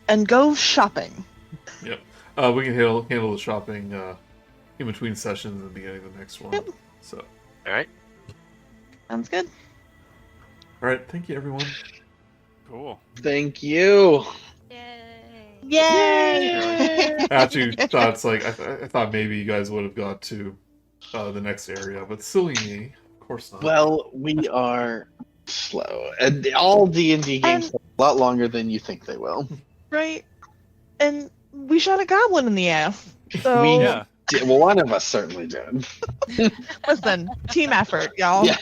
and go shopping. Yep. We can handle the shopping in between sessions and the beginning of the next one. Yep. So. All right. Sounds good. All right. Thank you, everyone. Cool. Thank you. Yay! Actually, thoughts like I thought maybe you guys would have got to the next area, but silly me. Of course not. Well, we are slow, and all D&D games take a lot longer than you think they will. Right. And we shot a goblin in the ass. So Yeah. Well, one of us certainly did. listen, team effort, y'all. Yeah.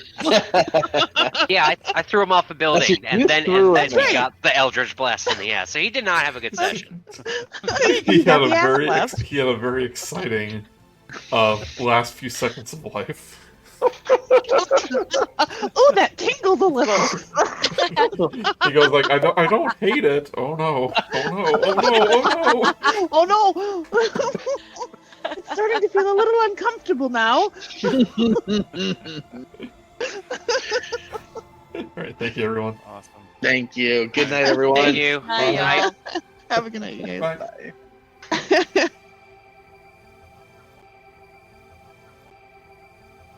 Yeah, I threw him off a building, You and then threw he him. Right. got the Eldritch Blast in the ass. So he did not have a good session. he had got a the ass very blast. he had a very exciting last few seconds of life. Oh, that tingled a little. He goes like, I don't hate it. Oh no! Oh no! Oh no! Oh no! Oh no! It's starting to feel a little uncomfortable now. All right, thank you, everyone. Awesome. Thank you. Good night, everyone. Thank you. Hi, Bye. y'all. Have a good night, you guys. Bye. Bye.